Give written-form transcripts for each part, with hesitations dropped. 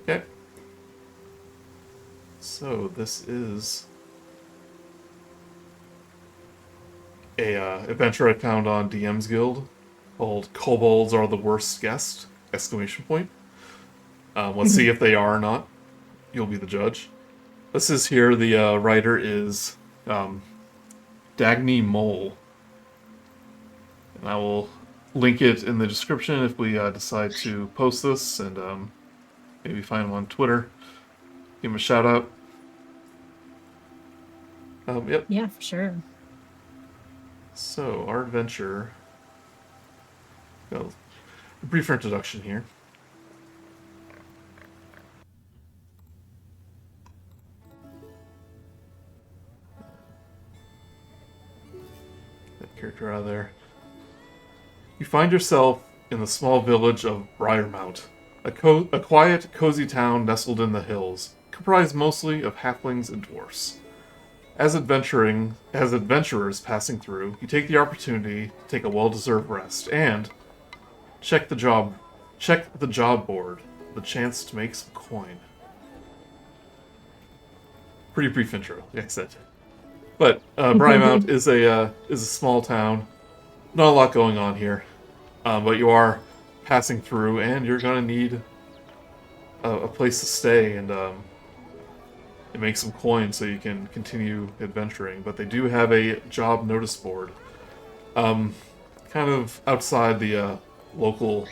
Okay. So this is a adventure I found on DM's Guild called "Kobolds Are the Worst Guest!" Exclamation point. Let's see if they are or not. You'll be the judge. This is here. The writer is um, Dagny Mol, and I will link it in the description if we decide to post this, and maybe find him on Twitter. Give him a shout out. Yep. Yeah, for sure. So our adventure. Well, a brief introduction here. That character out of there. You find yourself in the small village of Briarmount, a quiet, cozy town nestled in the hills, comprised mostly of halflings and dwarfs. As adventurers passing through, you take the opportunity to take a well-deserved rest and check the job board, the chance to make some coin. Pretty brief intro, like I said. But Briarmount is a small town. Not a lot going on here, but you are passing through, and you're gonna need a place to stay and make some coin so you can continue adventuring. But they do have a job notice board, kind of outside the local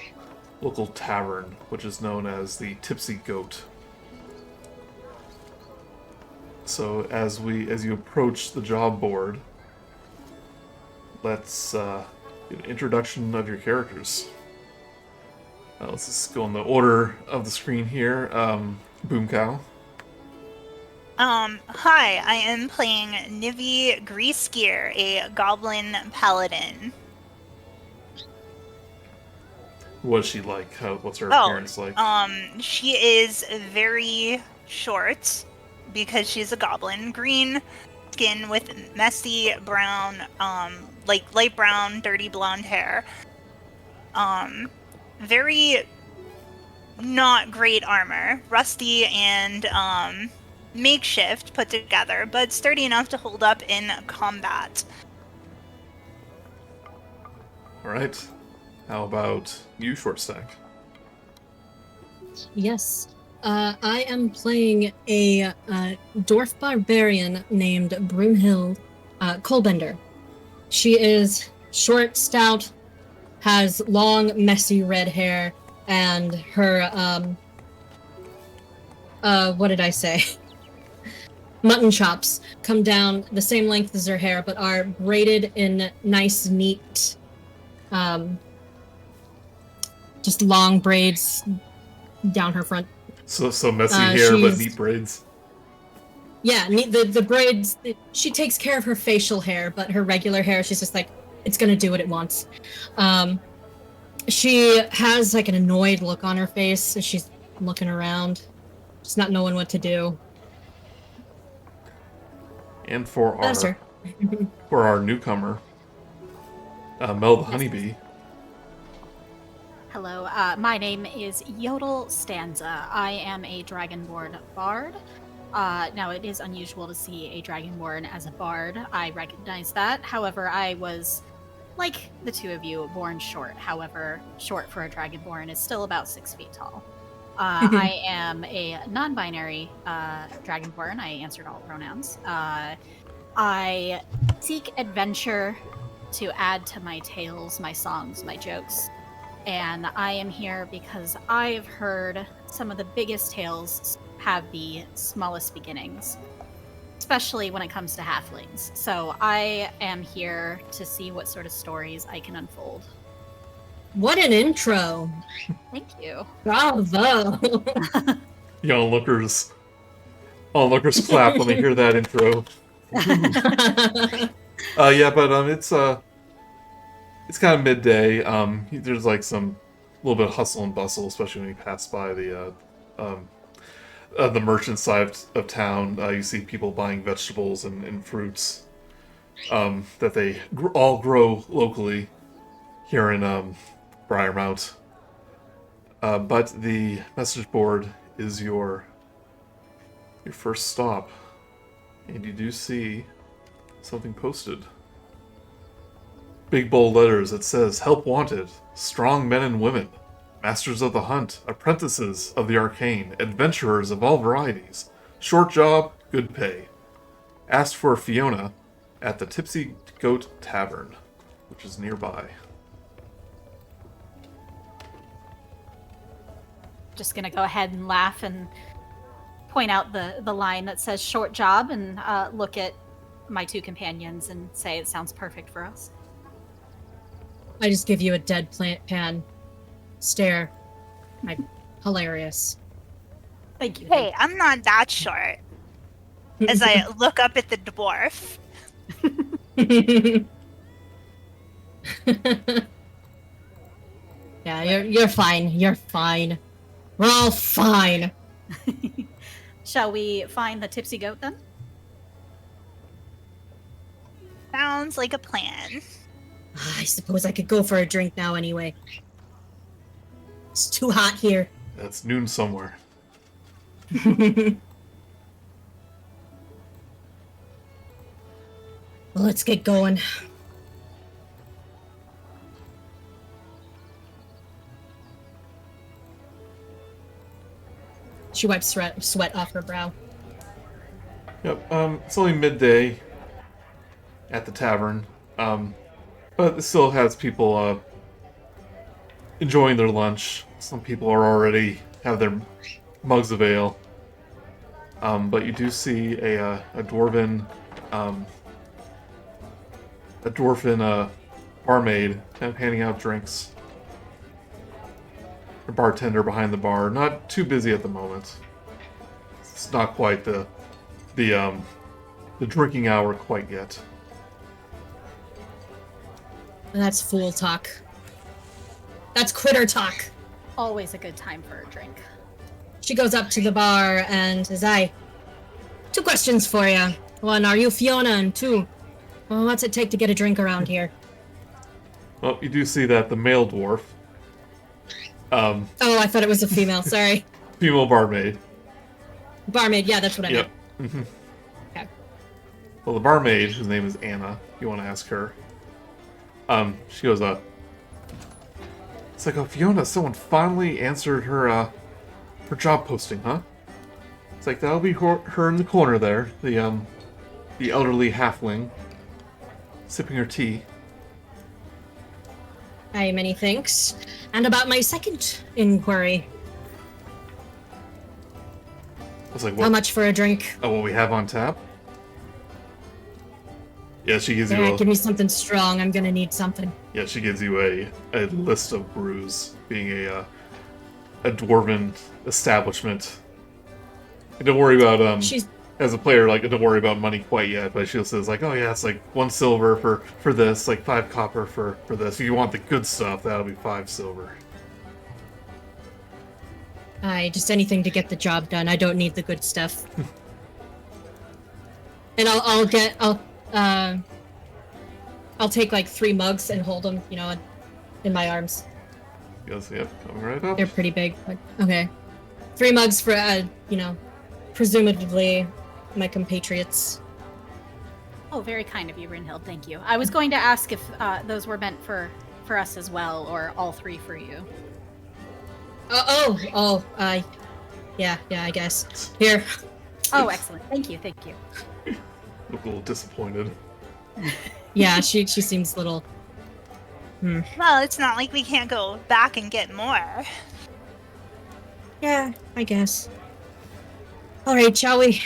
tavern, which is known as the Tipsy Goat. So as you approach the job board, let's get an introduction of your characters. Let's just go in the order of the screen here. Boomcow. Hi, I am playing Nivi Greasegear, a goblin paladin. What's she like? What's her appearance like? She is very short because she's a goblin. Green skin with messy brown, like light brown, dirty blonde hair. Very not great armor, rusty and makeshift put together, but sturdy enough to hold up in combat. All right. How about you, Short Stack? Yes. I am playing a dwarf barbarian named Brunhild Kolbender. She is short, stout, has long, messy red hair, and her, what did I say? Mutton chops come down the same length as her hair, but are braided in nice, neat, just long braids down her front. So messy hair, but neat braids. Yeah, the braids. She takes care of her facial hair, but her regular hair, she's just like, it's gonna do what it wants. She has like an annoyed look on her face as she's looking around, just not knowing what to do. And for our newcomer, Mel the Honeybee. Hello, my name is Yodel Stanza. I am a Dragonborn bard. Now, it is unusual to see a Dragonborn as a bard. I recognize that. However, I was, like the two of you, born short. However, short for a Dragonborn is still about 6 feet tall. I am a non-binary Dragonborn. I answered all pronouns. I seek adventure to add to my tales, my songs, my jokes. And I am here because I've heard some of the biggest tales have the smallest beginnings, especially when it comes to halflings. So I am here to see what sort of stories I can unfold. What an intro! Thank you. Bravo! The onlookers clap when they hear that intro. Yeah, but it's kind of midday. There's like some little bit of hustle and bustle, especially when you pass by the merchant side of town. You see people buying vegetables and fruits that they all grow locally here in Briarmount. But the message board is your first stop, and you do see something posted. Big bold letters that says, "Help wanted, strong men and women, masters of the hunt, apprentices of the arcane, adventurers of all varieties, short job, good pay. Asked for Fiona at the Tipsy Goat Tavern," which is nearby. Just gonna go ahead and laugh and point out the line that says short job and look at my two companions and say it sounds perfect for us. I just give you a deadpan stare. Hilarious. Thank you. Hey, I'm not that short. As I look up at the dwarf. Yeah, you're fine. You're fine. We're all fine. Shall we find the tipsy goat then? Sounds like a plan. I suppose I could go for a drink now anyway. It's too hot here. That's noon somewhere. Well, let's get going. She wipes sweat off her brow. Yep, it's only midday at the tavern, but it still has people enjoying their lunch. Some people are already have their mugs of ale, but you do see a dwarven barmaid kind of handing out drinks. A bartender behind the bar, not too busy at the moment. It's not quite the drinking hour quite yet. That's fool talk. That's quitter talk. Always a good time for a drink. She goes up to the bar and says, two questions for you. One, are you Fiona? And two, well, what's it take to get a drink around here? Well, you do see that the male dwarf, Oh, I thought it was a female. Sorry. female barmaid. Barmaid, yeah, that's what I meant. Yep. Mm-hmm. Okay. Well, the barmaid, whose name is Anna, you want to ask her. She goes, it's like, oh, Fiona, someone finally answered her job posting, huh? It's like, that'll be her in the corner there, the elderly halfling, sipping her tea. Aye, many thanks. And about my second inquiry. I was like, How what? much for a drink? Oh, what we have on tap? Yeah, she gives you Yeah, a... give me something strong. I'm gonna need something. Yeah, she gives you a list of brews, being a dwarven establishment. And don't worry about She's as a player, like, don't worry about money quite yet. But she says like, oh yeah, it's like 1 silver for this, like 5 copper for this. If you want the good stuff, that'll be 5 silver. aye, just anything to get the job done. I don't need the good stuff. And I'll take like 3 mugs and hold them, in my arms. He goes, yep, coming right up. They're pretty big. But, okay. 3 mugs for, presumably my compatriots. Oh, very kind of you, Rinhild. Thank you. I was going to ask if those were meant for us as well, or all 3 for you. Yeah, I guess. Here. Oh, excellent. Thank you. Look a little disappointed. Yeah, she seems a little... Well, it's not like we can't go back and get more. Yeah, I guess. Alright, shall we?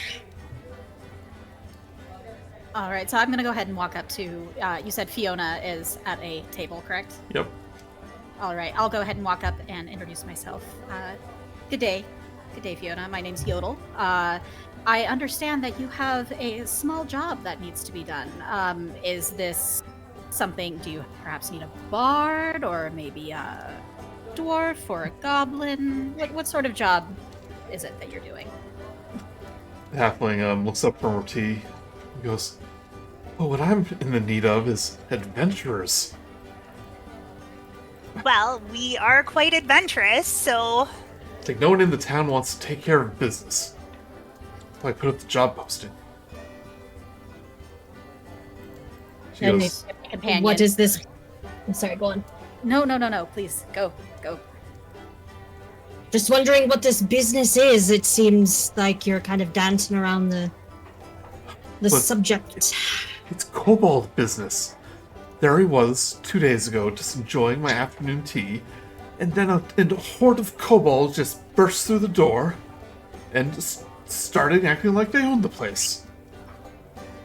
All right, so I'm going to go ahead and walk up to, you said Fiona is at a table, correct? Yep. All right, I'll go ahead and walk up and introduce myself. Good day. Good day, Fiona. My name's Yodel. I understand that you have a small job that needs to be done. Is this something, do you perhaps need a bard, or maybe a dwarf, or a goblin? What sort of job is it that you're doing? The halfling looks up from her tea and goes, oh, what I'm in the need of is adventurers. Well, we are quite adventurous, so It's like no one in the town wants to take care of business. So I put up the job posting. She And goes, Companion. what is this? I'm sorry, go on. No. Please go. Just wondering what this business is. It seems like you're kind of dancing around the Look, subject. it's kobold business. There he was 2 days ago, just enjoying my afternoon tea, and then a horde of kobolds just burst through the door and just started acting like they owned the place.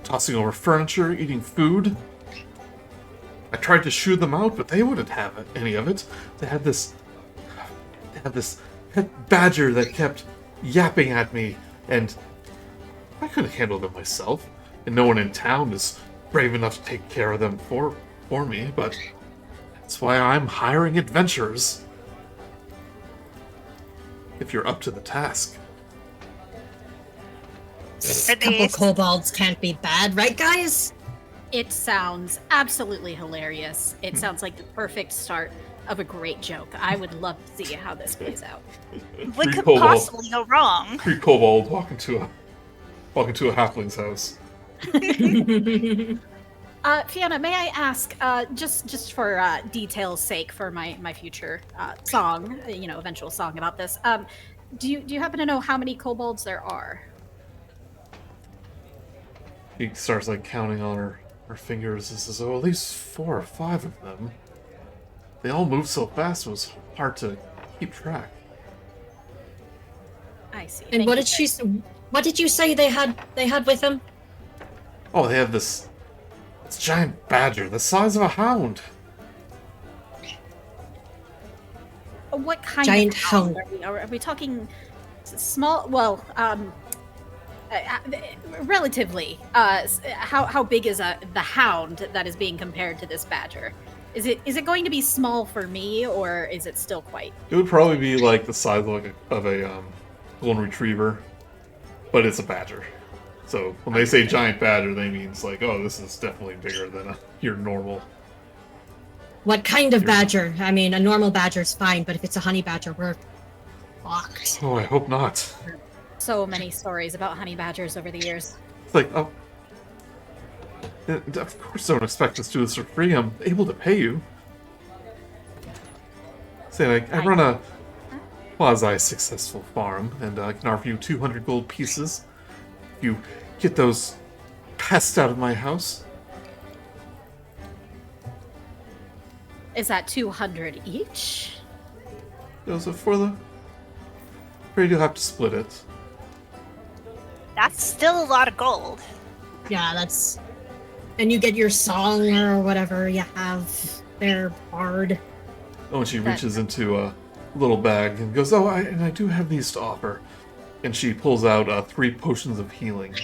Tossing over furniture, eating food. I tried to shoo them out, but they wouldn't have any of it. They had this pet badger that kept yapping at me, and I couldn't handle them myself. And no one in town is brave enough to take care of them for me, but that's why I'm hiring adventurers. If you're up to the task. Are Couple they kobolds can't be bad, right, guys? It sounds absolutely hilarious. It sounds like the perfect start of a great joke. I would love to see how this plays out. what Three could kobold- possibly go wrong? 3 kobolds walk into a halfling's house. Fiona, may I ask, just for detail's sake, for my future song, eventual song about this, do you happen to know how many kobolds there are? He starts like counting on her fingers and says, "Oh, at least 4 or 5 of them. They all move so fast it was hard to keep track." I see. And what did you say they had with them? Oh, they have this giant badger, the size of a hound. What kind Giant of hound hound. are we talking small? Well, relatively. How big is the hound that is being compared to this badger? Is it going to be small for me, or is it still quite? It would probably be like the size of a golden retriever, but it's a badger. So when they say giant badger, they means like, oh, this is definitely bigger than your normal. What kind of badger? I mean, a normal badger's fine, but if it's a honey badger, we're fucked. Oh, I hope not. So many stories about honey badgers over the years. It's like, oh, of course, don't expect us to do this for free. I'm able to pay you. Say, like, I run a quasi-successful farm, and I can offer you 200 gold pieces if you get those pests out of my house. Is that 200 each? So for the afraid you'll have to split it. That's still a lot of gold. Yeah, that's. And you get your song or whatever you have there, bard. Oh, and she reaches into a little bag and goes, "Oh, I do have these to offer." And she pulls out 3 potions of healing.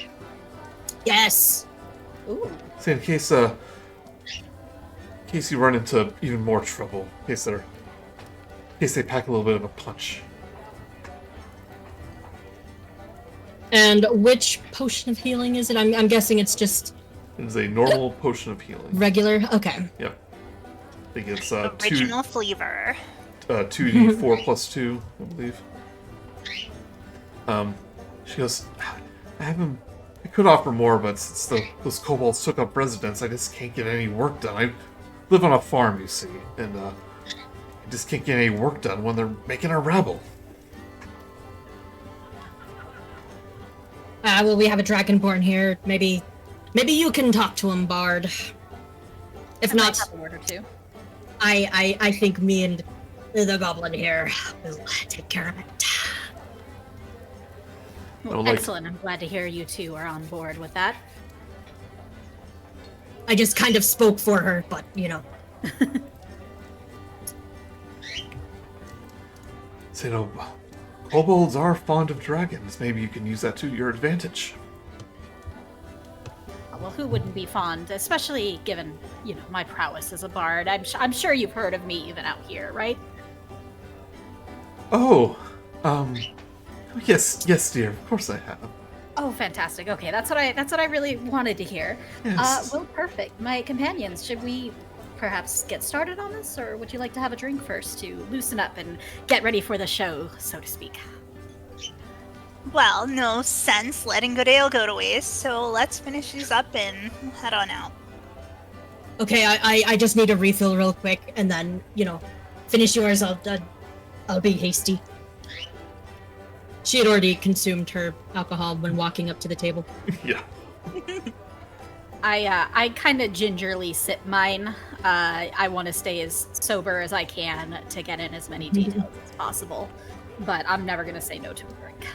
Yes. Ooh. Say in case you run into even more trouble, in case they pack a little bit of a punch. And which potion of healing is it? I'm guessing it's just It is a normal potion of healing. regular. Okay. Yep. I think it's Original flavor. 2d4 plus 2, I believe. She goes, I could offer more, but since those kobolds took up residence, I just can't get any work done. I live on a farm, you see, and I just can't get any work done when they're making a rabble. Well, we have a dragonborn here. Maybe you can talk to him, Bard. If I might not, have a word or two. I think me and the goblin here will take care of it. I would like- Excellent. I'm glad to hear you two are on board with that. I just kind of spoke for her, but you know. So, kobolds are fond of dragons. Maybe you can use that to your advantage. Well, who wouldn't be fond, especially given, my prowess as a bard. I'm sure you've heard of me even out here, right? Oh, yes, dear. Of course I have. Oh, fantastic. Okay, that's what I really wanted to hear. Yes. Well, perfect. My companions, should we perhaps get started on this, or would you like to have a drink first to loosen up and get ready for the show, so to speak? Well, no sense letting good ale go to waste, so let's finish these up and head on out. Okay, I just need a refill real quick, and then, finish yours. I'll be hasty. She had already consumed her alcohol when walking up to the table. Yeah. I kind of gingerly sip mine. I want to stay as sober as I can to get in as many details as possible, but I'm never going to say no to a drink.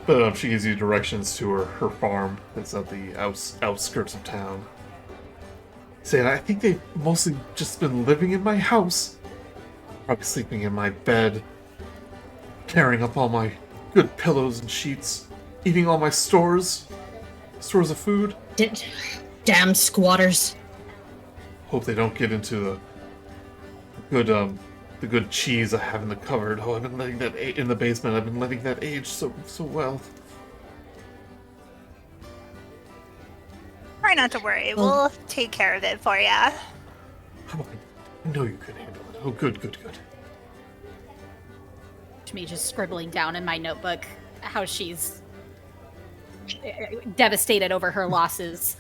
But she gives you directions to her farm that's at the outskirts of town. Saying, I think they've mostly just been living in my house. Probably sleeping in my bed. Tearing up all my good pillows and sheets. Eating all my stores of food. Damn squatters. Hope they don't get into the good cheese I have in the cupboard. Oh, I've been letting that in the basement. I've been letting that age so well. Try not to worry. We'll take care of it for ya. Oh, I know you can handle it. Oh, good. To me, just scribbling down in my notebook how she's devastated over her losses,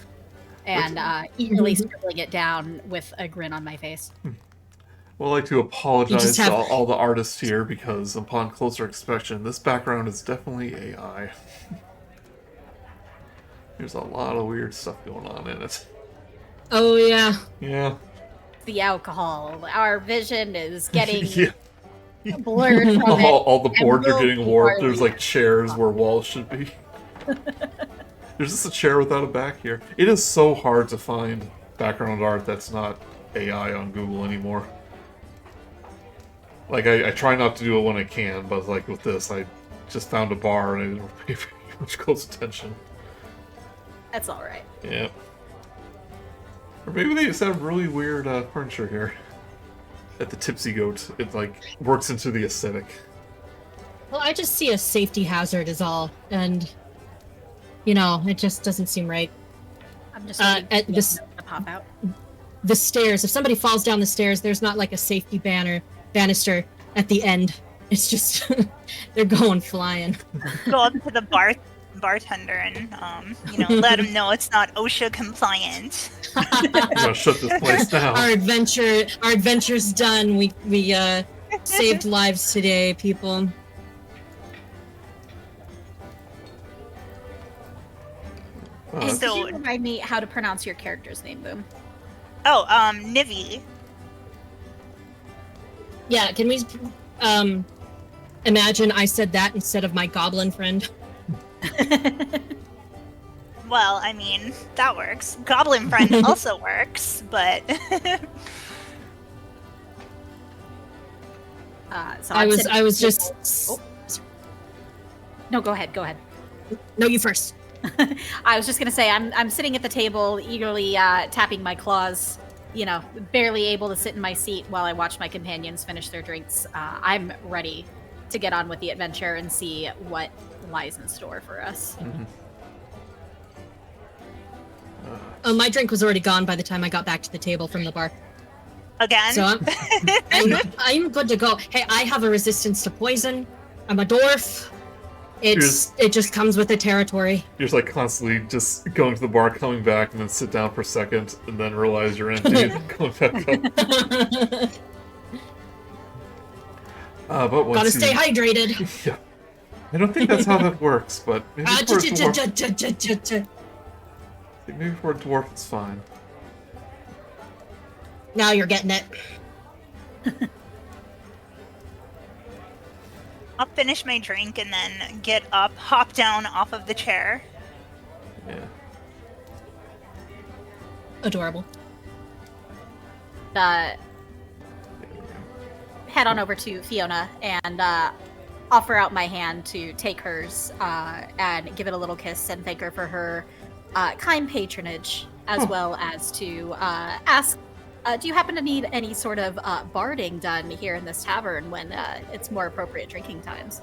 and eagerly scribbling it down with a grin on my face. Well, I'd like to apologize to all the artists here, because upon closer inspection, this background is definitely AI. There's a lot of weird stuff going on in it. Oh, yeah. Yeah. The alcohol. Our vision is getting Yeah. blurred from it. All the boards are will getting be warped. There's barley. like chairs where walls should be. There's just a chair without a back here. It is so hard to find background art that's not AI on Google anymore. Like, I try not to do it when I can, but like with this, I just found a bar and I didn't pay very much close attention. That's alright. Yeah. Or maybe they just have really weird furniture here. At the Tipsy Goat, it like works into the aesthetic. Well, I just see a safety hazard is all, and it just doesn't seem right. I'm just at waiting this- to pop out. The stairs. If somebody falls down the stairs, there's not like a safety banister at the end. It's just they're going flying. Go up to the bartender and let him know it's not OSHA compliant. I'm gonna shut this place down. Our adventure's done. We saved lives today, people. And So- could you remind me how to pronounce your character's name, Boom? Oh, Nivi. Yeah, can we imagine I said that instead of my goblin friend? Well, I mean, that works. Goblin friend also works, but So I I'm was sitting- I was just Oh. No, go ahead. No, you first. I was just gonna say I'm sitting at the table, eagerly tapping my claws. Barely able to sit in my seat while I watch my companions finish their drinks. I'm ready to get on with the adventure and see what lies in store for us. My drink was already gone by the time I got back to the table from the bar. again, So I'm good to go. Hey, I have a resistance to poison. I'm a dwarf. It just comes with the territory. You're just like constantly just going to the bar, coming back, and then sit down for a second, and then realize you're empty, and then going back up. But once Gotta stay hydrated. Yeah. I don't think that's how that works, but maybe for a dwarf, maybe for a dwarf it's fine. Now you're getting it. I'll finish my drink and then get up, hop down off of the chair. Yeah. Adorable. Head on over to Fiona and offer out my hand to take hers and give it a little kiss and thank her for her kind patronage, as well as to ask, do you happen to need any sort of barding done here in this tavern when it's more appropriate drinking times?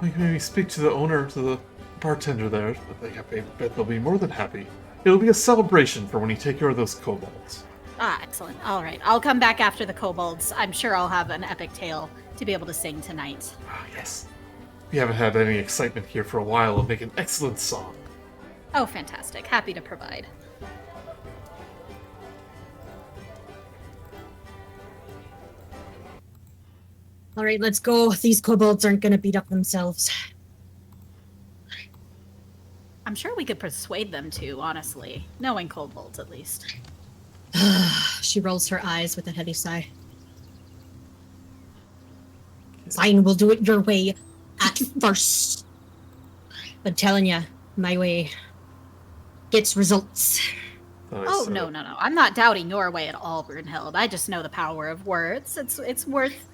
We can maybe speak to the owner, to bartender there. I bet they'll be more than happy. It'll be a celebration for when you take care of those kobolds. Ah, excellent. All right. I'll come back after the kobolds. I'm sure I'll have an epic tale to be able to sing tonight. Ah, yes. We haven't had any excitement here for a while. It'll make an excellent song. Oh, fantastic. Happy to provide. All right, let's go. These kobolds aren't gonna beat up themselves. I'm sure we could persuade them to, honestly. Knowing kobolds, at least. She rolls her eyes with a heavy sigh. Fine, we'll do it your way at first. But telling ya, my way gets results. Oh, no. I'm not doubting your way at all, Brunhild. I just know the power of words. It's worth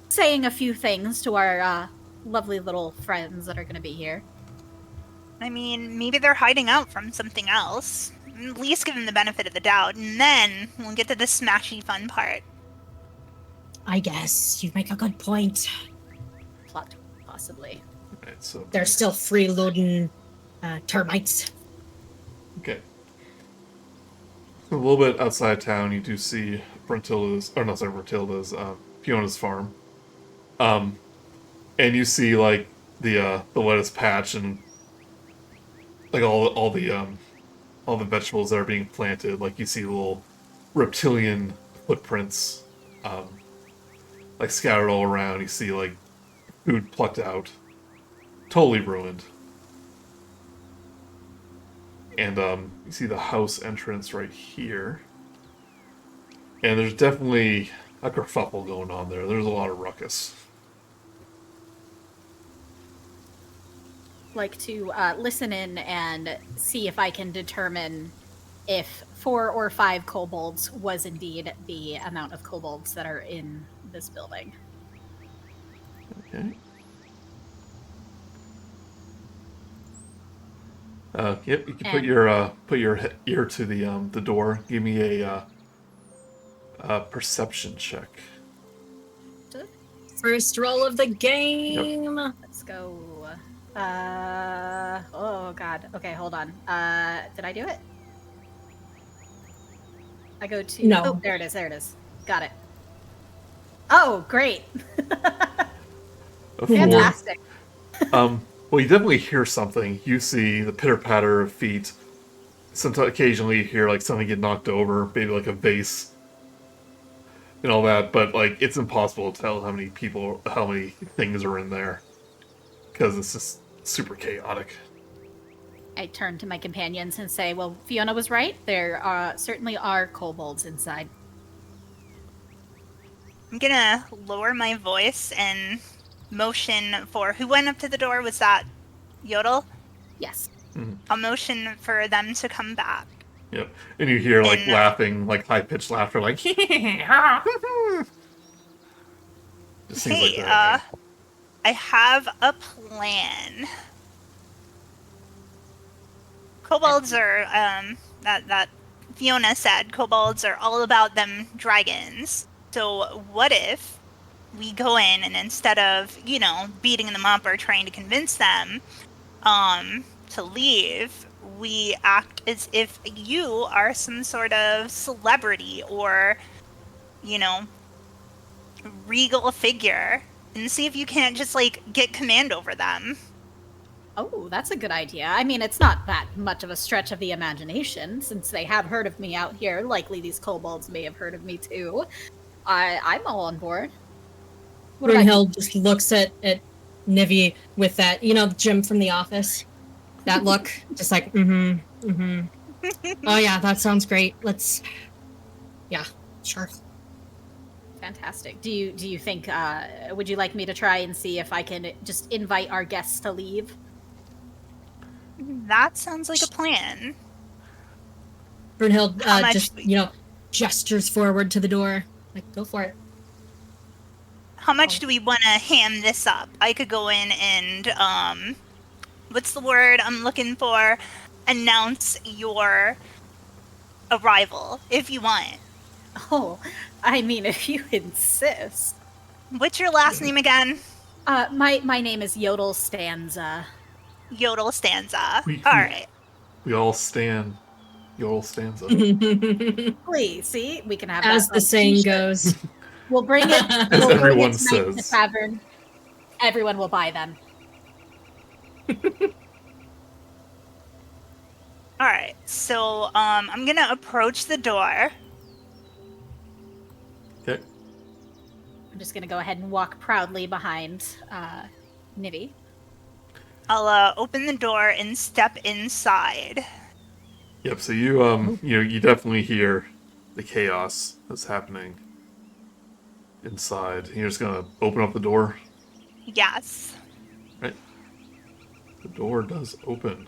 saying a few things to our lovely little friends that are going to be here. I mean, maybe they're hiding out from something else. At least give them the benefit of the doubt, and then we'll get to the smashy fun part. I guess you make a good point. Plot, possibly. Right, so They're still freeloading termites. okay. A little bit outside town, you do see Fiona's farm. And you see like the lettuce patch and like all the vegetables that are being planted. Like you see little reptilian footprints, like scattered all around. You see like food plucked out, totally ruined. And you see the house entrance right here. And there's definitely a kerfuffle going on there. There's a lot of ruckus. Like to listen in and see if I can determine if 4 or 5 kobolds was indeed the amount of kobolds that are in this building. Okay. Yep, you can put your ear to the door. Give me a perception check. First roll of the game. Yep. Let's go. Oh god. Okay, hold on. Did I do it? I go to No. Oh, there it is. Got it. Oh, great. A 4. Fantastic. Well, you definitely hear something. You see the pitter-patter of feet. Sometimes, occasionally, you hear like something get knocked over, maybe like a vase, and all that. But like, it's impossible to tell how many things are in there because it's just super chaotic. I turn to my companions and say, well, Fiona was right. There certainly are kobolds inside. I'm gonna lower my voice and motion for who went up to the door. Was that Yodel? Yes. I'll motion for them to come back. Yep, and you hear like And, laughing, like high-pitched laughter, like just things like Hey, that. I have a plan. Kobolds are, that Fiona said, kobolds are all about them dragons. So what if we go in and instead of, beating them up or trying to convince them to leave, we act as if you are some sort of celebrity or, regal figure, and see if you can't just, get command over them. Oh, that's a good idea. I mean, it's not that much of a stretch of the imagination, since they have heard of me out here. Likely these kobolds may have heard of me too. I'm all on board. Brunhild just looks at Nivi with that, Jim from The Office. That look, just like, Oh yeah, that sounds great. Yeah, sure. Fantastic. Do you think, would you like me to try and see if I can just invite our guests to leave? That sounds like a plan. Brunhild How much- just, gestures forward to the door. Like, go for it. How much do we want to ham this up? I could go in and, what's the word I'm looking for? Announce your arrival, if you want. Oh, I mean, if you insist. What's your last name again? My name is Yodel Stanza. Yodel stanza. We- All we- right. We all stand. Yodel stanza. Please, see, we can have As that the on a saying t-shirt. goes. We'll bring it. As We'll bring everyone it tonight to the says. tavern. Everyone will buy them. All right. So I'm gonna approach the door. Okay. I'm just gonna go ahead and walk proudly behind Nivi. I'll open the door and step inside. Yep. So you definitely hear the chaos that's happening inside. You're just gonna open up the door. Yes. Right. The door does open.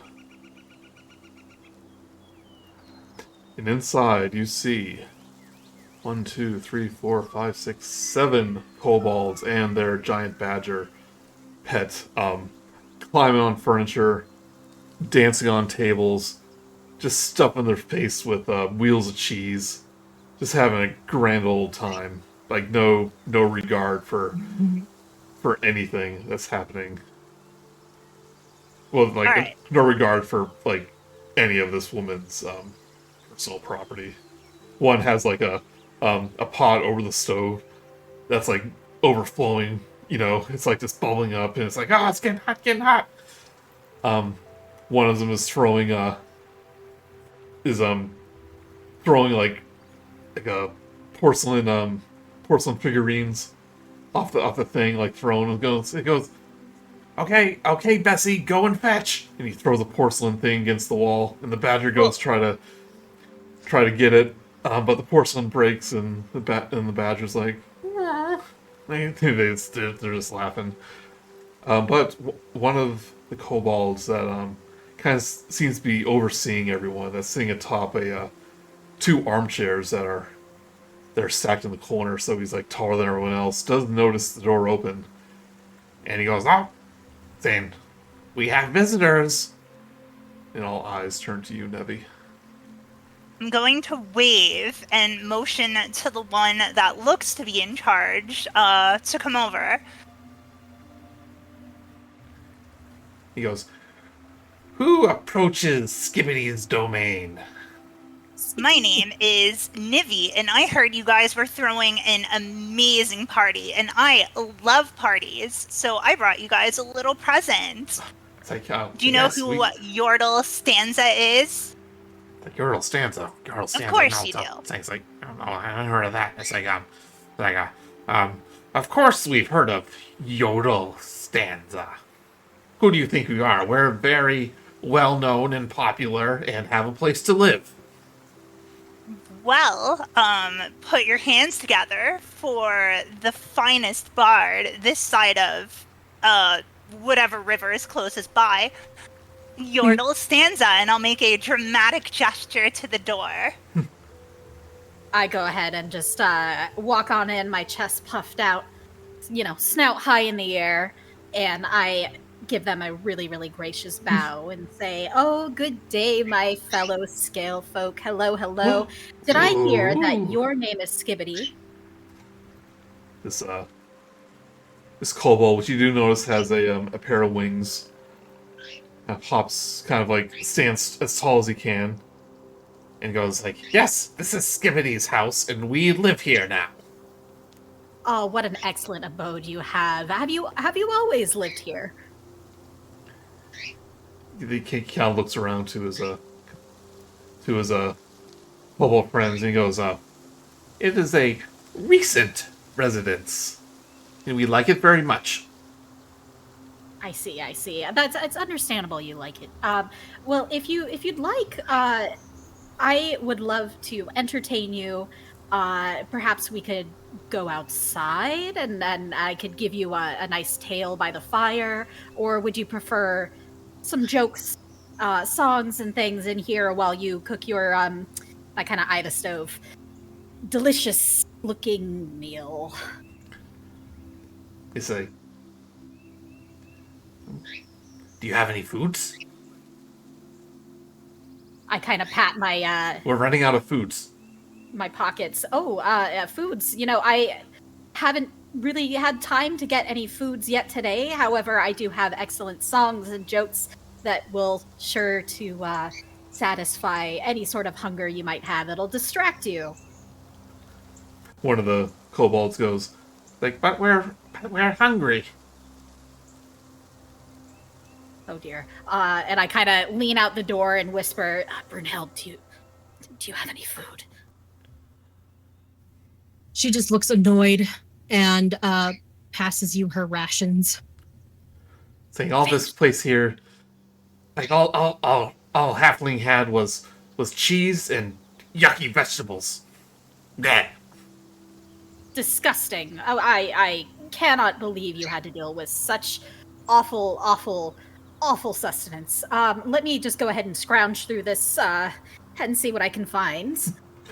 And inside you see 1, 2, 3, 4, 5, 6, 7 kobolds and their giant badger pet, climbing on furniture, dancing on tables, just stuffing their face with wheels of cheese, just having a grand old time. Like no regard for anything that's happening. Well, like Alright. no regard for like any of this woman's personal property. One has like a pot over the stove that's like overflowing. You know, it's like just bubbling up, and it's like, oh, it's getting hot, getting hot. One of them is throwing throwing like a porcelain figurines off the thing, like throwing. It goes, okay, Bessie, go and fetch. And he throws a porcelain thing against the wall, and the badger goes try to get it, but the porcelain breaks, and the badger's like, "Aw." they're just laughing. But one of the kobolds that kind of seems to be overseeing everyone, that's sitting atop two armchairs they're stacked in the corner, so he's like taller than everyone else, does notice the door open, and he goes, "Oh, saying, we have visitors." And all eyes turn to you, Nevi. I'm going to wave and motion to the one that looks to be in charge to come over. He goes, "Who approaches Skibbity's domain?" My name is Nivi, and I heard you guys were throwing an amazing party, and I love parties, so I brought you guys a little present. It's like, Do you know who Yordle Stanza is? The Yordle Stanza. Of course you do. It's like, I don't know, I haven't heard of that. It's of course we've heard of Yodel Stanza. Who do you think we are? We're very well known and popular and have a place to live. Well, put your hands together for the finest bard this side of, whatever river is closest by, Yordle Stanza, and I'll make a dramatic gesture to the door. I go ahead and just walk on in, my chest puffed out, snout high in the air, and I give them a really, really gracious bow and say, "Oh, good day, my fellow scale folk. Hello, hello. Did I hear that your name is Skibbity?" This kobold, which you do notice has a pair of wings, hops, kind of like stands as tall as he can, and goes like, "Yes, this is Skibbity's house, and we live here now." Oh, what an excellent abode you have. Have you always lived here? He kind of looks around to his kobold friends, and he goes, "It is a recent residence, and we like it very much." I see. It's understandable you like it. Well, if you'd like, I would love to entertain you. Perhaps we could go outside, and then I could give you a nice tale by the fire. Or would you prefer some jokes, songs, and things in here while you cook your I kind of eye the stove, delicious-looking meal? They say, "Do you have any foods?" I kind of pat my We're running out of foods. my pockets. Foods. I haven't really had time to get any foods yet today. However, I do have excellent songs and jokes that will sure to satisfy any sort of hunger you might have. It'll distract you. One of the kobolds goes, like, but we're hungry. Oh dear. And I kind of lean out the door and whisper, Brunhilde, do you have any food? She just looks annoyed and passes you her rations. Saying all this place here, like all halfling had was cheese and yucky vegetables. Yeah. Disgusting. Oh, I cannot believe you had to deal with such awful, awful, awful sustenance. Let me just go ahead and scrounge through this and see what I can find.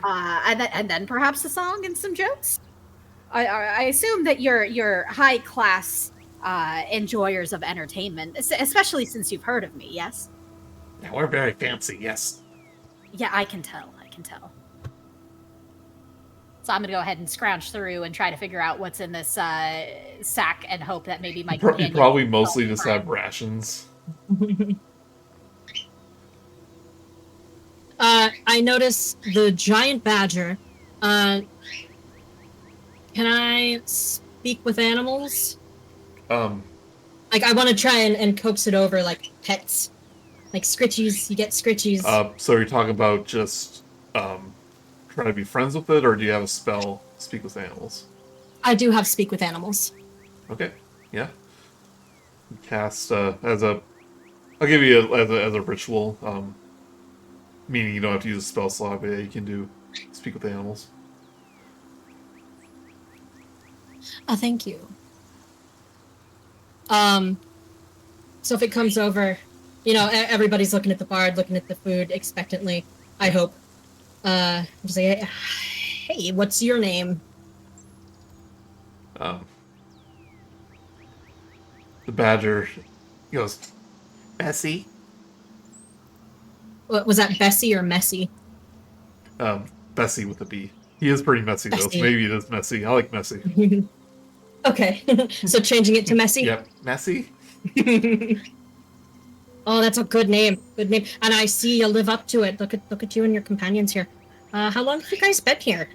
And then perhaps a song and some jokes. I assume that you're high class enjoyers of entertainment, especially since you've heard of me. Yes. Yeah, we're very fancy. Yes. Yeah, I can tell. So I'm going to go ahead and scrounge through and try to figure out what's in this sack and hope that maybe my You companion... probably mostly just have rations. I notice the giant badger. Can I speak with animals? Like, I want to try and coax it over like pets. Like scritchies, you get scritchies. So you're talking about just trying to be friends with it, or do you have a spell speak with animals? I do have speak with animals. Okay, yeah. Cast as a, I'll give you as a ritual. Meaning you don't have to use a spell slot, but yeah, you can do speak with animals. Oh, thank you. So if it comes over, everybody's looking at the bard, looking at the food expectantly, I hope. Just like, hey, what's your name? The badger goes, Bessie. What, was that Bessie or Messy? Bessie with a B. He is pretty messy, though, so maybe it is messy. I like messy. Okay, so changing it to Messy? Yep, messy. Oh, that's a good name. Good name. And I see you live up to it. Look at you and your companions here. How long have you guys been here?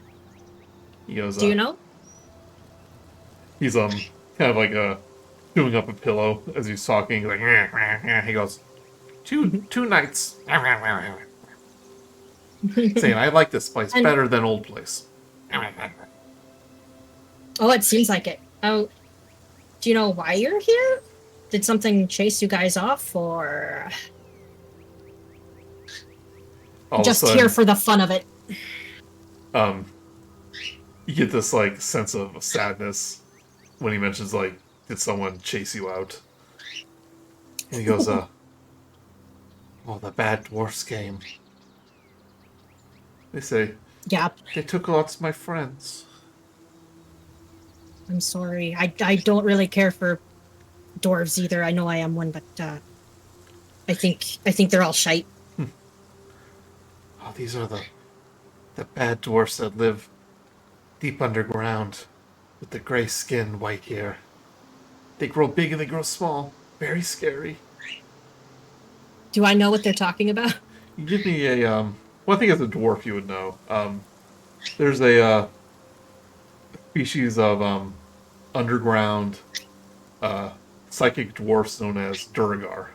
He goes, Do you know? He's kind of like chewing up a pillow as he's talking. Like, he goes, two nights. Saying, I like this place better than old place. Oh, it seems like it. Oh, do you know why you're here? Did something chase you guys off, or just here for the fun of it? You get this like sense of sadness when he mentions like, did someone chase you out? And he goes, oh, the bad dwarfs came. They say, yeah, they took lots of my friends. I'm sorry. I don't really care for dwarves either. I know I am one, but I think they're all shite. Oh, these are the bad dwarfs that live deep underground with the gray skin, white hair. They grow big and they grow small. Very scary. Do I know what they're talking about? You give me a well, I think as a dwarf you would know. There's a species of underground psychic dwarfs known as Duragar.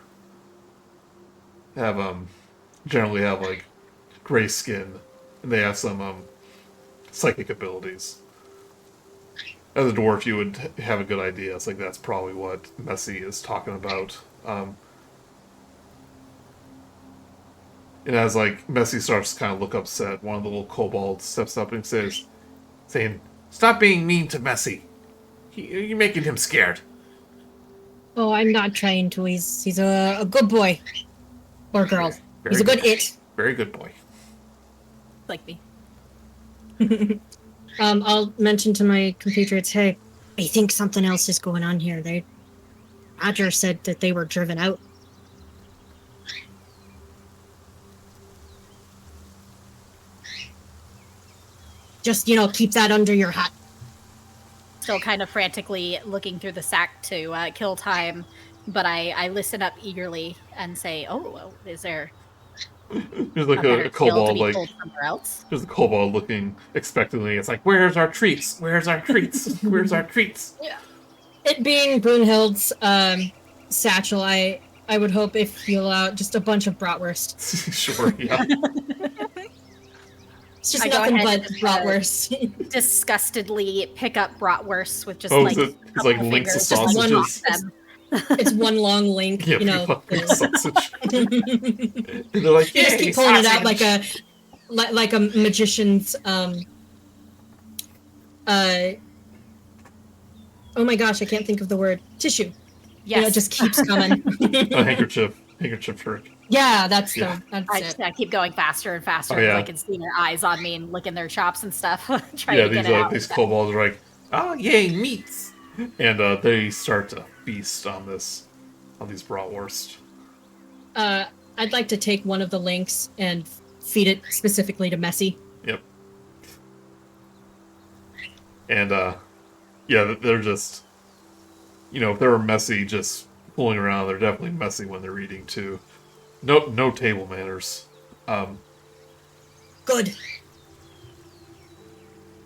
Generally have like gray skin, and they have some psychic abilities. As a dwarf, you would have a good idea. It's like that's probably what Messy is talking about. And as like Messy starts to kind of look upset, one of the little kobolds steps up and saying, "Stop being mean to Messy. You're making him scared." Oh, I'm not trying to. He's a good boy. Or girl. Very He's a good it. Very good boy. Like me. I'll mention to my compatriots, hey, I think something else is going on here. Roger said that they were driven out. Just, keep that under your hat. Still kind of frantically looking through the sack to kill time. but I listen up eagerly and say, "Oh, well, is there There's like a better a tale to kobold, be like told somewhere else?" there's a kobold looking expectantly. It's like, where's our treats? Where's our treats? Where's our treats? Yeah. It being Brunhild's satchel, I would hope if you allow just a bunch of bratwurst. Sure, yeah. It's just I go nothing ahead but and just, bratwurst. disgustedly pick up bratwurst with just Oh, like a it's like couple links of fingers, just like sausages. toss them. It's one long link, Yeah, you know. fucking sausage. And they're like, You just yay, keep pulling it out sausage! like a magician's oh my gosh, I can't think of the word. Tissue. Yes, You know, it just keeps coming. A handkerchief trick. Yeah, that's Yeah. it. I keep going faster and faster Oh, because yeah. I can see their eyes on me and licking their chops and stuff, trying Yeah, to get these it out. these kobolds are like, oh yay, meats! And they start to feast on these bratwurst. I'd like to take one of the links and feed it specifically to Messy. Yep. And yeah, they're just, if they're messy just fooling around, they're definitely messy when they're eating too. No table manners. Good.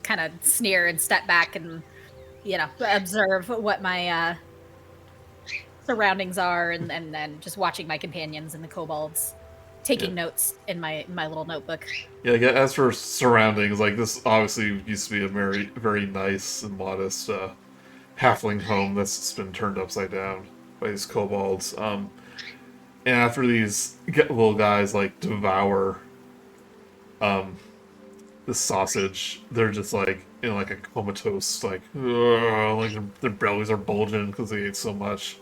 Kind of sneer and step back and, observe what my surroundings are, and then just watching my companions and the kobolds, taking notes in my little notebook. Yeah, as for surroundings, like this obviously used to be a very, very nice and modest halfling home that's been turned upside down by these kobolds. And after these little guys like devour the sausage, they're just like in like a comatose, like their bellies are bulging because they ate so much.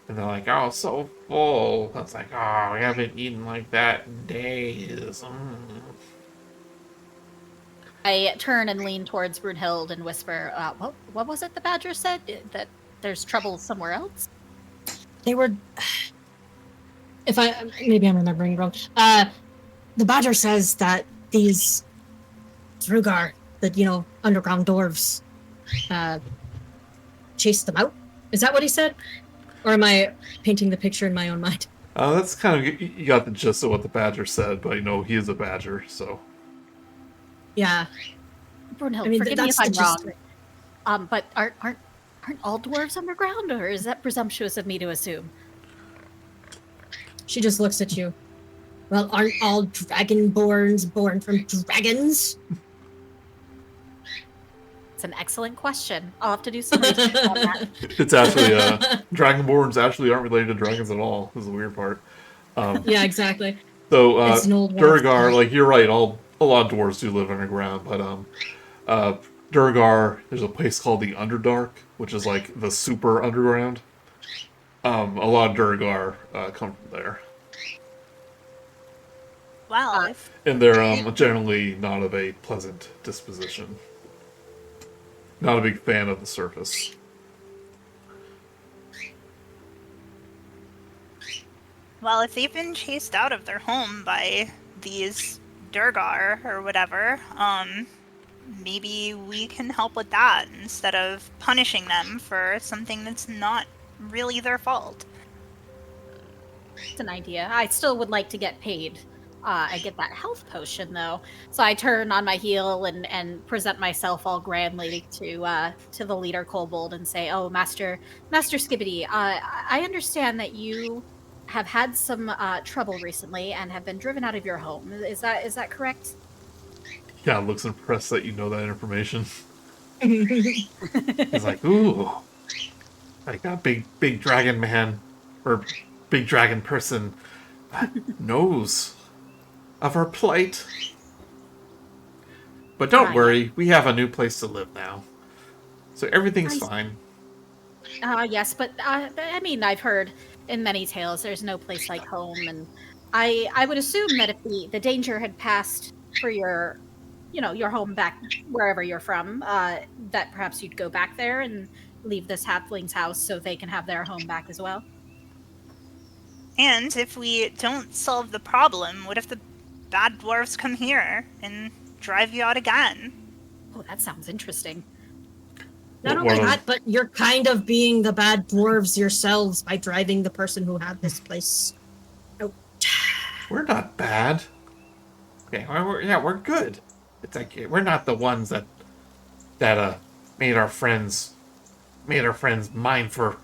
And they're like, oh, so full. It's like, oh, we haven't eaten like that in days. I turn and lean towards Brunhild and whisper, what was it the badger said? That there's trouble somewhere else? They were. Maybe I'm remembering wrong. The badger says that these Drugar, the underground dwarves, chased them out. Is that what he said? Or am I painting the picture in my own mind? That's kind of, you got the gist of what the badger said, but he is a badger, so. Yeah. Brunhild, forgive me if I'm wrong. But aren't all dwarves underground, or is that presumptuous of me to assume? She just looks at you. Well, aren't all dragonborns born from dragons? It's an excellent question. I'll have to do some research on that. It's actually, dragonborns actually aren't related to dragons at all. This is the weird part. Yeah, exactly. So, It's an old Durgar, like, you're right, a lot of dwarves do live underground, but, Durgar, there's a place called the Underdark, which is like the super underground. A lot of Durgar come from there. Wow. And they're generally not of a pleasant disposition. Not a big fan of the surface. Well, if they've been chased out of their home by these Durgar or whatever, maybe we can help with that instead of punishing them for something that's not really their fault. It's an idea. I still would like to get paid. I get that health potion though, so I turn on my heel and present myself all grandly to the leader kobold and say, "Oh, Master Skibbity, I understand that you have had some trouble recently and have been driven out of your home. Is that correct?" Yeah, looks impressed that you know that information. He's like, ooh, like a big dragon man or big dragon person knows of our plight. But don't worry, we have a new place to live now. So everything's fine. Yes, but I mean, I've heard in many tales there's no place like home, and I would assume that if the danger had passed for your home back wherever you're from, that perhaps you'd go back there and leave this halfling's house so they can have their home back as well. And if we don't solve the problem, what if the bad dwarves come here and drive you out again? Oh, that sounds interesting. Not One only of- that, but you're kind of being the bad dwarves yourselves by driving the person who had this place. We're not bad. Okay, we're good. It's like we're not the ones that made our friends mine for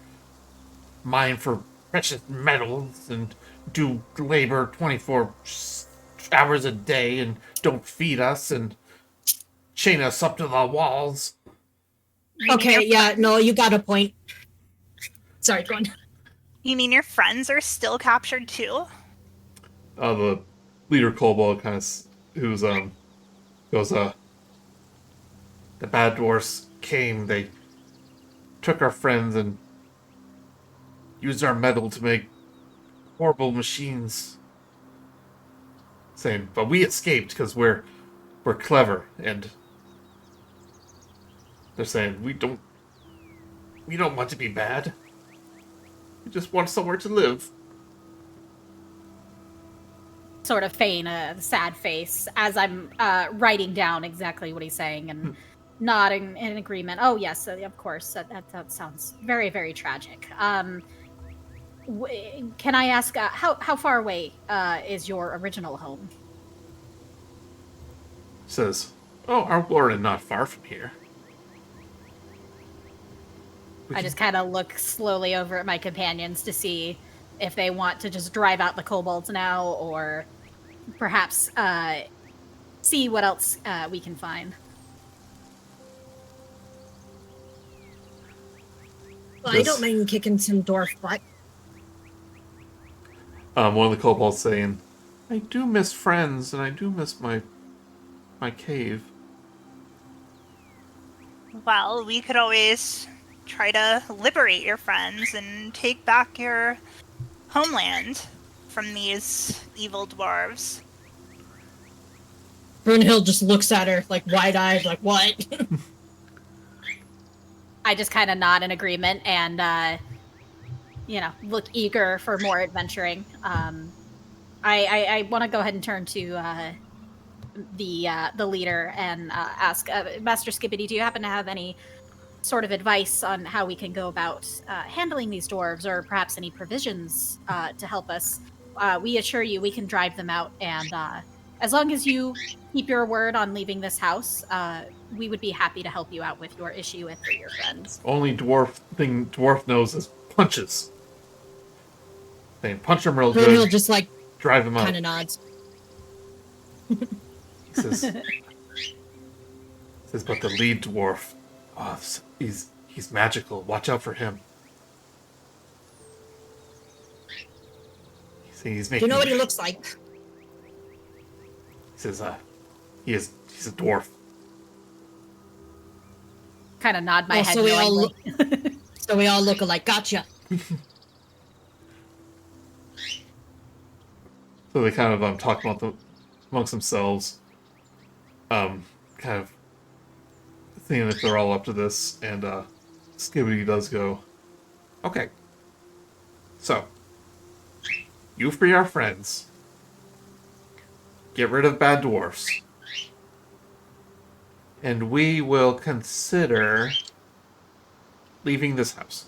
precious metals and do labor 24 hours a day and don't feed us and chain us up to the walls. You mean Okay, your yeah, friends- no, you got a point. Sorry, go on. You mean your friends are still captured too? The leader Kobold who's goes the bad dwarfs came, they took our friends and used our metal to make horrible machines. Saying, but we escaped because we're clever, and they're saying we don't want to be bad. We just want somewhere to live. Sort of feign a sad face as I'm writing down exactly what he's saying and nodding in agreement. Oh yes, of course. That sounds very, very tragic. Can I ask how far away is your original home? Says, oh, our lord is not far from here. I just kind of look slowly over at my companions to see if they want to just drive out the kobolds now, or perhaps see what else we can find. Well, I don't mind kicking some dwarf butt. One of the kobolds saying, I do miss friends, and I do miss my cave. Well, we could always try to liberate your friends and take back your homeland from these evil dwarves. Brunhild just looks at her, like, wide-eyed, like, what? I just kind of nod in agreement and, look eager for more adventuring. I want to go ahead and turn to the leader and ask, Master Skippity, do you happen to have any sort of advice on how we can go about handling these dwarves, or perhaps any provisions to help us? We assure you we can drive them out, and as long as you keep your word on leaving this house, we would be happy to help you out with your issue with your friends. Only dwarf knows is punches. They punch him real Brunhild good, just, like, drive him out. kind of nods. He says, but the lead dwarf, oh, he's magical. Watch out for him. He's Do making. you know what he looks like? He says, he's a dwarf. Kind of nod my Oh, head so we all knowingly. So we all look alike. Gotcha. So they kind of talk amongst themselves, kind of seeing if they're all up to this, and Skibbity does go, okay, so, you free our friends, get rid of bad dwarfs, and we will consider leaving this house.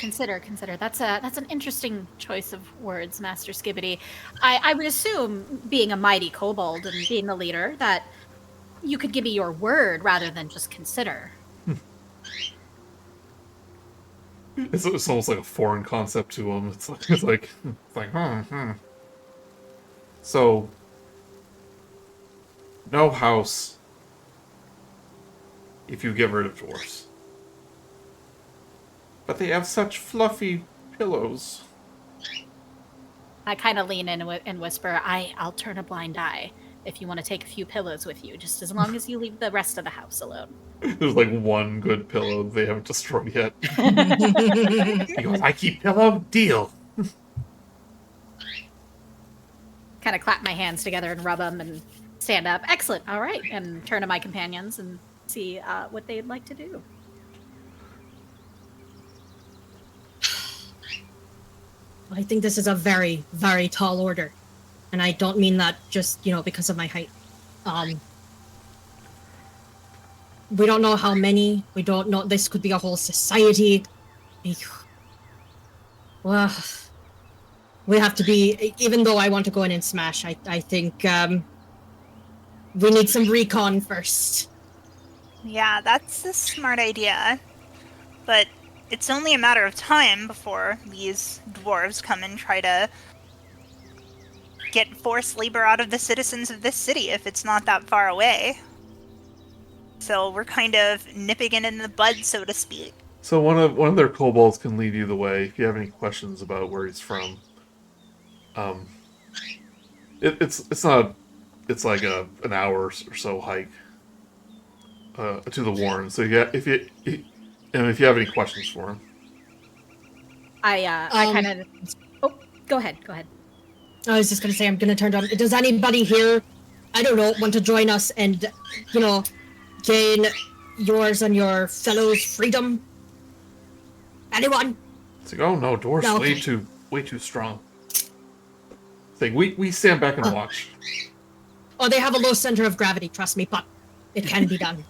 Consider. That's an interesting choice of words, Master Skibbity. I would assume, being a mighty kobold and being the leader, that you could give me your word rather than just consider. It's almost like a foreign concept to him. It's like So, no house if you get rid of dwarfs. But they have such fluffy pillows. I kind of lean in and whisper, I'll turn a blind eye if you want to take a few pillows with you, just as long as you leave the rest of the house alone. There's like one good pillow they haven't destroyed yet. He goes, I keep pillow, deal. Kind of clap my hands together and rub them and stand up. Excellent. All right. And turn to my companions and see what they'd like to do. I think this is a very, very tall order. And I don't mean that just, because of my height. We don't know how many. We don't know. This could be a whole society. Well, we have to be. Even though I want to go in and smash, I think we need some recon first. Yeah, that's a smart idea. But it's only a matter of time before these dwarves come and try to get forced labor out of the citizens of this city if it's not that far away. So we're kind of nipping it in the bud, so to speak. So one of their kobolds can lead you the way if you have any questions about where he's from. It's not it's like an hour or so hike to the Warren. So yeah, if you have any questions for him, I kind of. Oh, go ahead. Go ahead. I was just gonna say I'm gonna turn down. Does anybody here, I don't know, want to join us and, gain yours and your fellows' freedom? Anyone? it's like, oh no, dwarf's No, okay. way too strong. It's like we stand back and watch. Oh, they have a low center of gravity, trust me, but it can be done.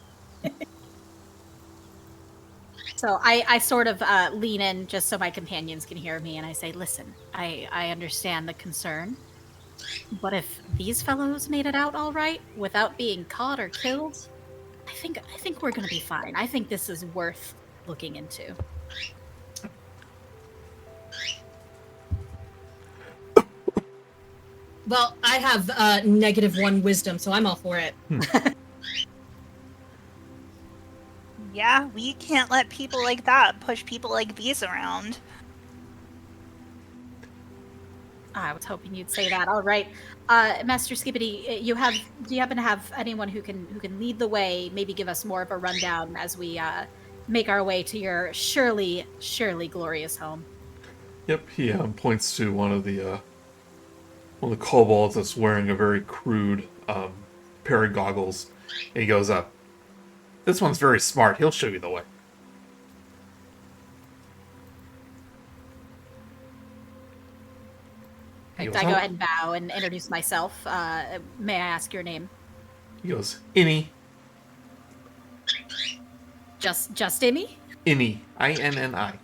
So I sort of lean in just so my companions can hear me, and I say, listen, I understand the concern, but if these fellows made it out all right without being caught or killed, I think we're going to be fine. I think this is worth looking into. Well, I have -1 wisdom, so I'm all for it. Yeah, we can't let people like that push people like these around. I was hoping you'd say that. All right, Master Skippity, do you happen to have anyone who can lead the way? Maybe give us more of a rundown as we make our way to your surely glorious home. Yep, he points to one of the kobolds that's wearing a very crude pair of goggles, and he goes up. This one's very smart. He'll show you the way. I go ahead and bow and introduce myself. May I ask your name? He goes, Innie. Just Immy? Innie. Inni.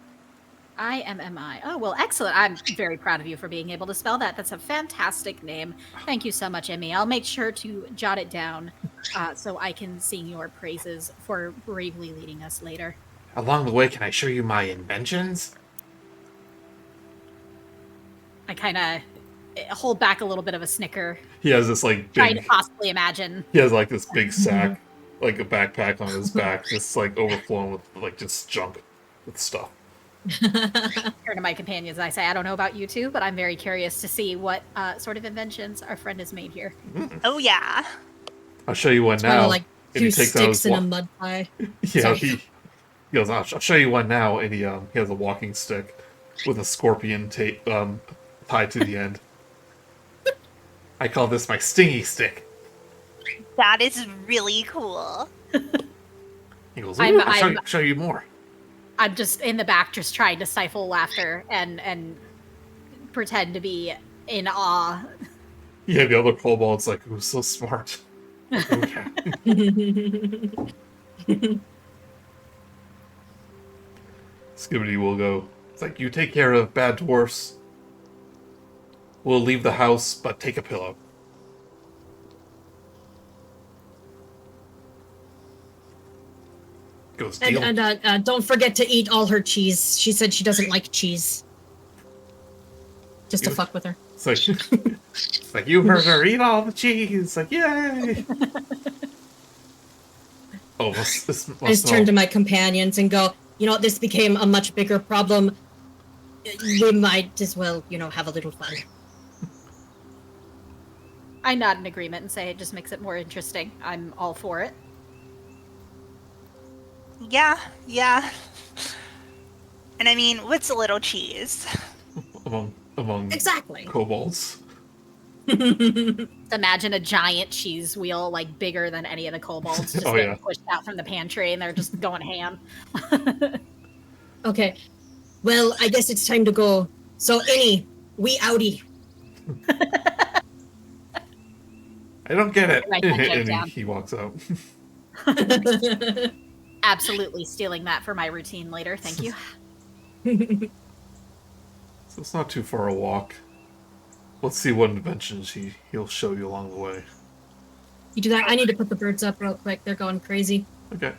IMMI. Oh, well, excellent. I'm very proud of you for being able to spell that. That's a fantastic name. Thank you so much, Emmy. I'll make sure to jot it down so I can sing your praises for bravely leading us later. Along the way, can I show you my inventions? I kind of hold back a little bit of a snicker. He has this like Trying big. to possibly imagine. He has like this big sack, like a backpack on his back, just like overflowing with like just junk with stuff. Turn to my companions, I say, I don't know about you two, but I'm very curious to see what sort of inventions our friend has made here. Oh yeah. I'll show you one now. Like And 2 he takes out his sticks in a mud pie. Yeah, Sorry. he goes, I'll show you one now, and he has a walking stick with a scorpion tied to the end. I call this my stingy stick. That is really cool. He goes, I'll show you more. I'm just in the back, just trying to stifle laughter and pretend to be in awe. Yeah, the other kobold's like, who's so smart? Okay. Skibbity will go, it's like, you take care of bad dwarfs. We'll leave the house, but take a pillow. Goes, deal. And don't forget to eat all her cheese. She said she doesn't like cheese. Just to fuck with her. It's like, it's like, you heard her, eat all the cheese. Like, yay! Oh, this I just turn to my companions and go, this became a much bigger problem. We might as well, have a little fun. I nod in agreement and say it just makes it more interesting. I'm all for it. Yeah. And I mean, what's a little cheese? Among Exactly. kobolds. Imagine a giant cheese wheel, like bigger than any of the kobolds, just getting pushed out from the pantry, and they're just going ham. Okay. Well, I guess it's time to go. So, Innie, we outie. I don't get it. Write that joke And down. he walks out. Absolutely stealing that for my routine later. Thank you. So it's not too far a walk. Let's see what inventions he'll show you along the way. You do that. I need to put the birds up real quick. They're going crazy. Okay.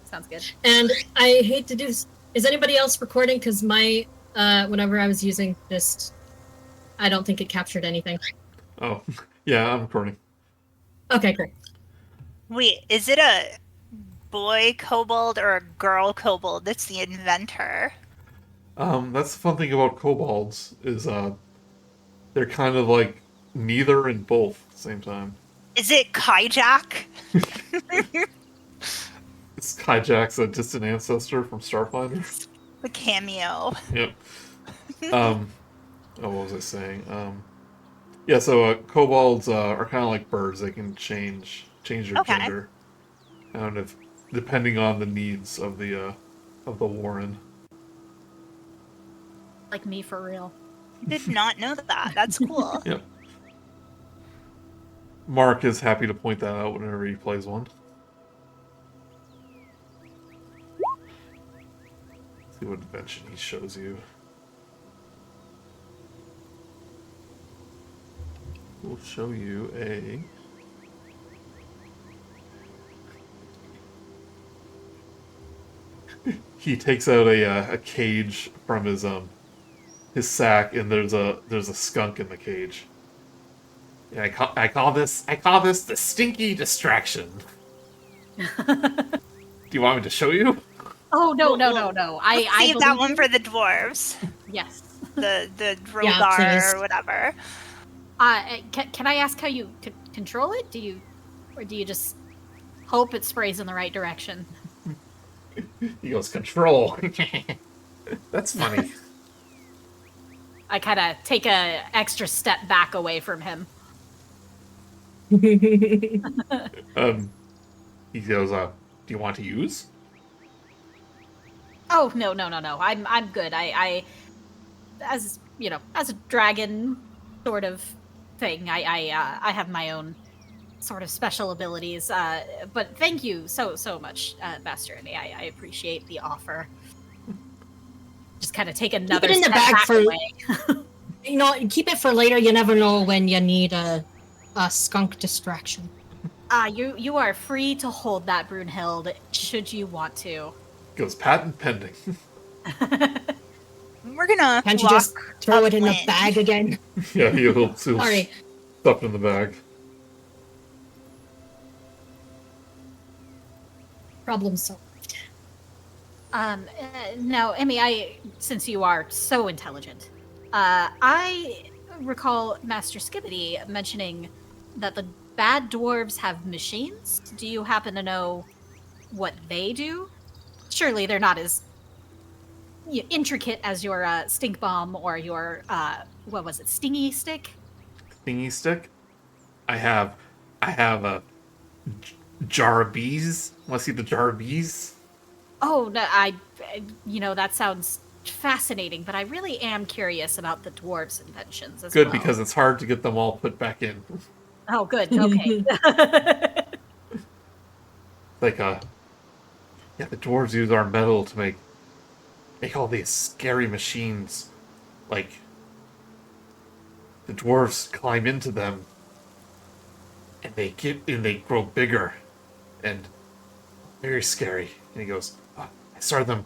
Sounds good. And I hate to do this. Is anybody else recording? Because my, whenever I was using this, I don't think it captured anything. Oh, yeah, I'm recording. Okay, cool. Wait, is it a boy kobold or a girl kobold that's the inventor? That's the fun thing about kobolds, is, they're kind of like neither and both at the same time. Is it Kajak? It's Kaijak's a distant ancestor from Starfighter. The cameo. Yep. Oh, what was I saying? Yeah, so kobolds are kind of like birds. They can change their Okay. gender, kind of depending on the needs of the warren. Like me for real. I did not know that. That's cool. Yep. Mark is happy to point that out whenever he plays one. See what invention he shows you. We'll show you a... He takes out a cage from his sack, and there's a skunk in the cage. Yeah, I call this the stinky distraction. Do you want me to show you? Oh no. Let's save that one for the dwarves. Yes. The Yeah, Rogar please. or whatever. Can I ask how you control it? Do you just hope it sprays in the right direction? He goes, control. That's funny. I kind of take a extra step back away from him. He goes, do you want to use? Oh no. I'm good. I as you know, as a dragon sort of thing, I have my own sort of special abilities. But thank you so much, Master Ernie. I appreciate the offer. Just kind of take another in the step bag back for- away. You know, keep it for later. You never know when you need a skunk distraction. You are free to hold that, Brunhild, should you want to. Goes, patent pending. We're gonna Can't you walk just throw it in the upwind. bag again? Yeah, he'll Sorry. stuff in the bag. Problem solved. Now, Emmy, since you are so intelligent, I recall Master Skibbity mentioning that the bad dwarves have machines. Do you happen to know what they do? Surely they're not as intricate as your stink bomb or your what was it, stingy stick? Thingy stick. I have a jar of bees. Want to see the jar of bees? Oh, no, that sounds fascinating, but I really am curious about the dwarves' inventions as Good, well. because it's hard to get them all put back in. Oh, good. Okay. Like, yeah, the dwarves use our metal to make all these scary machines. Like, the dwarves climb into them, and they grow bigger, and very scary. And he goes, I saw them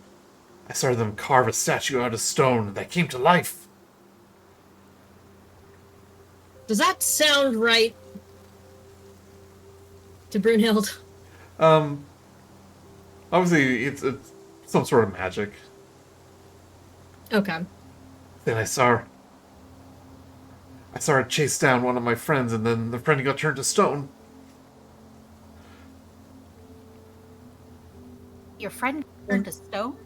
carve a statue out of stone that came to life. Does that sound right to Brunhild? Obviously, it's some sort of magic. Okay. Then I saw her chase down one of my friends, and then the friend got turned to stone. Your friend turned to stone?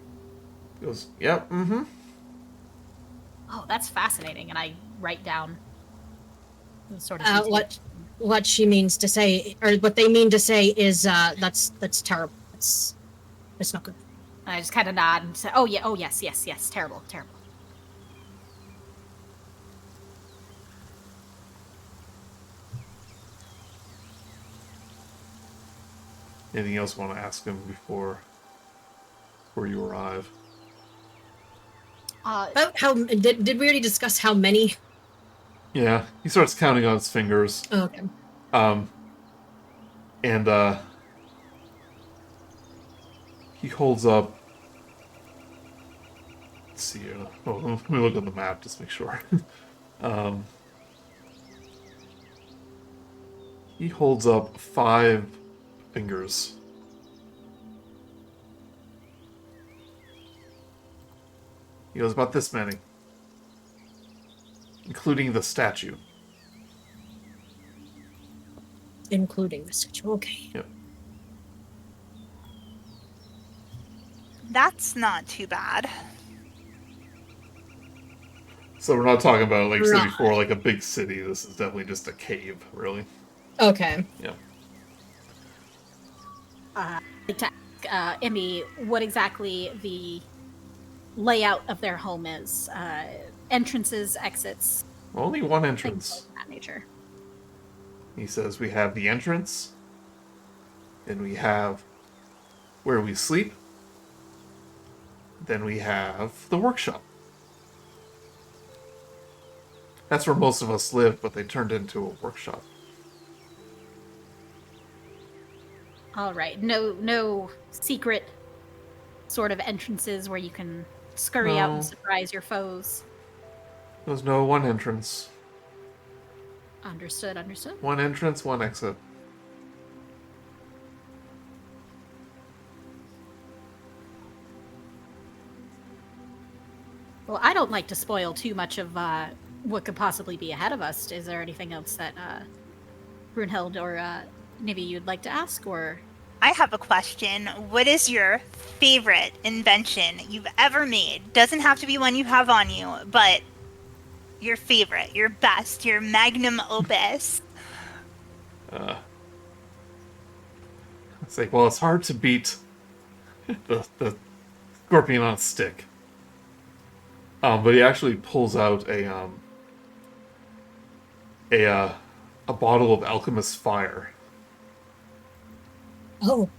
He goes, yep, mm-hmm. Oh, that's fascinating. And I write down sort of What she means to say, or what they mean to say, is that's terrible. It's not good. I just kind of nod and say, "Oh yeah, oh yes, terrible." Anything else you want to ask him before you arrive? About how did we already discuss how many? Yeah, he starts counting on his fingers. Oh, okay. And he holds up. Let's see. Let me look at the map just to make sure. He holds up 5 fingers. He goes about this many, including the statue. Including the statue. Okay. Yep. That's not too bad. So we're not talking about, like I said Right. before, like a big city. This is definitely just a cave, really. Okay. Yeah. I'd like to ask Emmy what exactly the layout of their home is. Entrances, exits, Only one things entrance. of that nature. He says we have the entrance, then we have where we sleep, then we have the workshop. That's where most of us live, but they turned into a workshop. All right. No secret sort of entrances where you can scurry out No. and surprise your foes. There's no one entrance. Understood. One entrance, one exit. Well, I don't like to spoil too much of what could possibly be ahead of us. Is there anything else that Brunhild or Nivi you'd like to ask, or? I have a question. What is your favorite invention you've ever made? Doesn't have to be one you have on you, but your favorite, your best, your magnum opus. It's like, well, it's hard to beat the scorpion on a stick. But he actually pulls out a bottle of alchemist's fire, Oh.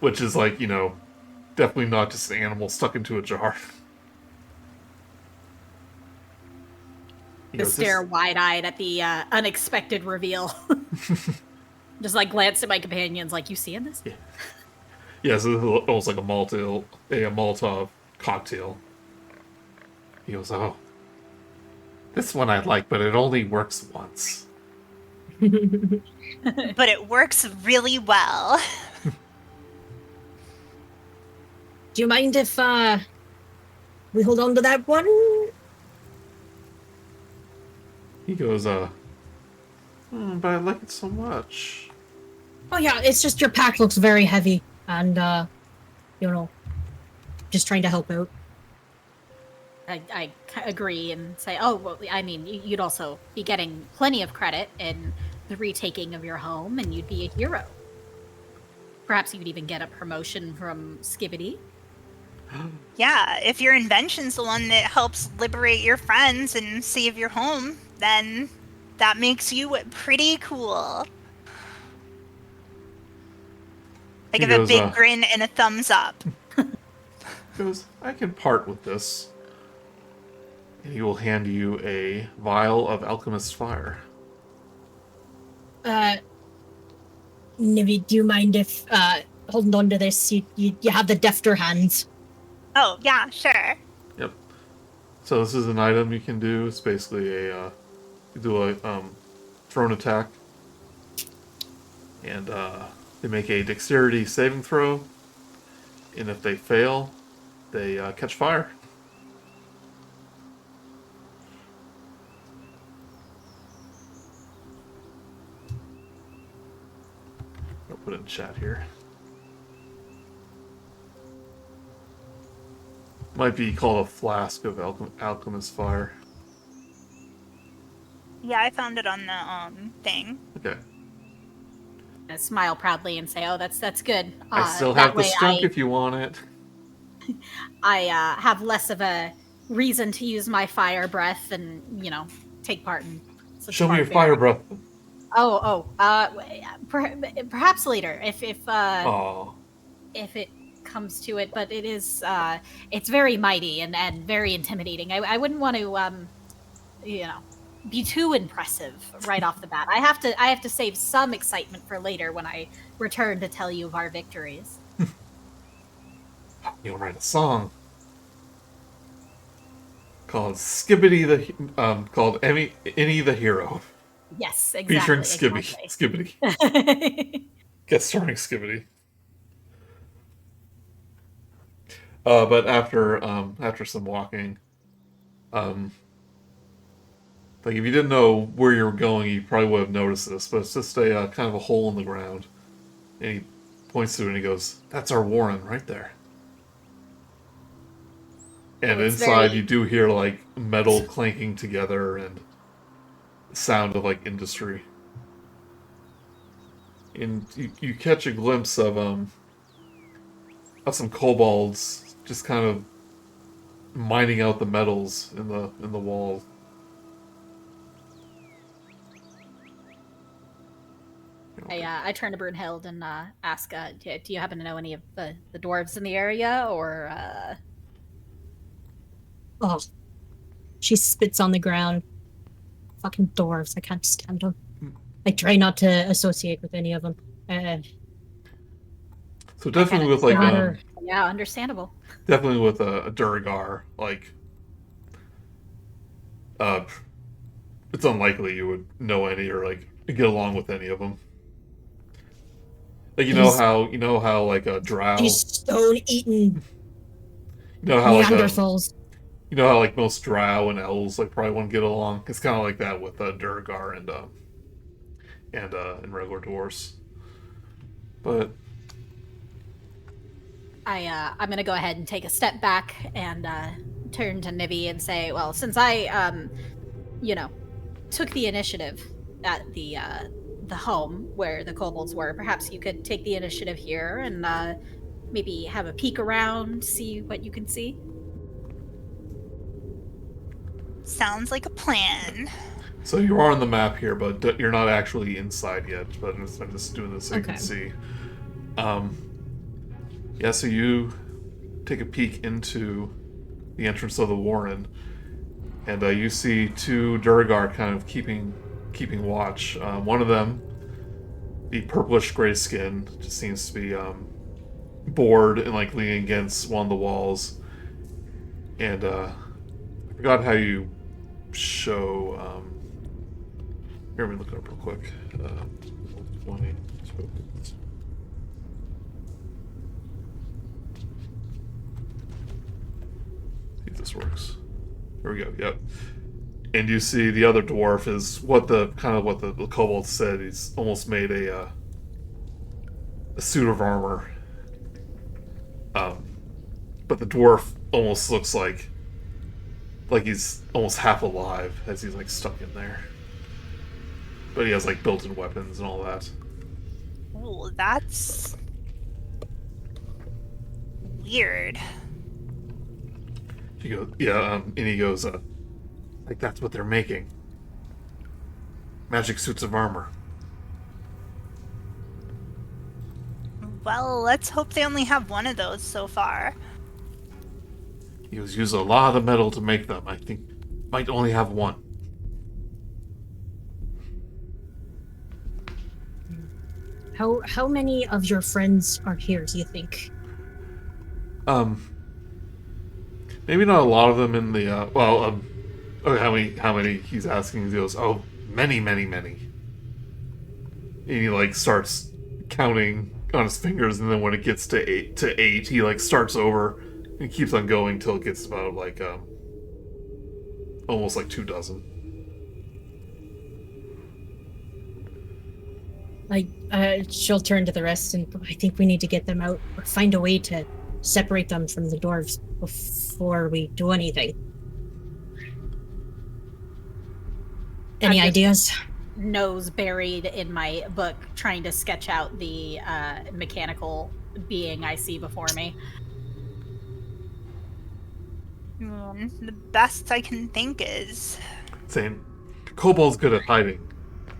which is like, definitely not just an animal stuck into a jar. He To goes, stare wide-eyed at the unexpected reveal. Just like glance at my companions, like, you seeing this? Yeah. Yeah, so this is almost like a Molotov cocktail. He goes, oh, this one I like, but it only works once. But it works really well. Do you mind if we hold on to that one? He goes, but I like it so much. Oh yeah, it's just your pack looks very heavy, and just trying to help out. I agree and say, oh, well, I mean, you'd also be getting plenty of credit in the retaking of your home, and you'd be a hero. Perhaps you could even get a promotion from Skibbity. Yeah, if your invention's the one that helps liberate your friends and save your home, then that makes you pretty cool. I He give goes, a big grin and a thumbs up. He goes, I can part with this. And he will hand you a vial of alchemist's fire. Nivi, do you mind if holding on to this? You have the defter hands. Oh, yeah, sure. Yep. So this is an item you can do. It's basically you do a thrown attack. And they make a dexterity saving throw. And if they fail, they catch fire. I'll put it in chat here. Might be called a flask of alchemist fire. Yeah, I found it on the thing. Okay. I smile proudly and say, oh, that's good. I still that have the way skunk if you want it. I have less of a reason to use my fire breath and, take part in such Show me your barbaric- fire breath. Perhaps later, Oh, if it comes to it. But it is, it's very mighty and very intimidating. I wouldn't want to, you know, be too impressive right off the bat. I have to save some excitement for later when I return to tell you of our victories. you'll write a song called Skibbity called Any the Hero, Yes, featuring exactly. Skibbity. Guest starring Skibbity. But after some walking, um, like if you didn't know where you were going, you probably would have noticed this. But it's just a kind of a hole in the ground, and he points to it and he goes, "That's our warren right there." Oh, And it's inside, you very. do hear like metal clanking together and sound of like industry. And you catch a glimpse of some kobolds just kind of mining out the metals in the wall. I turn to Brunhild and ask, do you happen to know any of the dwarves in the area, or Oh, she spits on the ground. Fucking dwarves. I can't stand them. I try not to associate with any of them. So I kind definitely of with like rather. yeah, understandable. definitely with a Duragar, like uh, it's unlikely you would know any or like get along with any of them. Like These you know how like a drow, stone eaten you know how like Neanderthals. you know how like most drow and elves like probably won't get along. It's kind of like that with Duragar and regular dwarves. But I'm gonna go ahead and take a step back and turn to Nivi and say, well, since I you know, took the initiative at the home where the kobolds were, perhaps you could take the initiative here and maybe have a peek around, see what you can see. Sounds like a plan. so you are on the map here, but you're not actually inside yet. But I'm just doing this so you can Okay. see. Um, yeah, so you take a peek into the entrance of the Warren, and you see two Duragar kind of keeping watch. One of them, the purplish gray skin, just seems to be bored and like leaning against one of the walls. And I forgot how you show. Here, let me look it up real quick. 20. See if this works. There we go. Yep. And you see the other dwarf is what the kobold said. He's almost made a suit of armor. But the dwarf almost looks like he's almost half alive as he's like stuck in there. But he has like built-in weapons and all that. Ooh, that's weird. He goes, yeah, and he goes, like that's what they're making. Magic suits of armor. Well, let's hope they only have one of those so far. He was using a lot of the metal to make them. I think might only have one. How many of your friends are here, do you think? Maybe not a lot of them in the okay, how many he's asking. He goes, oh, many. And he like starts counting on his fingers, and then when it gets to eight, he like starts over and keeps on going till it gets about like almost like 24. She'll turn to the rest, and I think we need to get them out or find a way to separate them from the dwarves before we do anything. Any ideas? Nose buried in my book, trying to sketch out the mechanical being I see before me. The best I can think is Saying, Kobold's good at hiding.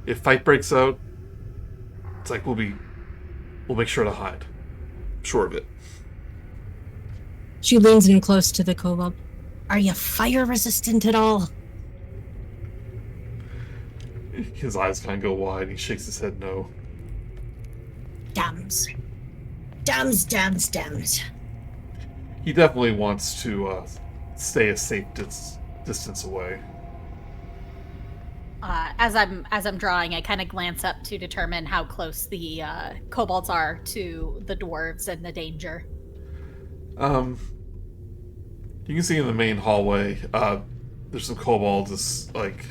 if fight breaks out, it's like we'll make sure to hide. Sure of it. She leans in close to the kobold. Are you fire resistant at all? His eyes kind of go wide. He shakes his head no. Dams. Dams. He definitely wants to stay a safe distance away. As I'm drawing, I kind of glance up to determine how close the kobolds are to the dwarves and the danger. You can see in the main hallway, there's some kobolds. It's like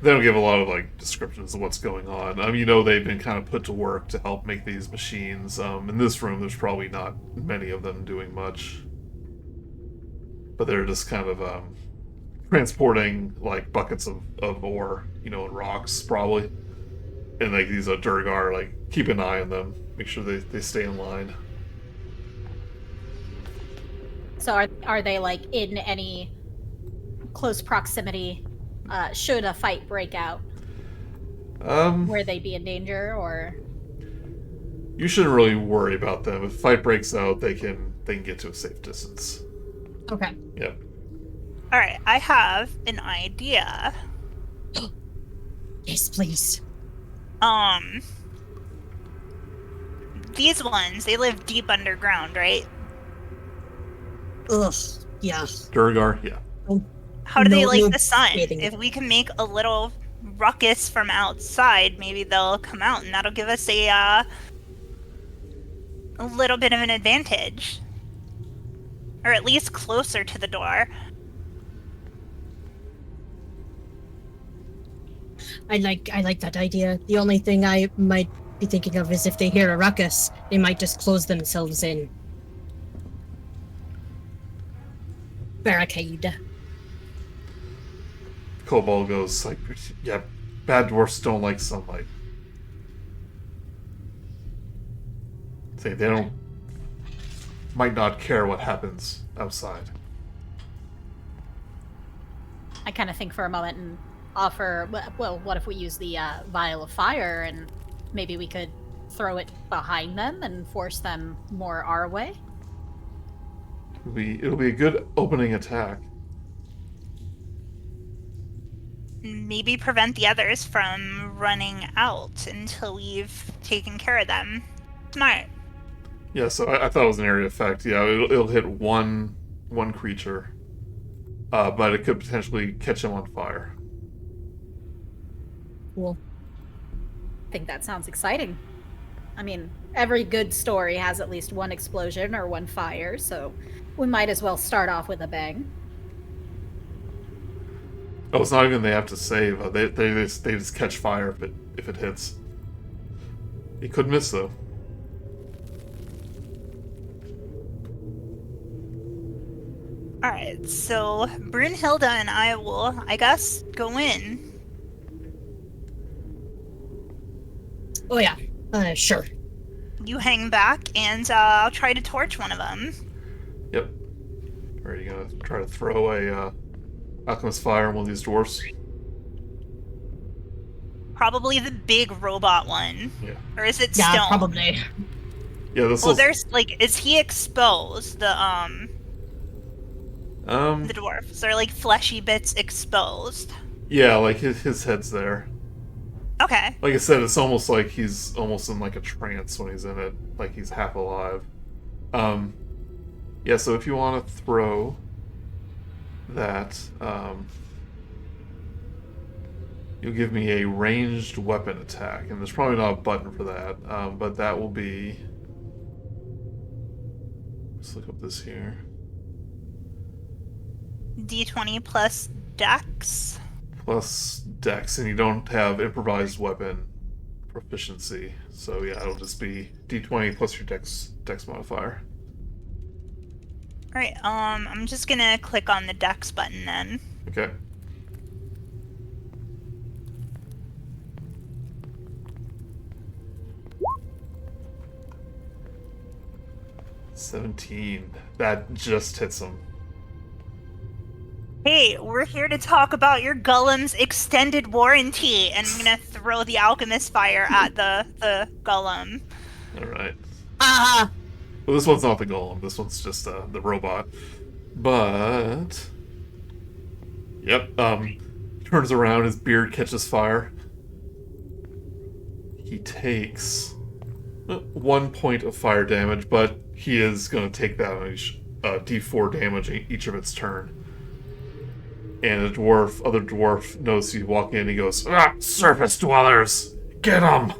they don't give a lot of like descriptions of what's going on. You know, they've been kind of put to work to help make these machines. In this room, there's probably not many of them doing much, but they're just kind of transporting like buckets of ore, you know, and rocks probably. And like these Durgar, like keep an eye on them, make sure they stay in line. So are they like in any close proximity? Should a fight break out, where they be in danger, or you shouldn't really worry about them. If a fight breaks out, they can get to a safe distance. Okay. Yep. All right, I have an idea. Yes, please. These ones, they live deep underground, right? Ugh. Yeah. Durgar, yeah. How do they No, like no the sun? bathing. If we can make a little ruckus from outside, maybe they'll come out, and that'll give us a little bit of an advantage, or at least closer to the door. I like that idea. The only thing I might be thinking of is if they hear a ruckus, they might just close themselves in. Barricade. Kobold goes like, yeah, bad dwarfs don't like sunlight. Say they might not care what happens outside. I kind of think for a moment and offer, well, what if we use the vial of fire and maybe we could throw it behind them and force them more our way? It'll be a good opening attack. Maybe prevent the others from running out until we've taken care of them. Smart. Yeah, so I thought it was an area effect. Yeah, it'll hit one creature, but it could potentially catch him on fire. Cool. I think that sounds exciting. I mean, every good story has at least one explosion or one fire, so we might as well start off with a bang. Oh, it's not even they have to save. They just catch fire if it hits. He could miss though. All right, so Brunhilde and I will, I guess, go in. Oh yeah. Sure. You hang back, and I'll try to torch one of them. Yep. Are you gonna try to throw a alchemist fire on one of these dwarfs? Probably the big robot one. Yeah. Or is it Yeah, stone? probably. Yeah, this Well, will. there's like, is he exposed? The dwarf. So they're like fleshy bits exposed. Yeah, like his head's there. Okay. Like I said, it's almost like he's almost in like a trance when he's in it, like he's half alive. Yeah, so if you want to throw that, you'll give me a ranged weapon attack, and there's probably not a button for that, but that will be. Let's look up this here. D20 plus Dex. Plus Dex, and you don't have improvised weapon proficiency, so yeah, it'll just be D20 plus your Dex modifier. Alright, I'm just gonna click on the Dex button then. Okay. $17. That just hits him. Hey, we're here to talk about your golem's extended warranty, and I'm gonna throw the alchemist fire at the golem. All right. Ah! Well, this one's not the golem. This one's just the robot. But yep. Turns around. His beard catches fire. He takes 1 point of fire damage, but he is going to take that D4 damage each of its turn. And the other dwarf, knows you walk in. He goes, surface dwellers, get them!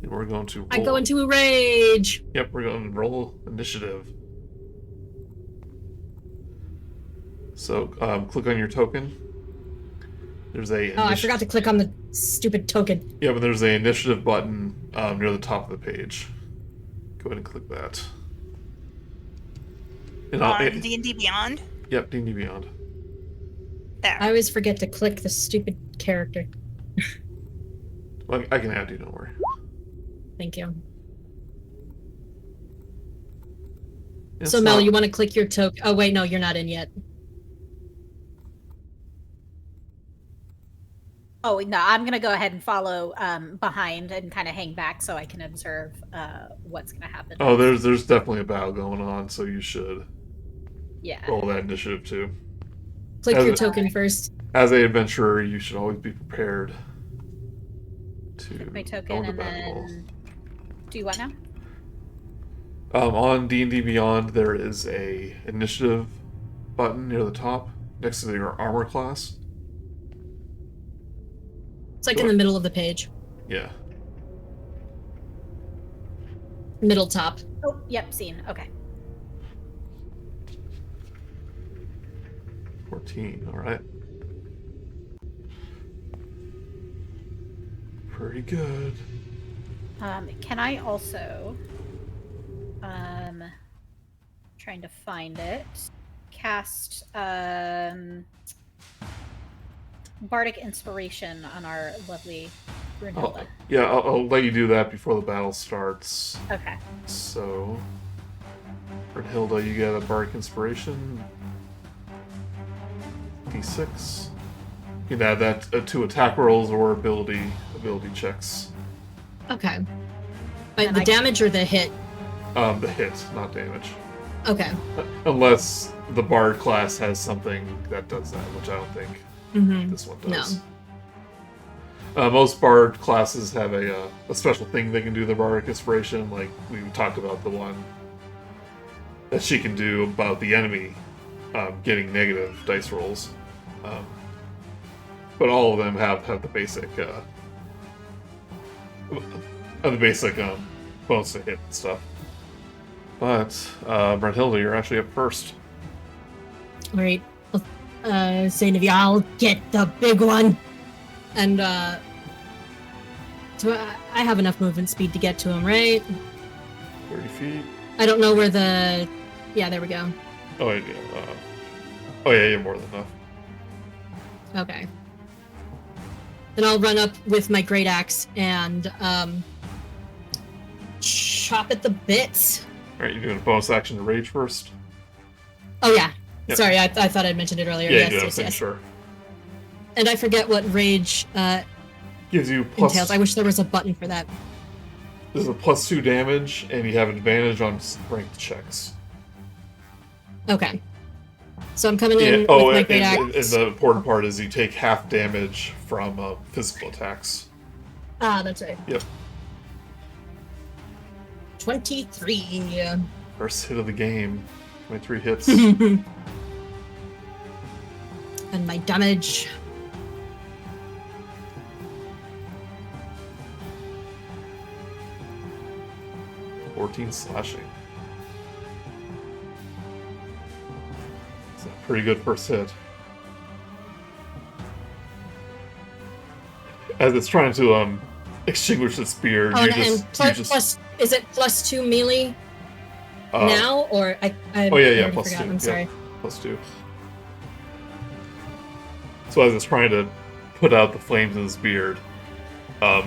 And we're going to roll. I go into a rage. Yep, we're going to roll initiative. So, click on your token. There's a. Oh, I forgot to click on the stupid token. Yeah, but there's a initiative button near the top of the page. Go ahead and click that. And On D&D Beyond? Yep, D&D Beyond. There. I always forget to click the stupid character. Well, I can add you, don't worry. Thank you. It's So, Mel, not- you want to click your token? Oh, wait, no, you're not in yet. Oh no, I'm gonna go ahead and follow behind and kind of hang back so I can observe what's gonna happen. Oh, there's definitely a battle going on, so you should Yeah. roll that initiative too. Click As your a- token first. As an adventurer, you should always be prepared to Click my go token into and battle. then do what now? On D&D Beyond, there is a initiative button near the top next to your armor class. It's like in the middle of the page. Yeah. Middle top. Oh, yep, seen. Okay. 14, alright. Pretty good. Can I also trying to find it, cast Bardic Inspiration on our lovely Brunhilde. Yeah, I'll let you do that before the battle starts. Okay. So, Brunhilde, you get a Bardic Inspiration. D6. You can add that to attack rolls or ability checks. Okay. But And the I- damage or the hit? The hit, not damage. Okay. Unless the Bard class has something that does that, which I don't think Mm-hmm. this one does. Most Bard classes have a special thing they can do the Bardic Inspiration, like we talked about the one that she can do about the enemy getting negative dice rolls. But all of them have the basic bonus to hit and stuff. But Brunhilde, you're actually up first. All right. Zainavia, I'll get the big one. And, so I have enough movement speed to get to him, right? 30 feet. I don't know where the... Yeah, there we go. Oh, yeah. You're more than enough. Okay. Then I'll run up with my great axe and, chop at the bits. Alright, you're doing a bonus action to rage first? Oh, yeah. Yep. Sorry, I thought I'd mentioned it earlier. Yeah, yes, you do. yes, yes. Sure. And I forget what rage Gives you plus. entails. I wish there was a button for that. This is a +2 damage, and you have advantage on strength checks. Okay. So I'm coming in Yeah. with Oh, my and great axe. the important part is you take half damage from physical attacks. Ah, that's right. Yep. 23. First hit of the game. 23 hits. And my damage. .14 slashing. It's a pretty good first hit. As it's trying to extinguish its beard, Oh, you and plus, is it +2 melee now? Or I yeah, already +2. forgot. I'm yeah, sorry. +2. So as it's trying to put out the flames in his beard,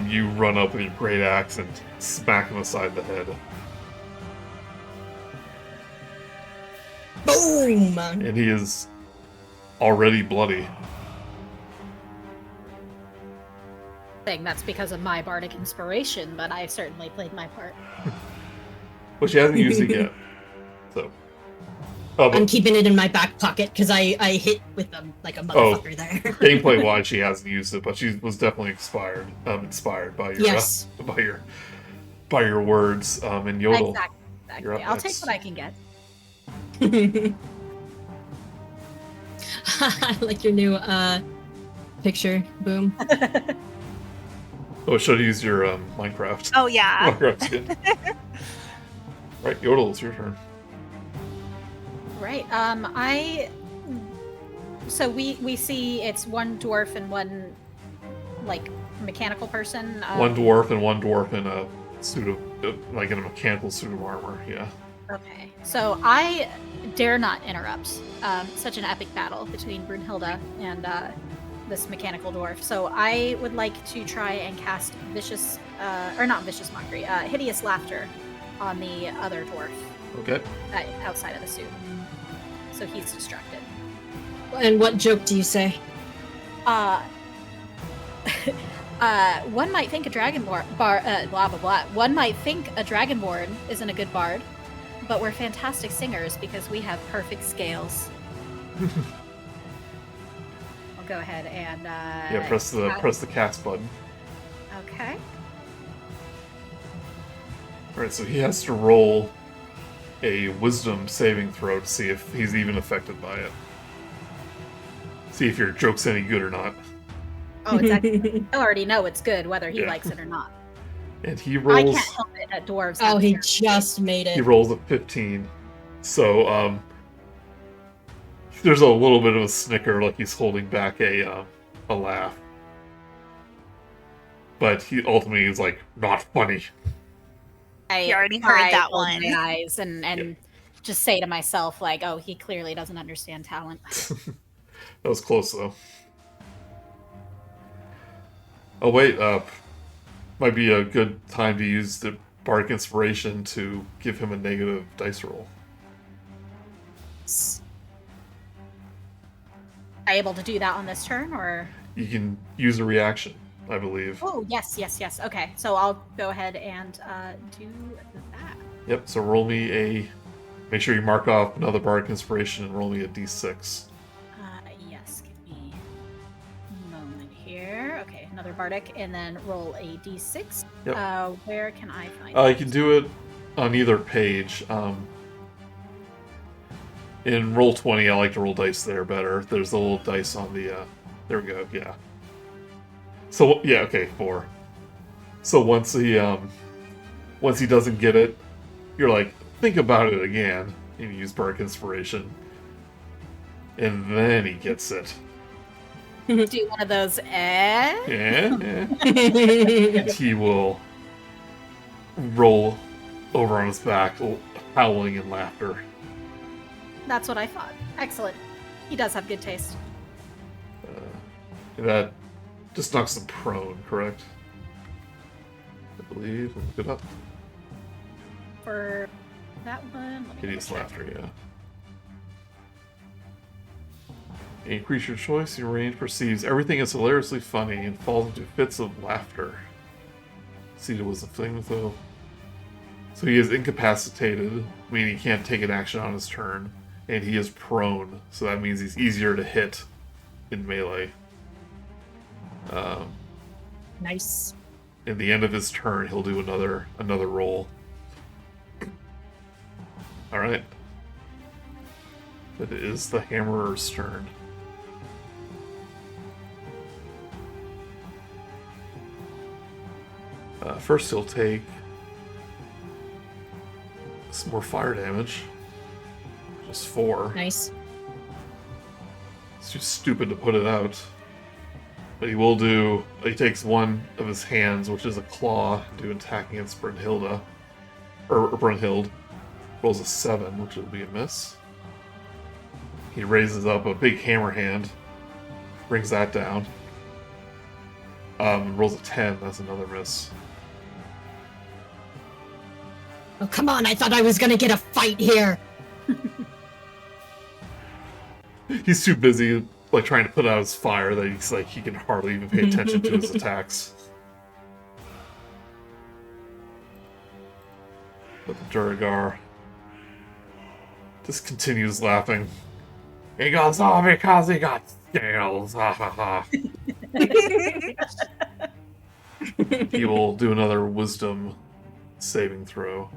you run up with your great axe and smack him aside the head. Boom! And he is already bloody. Saying that's because of my bardic inspiration, but I certainly played my part. But she hasn't used it yet. So. Oh, I'm but keeping it in my back pocket because I hit with them like a motherfucker there. gameplay wise, she hasn't used it, but she was definitely inspired by your Yes. by your words. And Yodel. Exactly. You're up I'll next. take what I can get. I like your new picture. Boom. Oh, should have used your Minecraft. Oh yeah. Minecraft skin. Right, Yodel, it's your turn. Right. So we see it's one dwarf and one like mechanical person. One dwarf and one dwarf in a suit of like in a mechanical suit of armor. Yeah. Okay. So I dare not interrupt such an epic battle between Brunhilde and this mechanical dwarf. So I would like to try and cast vicious, or not vicious mockery, hideous laughter on the other dwarf Okay. outside of the suit. So he's distracted. And what joke do you say? One might think a dragonborn blah blah blah. One might think a dragonborn isn't a good bard, but we're fantastic singers because we have perfect scales. I'll go ahead and Yeah. Press the cast button. Okay. All right. So he has to roll a wisdom saving throw to see if he's even affected by it. See if your joke's any good or not. Oh, exactly. I already know it's good whether he likes it or not. And he I rolls. can't help it that dwarves. Oh, have he terrible just made He it. rolls a 15. So there's a little bit of a snicker, like he's holding back a laugh. But he ultimately is like, not funny. You already heard that roll one. My eyes and just say to myself like, oh, he clearly doesn't understand talent. That was close though. Oh wait, might be a good time to use the Bardic Inspiration to give him a negative dice roll. Are you able to do that on this turn, or? You can use a reaction, I believe. Oh, yes. Okay, so I'll go ahead and do that. Yep, so roll me make sure you mark off another Bardic Inspiration and roll me a d6. Yes, give me a moment here. Okay, another bardic, and then roll a d6. Yep. Where can I find You can do it on either page. In Roll20, I like to roll dice there better. There's a little dice on the... there we go, yeah. So, yeah, okay, 4. So once he doesn't get it, you're like, think about it again. And you use Bardic Inspiration. And then he gets it. do one of those, Yeah. And he will roll over on his back, howling in laughter. That's what I thought. Excellent. He does have good taste. That just knocks him prone, correct? I believe. Look it up. For that one, let me Hideous double check. laughter, yeah. A creature choice in range perceives everything as hilariously funny and falls into fits of laughter. Seated was a thing, though. So he is incapacitated, meaning he can't take an action on his turn, and he is prone, so that means he's easier to hit in melee. Nice. At the end of his turn, he'll do another roll. All right. It is the Hammerer's turn. First, he'll take some more fire damage. Just 4. Nice. It's too stupid to put it out. But he takes one of his hands, which is a claw, to attack against Brunhilde. Or Brunhild. Rolls a 7, which will be a miss. He raises up a big hammer hand. Brings that down. Rolls a 10, that's another miss. Oh, come on, I thought I was gonna get a fight here. He's too busy like trying to put out his fire that he's like he can hardly even pay attention to his attacks. But the Duragar just continues laughing. He goes, oh, because he got scales. Ha ha ha. He will do another wisdom saving throw.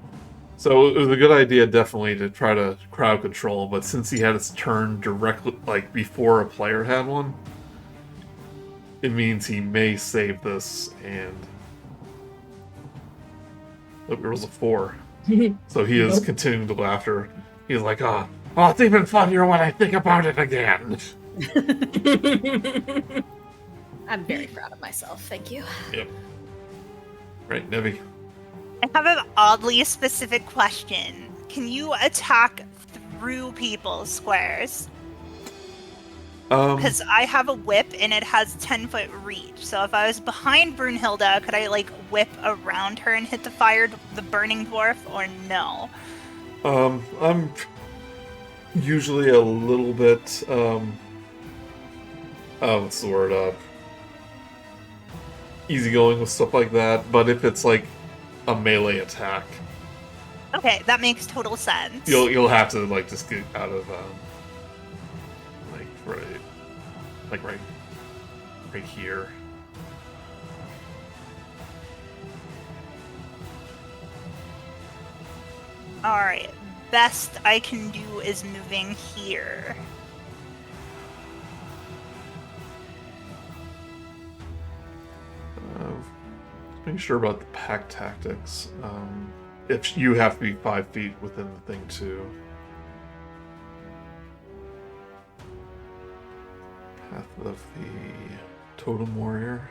So it was a good idea, definitely, to try to crowd control, but since he had his turn directly, like, before a player had one, it means he may save this, and... Look, there was a 4. So he is continuing the laughter. He's like, oh, it's even funnier when I think about it again. I'm very proud of myself, thank you. Yep. Right, Nevi. I have an oddly specific question. Can you attack through people's squares? Because I have a whip and it has 10-foot reach. So if I was behind Brunhilde, could I like whip around her and hit the burning dwarf, or no? I'm usually a little bit what's the word? Easygoing with stuff like that, but if it's like a melee attack, Okay, that makes total sense. you'll have to like just get out of right here. Alright, best I can do is moving here. Just making sure about the pack tactics. If you have to be 5 feet within the thing too. Path of the Totem Warrior.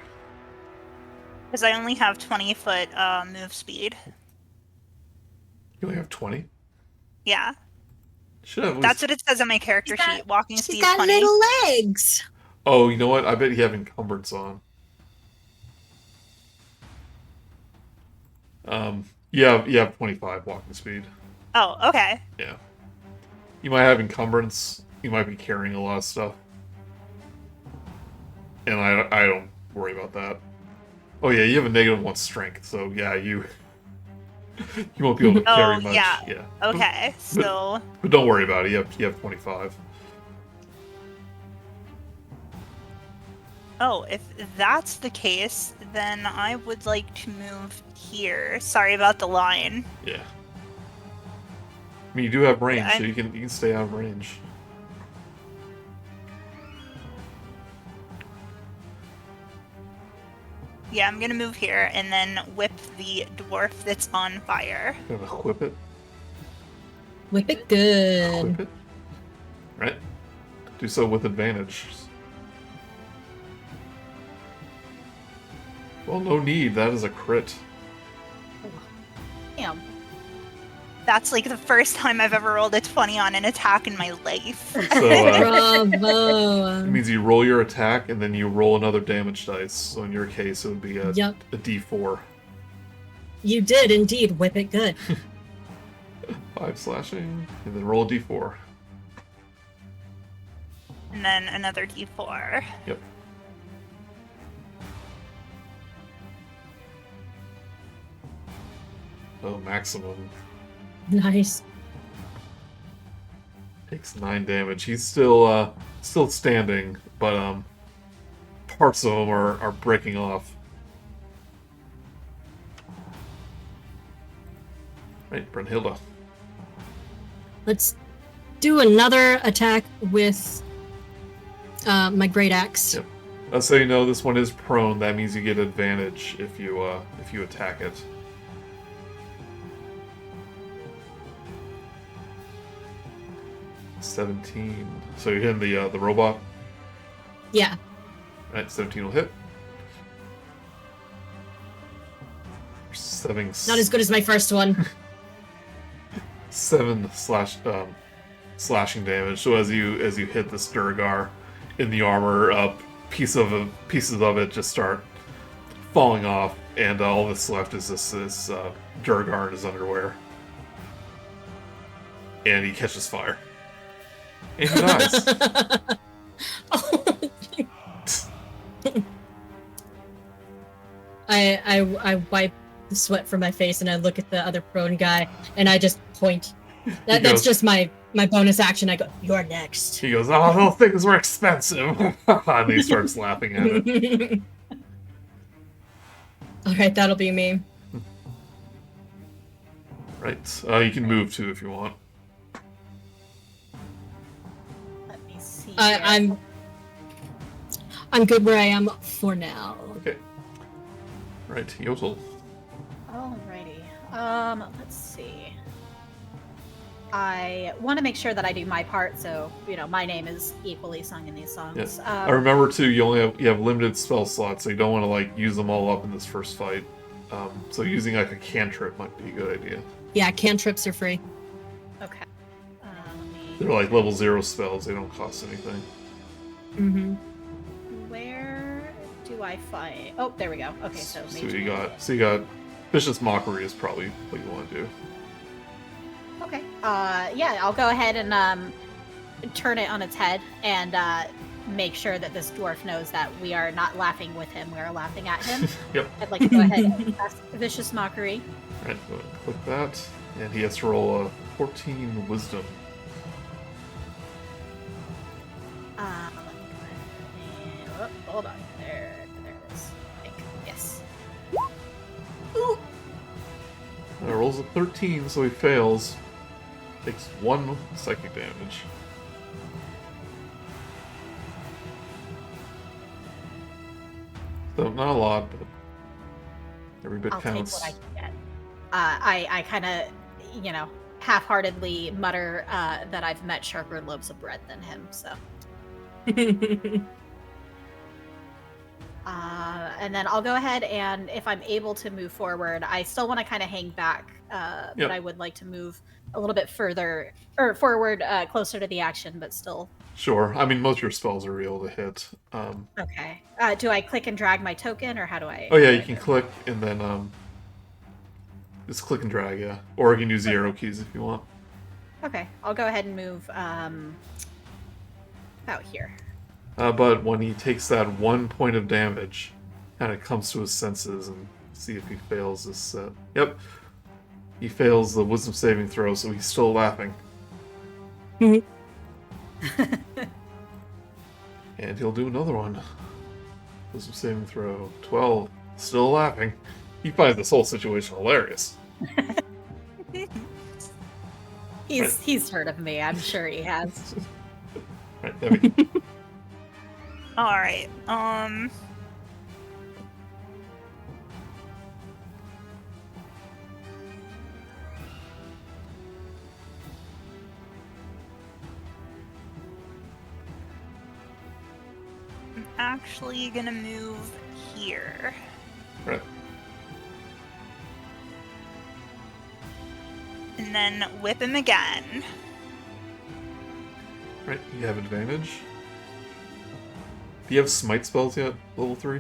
Because I only have 20-foot move speed. You only have 20? Yeah. Should have. That's what it says on my character sheet. Walking She's speed got 20. little legs. Oh, you know what? I bet you have encumbrance on. You have 25 walking speed. Oh, okay. Yeah. You might have encumbrance. You might be carrying a lot of stuff. And I don't worry about that. Oh yeah, you have a -1 strength, so yeah, you won't be able to carry much. Yeah. Okay, so... But don't worry about it, you have 25. Oh, if that's the case, then I would like to move here. Sorry about the line. Yeah. I mean, you do have range, so you can stay out of range. Yeah, I'm gonna move here and then whip the dwarf that's on fire. Gonna whip it. Whip it good. Whip it. Right. Do so with advantage. Well, no need. That is a crit. Damn. That's like the first time I've ever rolled a 20 on an attack in my life. So it Bravo. means you roll your attack and then you roll another damage dice. So in your case, it would be a D4. You did indeed whip it good. 5 slashing, and then roll a D4. And then another D4. Yep. Oh, maximum. Nice. Takes 9 damage. He's still standing, but parts of him are breaking off. Right, Brunhilde. Let's do another attack with my great axe. Yep. So you know, this one is prone. That means you get advantage if you attack it. $17. So you're hitting the robot? Yeah. Right, 17 will hit. 7. Not as good as my first one. 7 slashing damage. So as you hit this Duragar in the armor, pieces of it just start falling off, and all that's left is this Duragar in his underwear, and he catches fire. And he dies. I wipe the sweat from my face and I look at the other prone guy and I just point. That's just my bonus action. I go, "You're next." He goes, "Oh, those things were expensive," and he starts laughing at it. All right, that'll be me. Right. You can move too if you want. Let me see. I'm good where I am for now. Okay. Right, Yotel. Alrighty. Let's see. I want to make sure that I do my part, so my name is equally sung in these songs. Yes. I remember too. You have limited spell slots, so you don't want to use them all up in this first fight. So using a cantrip might be a good idea. Yeah, cantrips are free. Okay. They're level 0 spells. They don't cost anything. Mm-hmm. Where do I find? Oh, there we go. Okay, so you got Vicious Mockery is probably what you want to do. Okay. Yeah, I'll go ahead and turn it on its head and make sure that this dwarf knows that we are not laughing with him, we are laughing at him. Yep. I'd like to go ahead and cast Vicious Mockery. Alright, go ahead and click that. And he has to roll a 14 Wisdom. Let me go ahead and... Oh, hold on. There it is. I think. Yes. Ooh! Rolls a 13, so he fails. Takes 1 psychic damage. So not a lot, but every bit counts. I'll take what I can get. I kind of, half-heartedly mutter that I've met sharper loaves of bread than him, so. And then I'll go ahead and if I'm able to move forward, I still want to kind of hang back, but I would like to move a little bit further or forward, closer to the action, but still. Sure. I mean, most of your spells are able to hit. Okay. Do I click and drag my token, or how do I? Oh yeah, you can click and then just click and drag, yeah. Or you can use the arrow keys if you want. Okay, I'll go ahead and move out here. But when he takes that 1 point of damage, kind of comes to his senses and see if he fails this. Yep, he fails the wisdom saving throw, so he's still laughing. And he'll do another one. Wisdom saving throw 12, still laughing. He finds this whole situation hilarious. He's heard of me. I'm sure he has. Right, there we go. All right. I'm actually gonna move here. Right. And then whip him again. Right, you have advantage. Do you have smite spells yet? Level 3?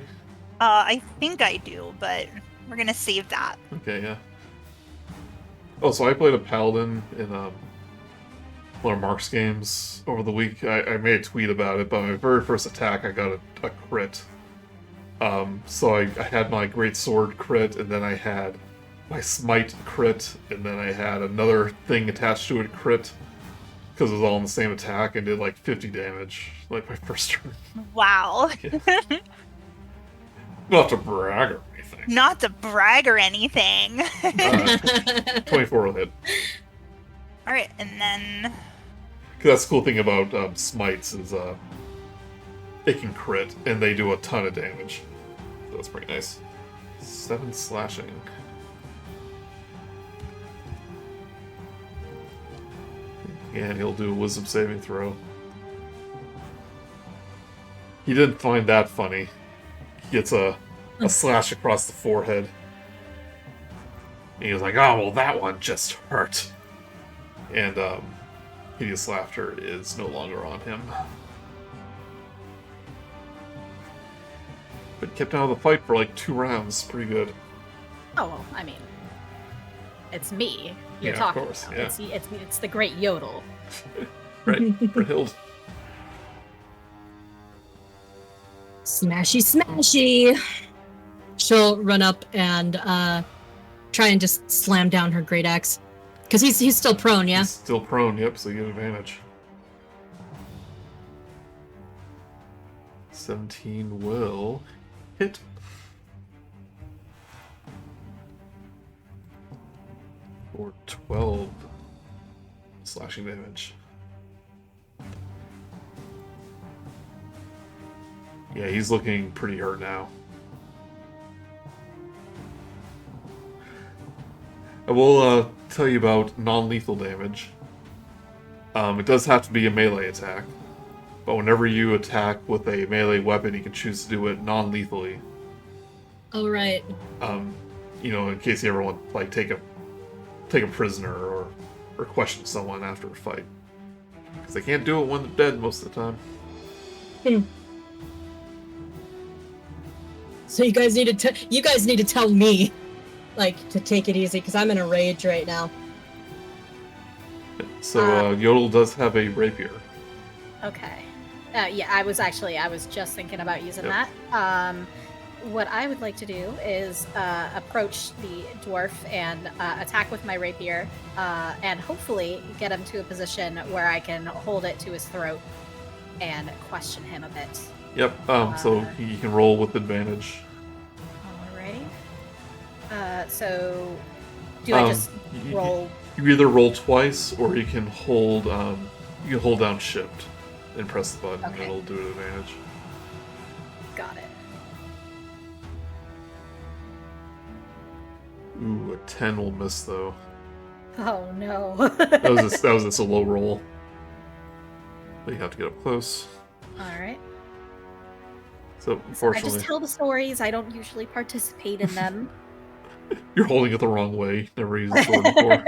I think I do, but we're gonna save that. Okay, yeah. Oh, so I played a paladin in one of Mark's games over the week. I made a tweet about it, but my very first attack I got a crit. So I had my great sword crit, and then I had my smite crit, and then I had another thing attached to it crit, because it was all in the same attack, and did 50 damage, my first turn. Wow. Yeah. Not to brag or anything. Not to brag or anything. 24 will hit. Alright, and then... Because that's the cool thing about smites is it can crit, and they do a ton of damage. So that's pretty nice. 7 slashing. And he'll do a wisdom saving throw. He didn't find that funny. He gets a slash across the forehead. And he was like, "Oh, well, that one just hurt." And hideous laughter is no longer on him. But kept out of the fight for 2 rounds. Pretty good. Oh well, I mean, it's me you're Yeah, talking of course, about. yeah. It's the great Yodel. Right, Brunhild. Smashy, smashy. She'll run up and try and just slam down her great axe. Because he's still prone, yeah? He's still prone, yep, so you get advantage. 17 will hit. Or 12 slashing damage. Yeah, he's looking pretty hurt now. I will tell you about non-lethal damage. It does have to be a melee attack, but whenever you attack with a melee weapon, you can choose to do it non-lethally. Oh, right. In case you ever want like take a prisoner or question someone after a fight, because they can't do it when they're dead most of the time. So you guys need to tell me, like, to take it easy, because I'm in a rage right now. So Yodel does have a rapier. Okay. Yeah, I was just thinking about using that. What I would like to do is approach the dwarf and attack with my rapier, and hopefully get him to a position where I can hold it to his throat and question him a bit. Yep. So you can roll with advantage. Alrighty. So do I just roll? You either roll twice, or you can hold down Shift and press the button, and it'll do it at advantage. Got it. Ooh, a 10 will miss though. Oh no. That was just a low roll. But you have to get up close. Alright. So I unfortunately, just tell the stories. I don't usually participate in them. you're holding it the wrong way. Never used the sword before.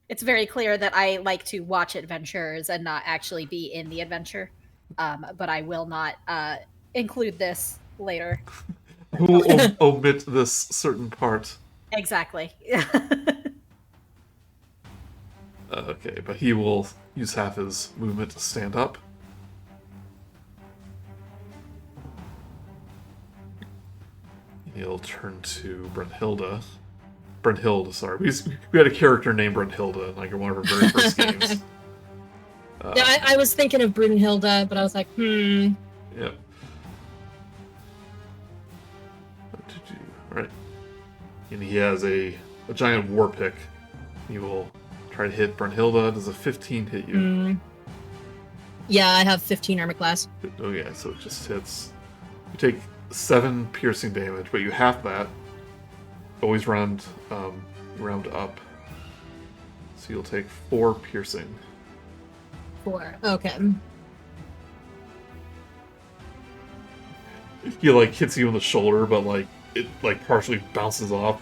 It's very clear that I like to watch adventures and not actually be in the adventure. But I will not include this later. Who will omit this certain part? Exactly. Okay, but he will use half his movement to stand up. He'll turn to Brunhilde, sorry. We had a character named Brunhilde in like one of our very first games. Yeah, I was thinking of Brunhilde, but I was like, Yep. Alright. And he has a giant war pick. He will try to hit Brunhilde. Does a 15 hit you? Yeah, I have 15 armor class. Oh yeah, so it just hits. You take 7 piercing damage, but you half that. Always round up. So you'll take 4 piercing. 4. Okay. He like hits you in the shoulder, but like it like partially bounces off.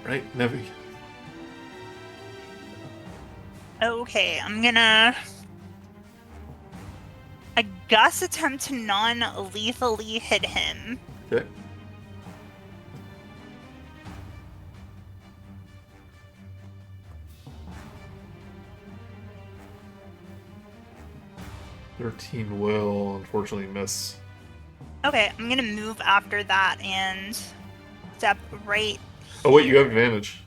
Right, Nevi. Okay, I'm gonna, I guess, attempt to non-lethally hit him. Okay. "13 will unfortunately miss." Okay, I'm gonna move after that and step right. Oh wait, you have advantage.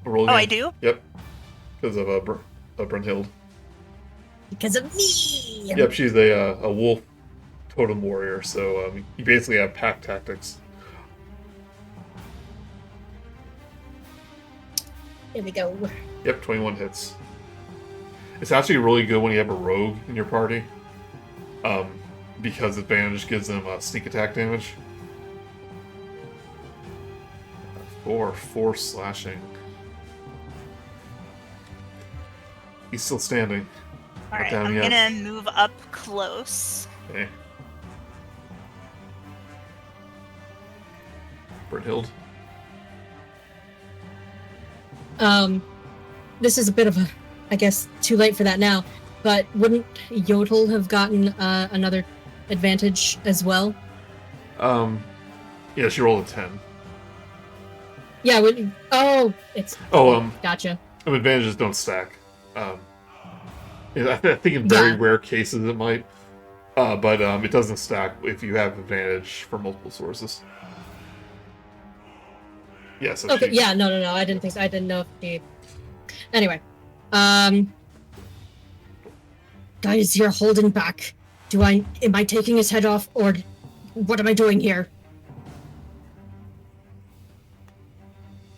Roll again. Oh, I do? Yep. Because of Brunhilde. Because of me! Yep, she's a wolf totem warrior, so you basically have pack tactics. Here we go. Yep, 21 hits. It's actually really good when you have a rogue in your party, because advantage gives them sneak attack damage. Or 4 slashing. He's still standing. Alright, down I'm yet. gonna move up close. Okay. Brunhilde. This is a bit of a, I guess, too late for that now, but wouldn't Yodel have gotten another advantage as well? Yeah, she rolled a 10. Yeah, it's... Oh, Gotcha. advantages don't stack. I think in very Yeah. rare cases it might, but it doesn't stack if you have advantage from multiple sources. Yeah, so Okay, she... yeah, no, I didn't think so. I didn't know if she... Anyway. Guys, you're holding back. Am I taking his head off, or what am I doing here?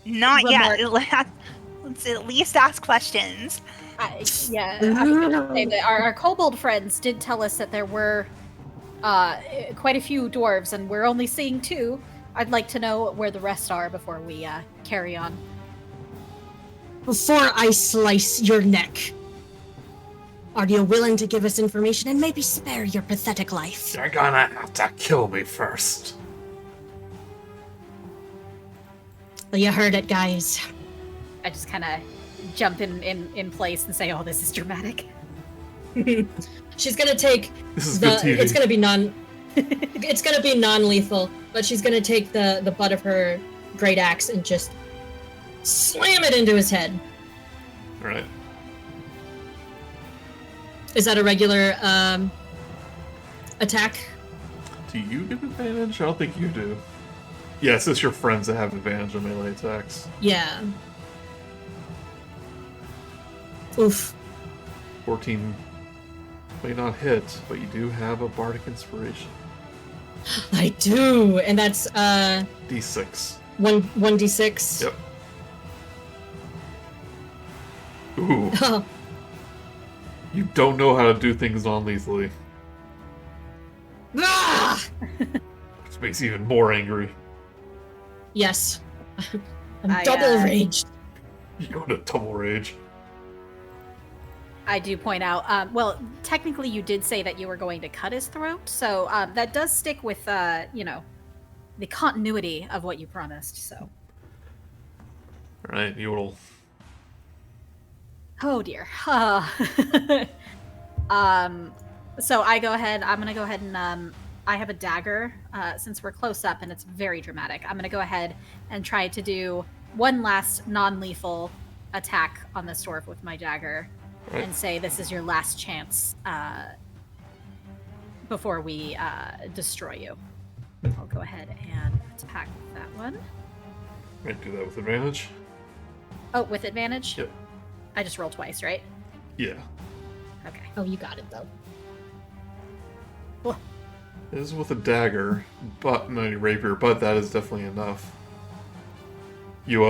Not Remark. yet. Let's at least ask questions. I was gonna say that our kobold friends did tell us that there were quite a few dwarves, and we're only seeing 2. I'd like to know where the rest are before we carry on. Before I slice your neck, are you willing to give us information and maybe spare your pathetic life? You're gonna have to kill me first. Well, you heard it, guys. I just kind of jump in place and say, "Oh, this is dramatic." She's gonna take This is good TV. It's gonna be non-lethal, but she's gonna take the butt of her great axe and just slam it into his head. All right. Is that a regular attack? Do you give advantage? I don't think you do. Yeah, it's just your friends that have advantage on melee attacks. Yeah. Oof. 14 may not hit, but you do have a bardic inspiration. I do, and that's D6. 1d6. Yep. Ooh. Oh, You don't know how to do things non-lethally. ah! Which makes you even more angry. Yes. I'm I, double raged. You go into double rage. I do point out, well, technically you did say that you were going to cut his throat, so that does stick with, the continuity of what you promised, so. Alright, Yodel. Oh dear. So I'm gonna go ahead and, I have a dagger, since we're close up and it's very dramatic. I'm gonna go ahead and try to do one last non-lethal attack on this dwarf with my dagger. Right. And say this is your last chance before we destroy you. I'll go ahead and attack that one. Right, do that with advantage. Oh, with advantage? Yep. I just rolled twice, right? Yeah. Okay. Oh, you got it though. It is with a dagger, but no, your rapier, but that is definitely enough. You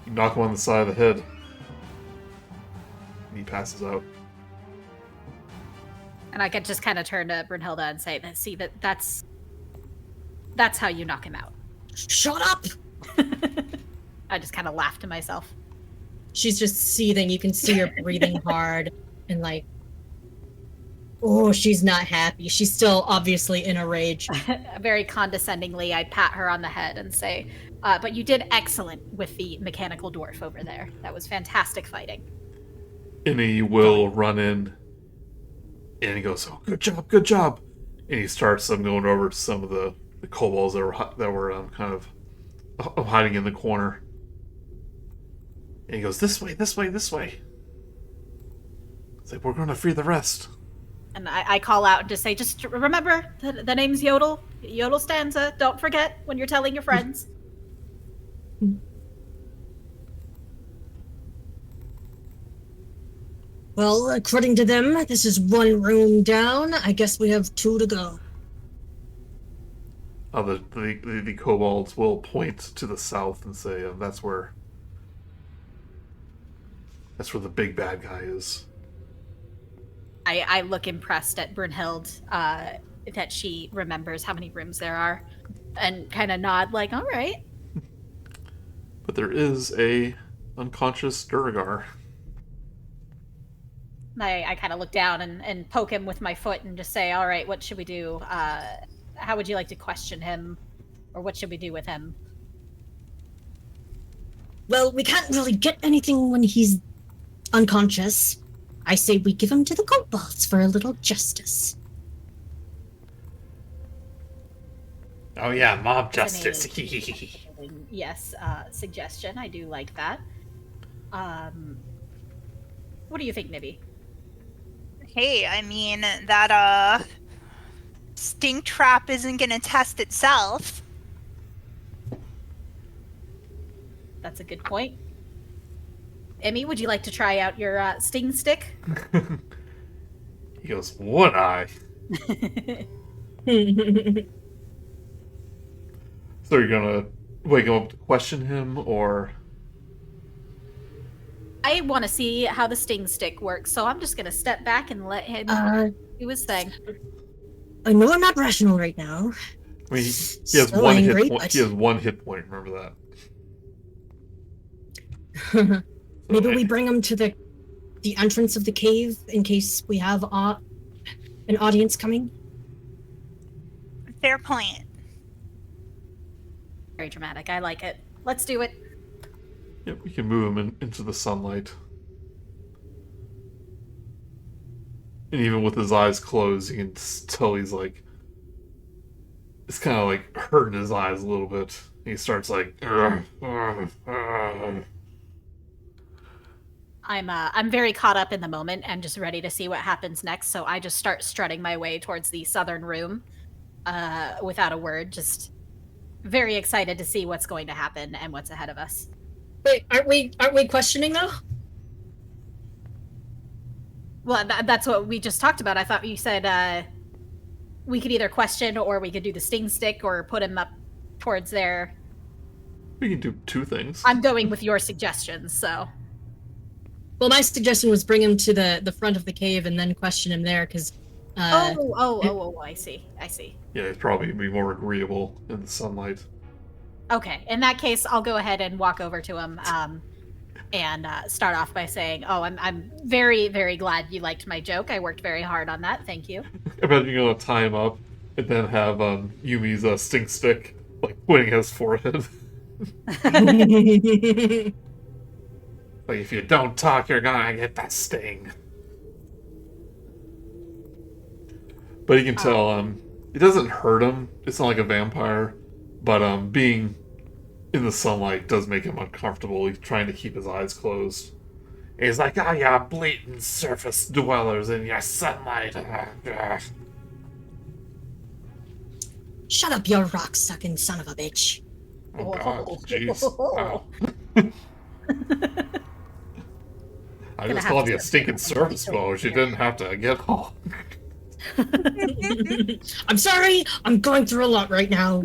knock him on the side of the head. And he passes out. And I could just kind of turn to Brunhilde and say, "See, that's how you knock him out." Shut up! I just kind of laughed to myself. She's just seething. You can see her breathing hard and like, oh, she's not happy. She's still obviously in a rage. Very condescendingly, I pat her on the head and say, "But you did excellent with the mechanical dwarf over there. That was fantastic fighting." And he will run in, and he goes, "Oh, good job, good job!" And he starts going over to some of the kobolds that were kind of hiding in the corner. And he goes, "This way, this way, this way." It's like, we're going to free the rest. And I call out and just say, "Just remember, the name's Yodel. Yodel Stanza. Don't forget when you're telling your friends." Well, according to them, this is one room down. I guess we have 2 to go. The kobolds will point to the south and say, that's where the big bad guy is. I look impressed at Brunhilde that she remembers how many rooms there are and kind of nod like, all right. But there is a unconscious Duragar. I kind of look down and poke him with my foot and just say, all right, what should we do? How would you like to question him? Or what should we do with him? Well, we can't really get anything when he's unconscious. I say we give him to the kobolds for a little justice. Oh yeah, mob That's an justice. Yes, suggestion. I do like that. What do you think, Nibby? Hey, I mean, that, stink trap isn't gonna test itself. That's a good point. Emmy, would you like to try out your sting stick? He goes, one eye. So you're gonna wake him up to question him, or I want to see how the sting stick works, so I'm just going to step back and let him do his thing. I know I'm not rational right now. I mean, he has So one angry, hit point. but- He has 1 hit point. Remember that. Maybe we bring him to the entrance of the cave in case we have an audience coming. Fair point. Very dramatic. I like it. Let's do it. Yep, we can move him into the sunlight. And even with his eyes closed, you can tell he's like, it's kind of like hurting his eyes a little bit. He starts like, I'm very caught up in the moment and just ready to see what happens next. So I just start strutting my way towards the southern room, without a word. Just very excited to see what's going to happen and what's ahead of us. Wait, aren't we questioning though? Well, that's what we just talked about. I thought you said we could either question or we could do the sting stick or put him up towards there. we can do 2 things. I'm going with your suggestions, so. Well, my suggestion was bring him to the front of the cave and then question him there, because. I see. Yeah, it's probably be more agreeable in the sunlight. Okay, in that case, I'll go ahead and walk over to him and start off by saying, I'm very, very glad you liked my joke. I worked very hard on that. Thank you. I bet you're gonna tie him up and then have Yumi's stink stick like pointing at his forehead. Like, if you don't talk, you're gonna get that sting. But you can tell, it doesn't hurt him. It's not like a vampire. But being in the sunlight does make him uncomfortable. He's trying to keep his eyes closed. And he's like, you blatant surface dwellers in your sunlight. Shut up, you rock-sucking son of a bitch. Oh, God. Jeez. Wow. I just called you a stinking surface blow. She didn't have to get all. I'm sorry, I'm going through a lot right now.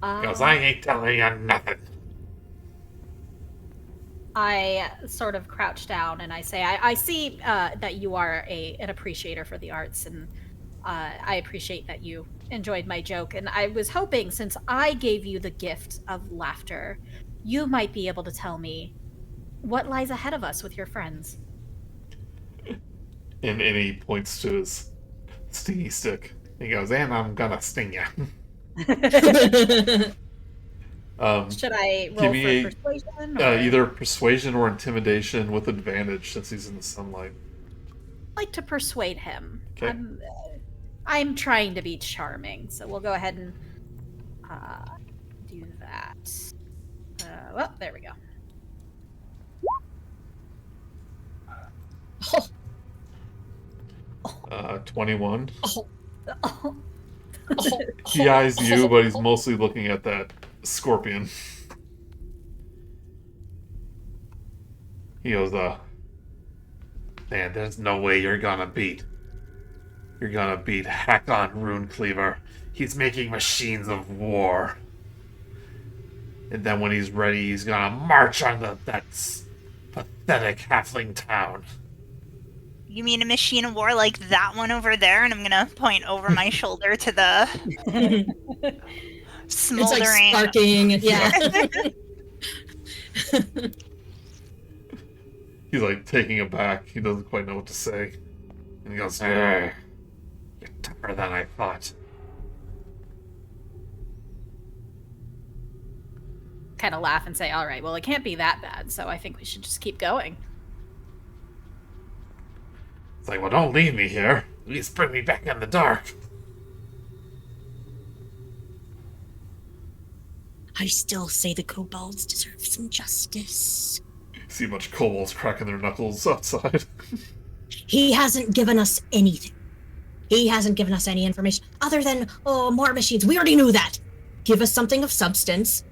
Because I ain't telling you nothing. I sort of crouch down and I say, I see that you are an appreciator for the arts, and I appreciate that you enjoyed my joke. And I was hoping, since I gave you the gift of laughter, you might be able to tell me what lies ahead of us with your friends. And he points to his stingy stick. He goes, and I'm gonna sting you. Should I roll give me for persuasion? either persuasion or intimidation with advantage since he's in the sunlight. I'd like to persuade him. Okay. I'm trying to be charming, so we'll go ahead and do that. Well, there we go. 21. Oh. He eyes you, but he's mostly looking at that scorpion. He goes, man, there's no way you're gonna beat Hakon Runecleaver. He's making machines of war. And then when he's ready, he's gonna march on that pathetic halfling town. You mean a machine of war like that one over there? And I'm gonna point over my shoulder to the smoldering. It's like sparking. Yeah. He's like taking it back. He doesn't quite know what to say. And he goes, you're tougher than I thought. Kind of laugh and say, all right, well, it can't be that bad, so I think we should just keep going. It's like, well, don't leave me here. At least bring me back in the dark. I still say the kobolds deserve some justice. See a bunch of kobolds cracking their knuckles outside. He hasn't given us anything. He hasn't given us any information other than, more machines. We already knew that. Give us something of substance,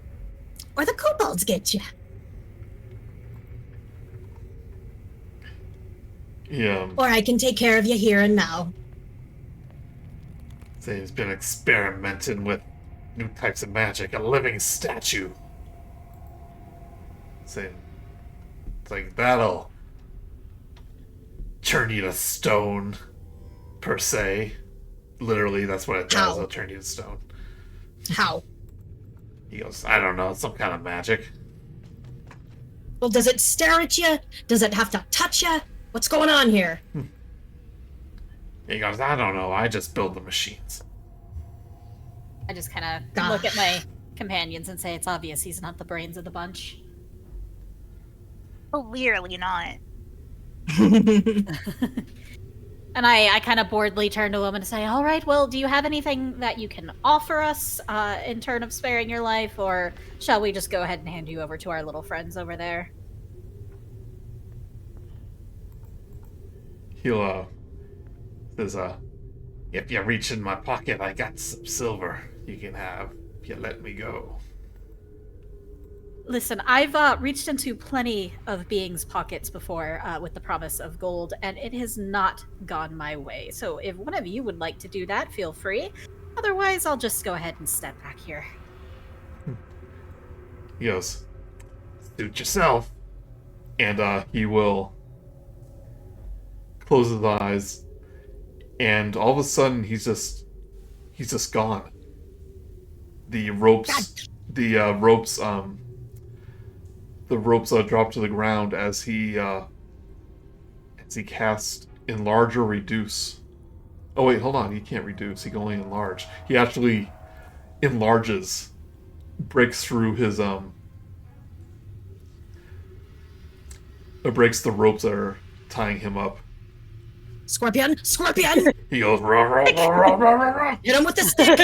or the kobolds get you. Yeah. Or I can take care of you here and now. Say he's been experimenting with new types of magic. A living statue. Saying, it's like, that'll turn you to stone, per se. Literally, that's what it does. How? It'll turn you to stone. How? He goes, I don't know, it's some kind of magic. Well, does it stare at you? Does it have to touch you? What's going on here? He goes, I don't know, I just build the machines. I just kind of look at my companions and say it's obvious he's not the brains of the bunch. Clearly not. And I kind of boredly turn to him and say, all right, well, do you have anything that you can offer us in turn of sparing your life, or shall we just go ahead and hand you over to our little friends over there? He'll, says, if you reach in my pocket, I got some silver you can have if you let me go. Listen, I've reached into plenty of beings' pockets before with the promise of gold, and it has not gone my way. So if one of you would like to do that, feel free. Otherwise, I'll just go ahead and step back here. He goes, suit yourself. And he will close his eyes, and all of a sudden he's just gone. The ropes drop to the ground as he casts enlarge or reduce. Oh wait, hold on, he can't reduce, he can only enlarge. He actually enlarges, breaks through his breaks the ropes that are tying him up. Scorpion! Scorpion! He goes, rah, rah, rah, rah, rah, rah, rah. Hit him with the stick!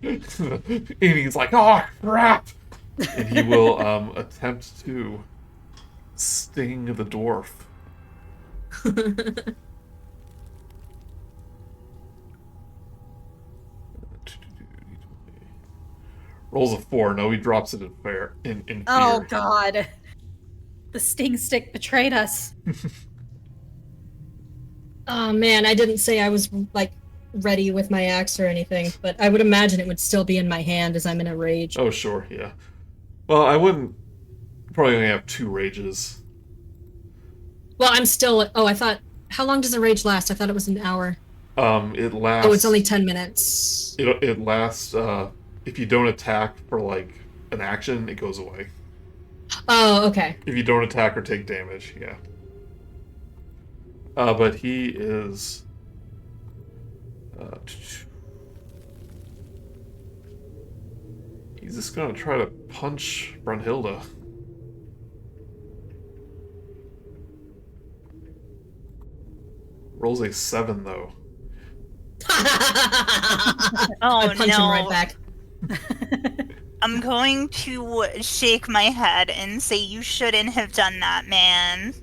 And he's like, oh crap! And he will attempt to sting the dwarf. Rolls a 4. No, he drops it in fear. Oh god. The sting stick betrayed us. Oh man, I didn't say I was, like, ready with my axe or anything, but I would imagine it would still be in my hand as I'm in a rage. Oh, sure, yeah. Well, I wouldn't... Probably only have 2 rages. Well, I'm still... Oh, I thought... How long does a rage last? I thought it was an hour. It lasts... Oh, it's only 10 minutes. It lasts, if you don't attack for, like, an action, it goes away. Oh, okay. If you don't attack or take damage, yeah. But he is... he's just gonna try to punch Brunhilde. Rolls a 7, though. Oh, I punch him no. right back. I'm going to shake my head and say you shouldn't have done that, man.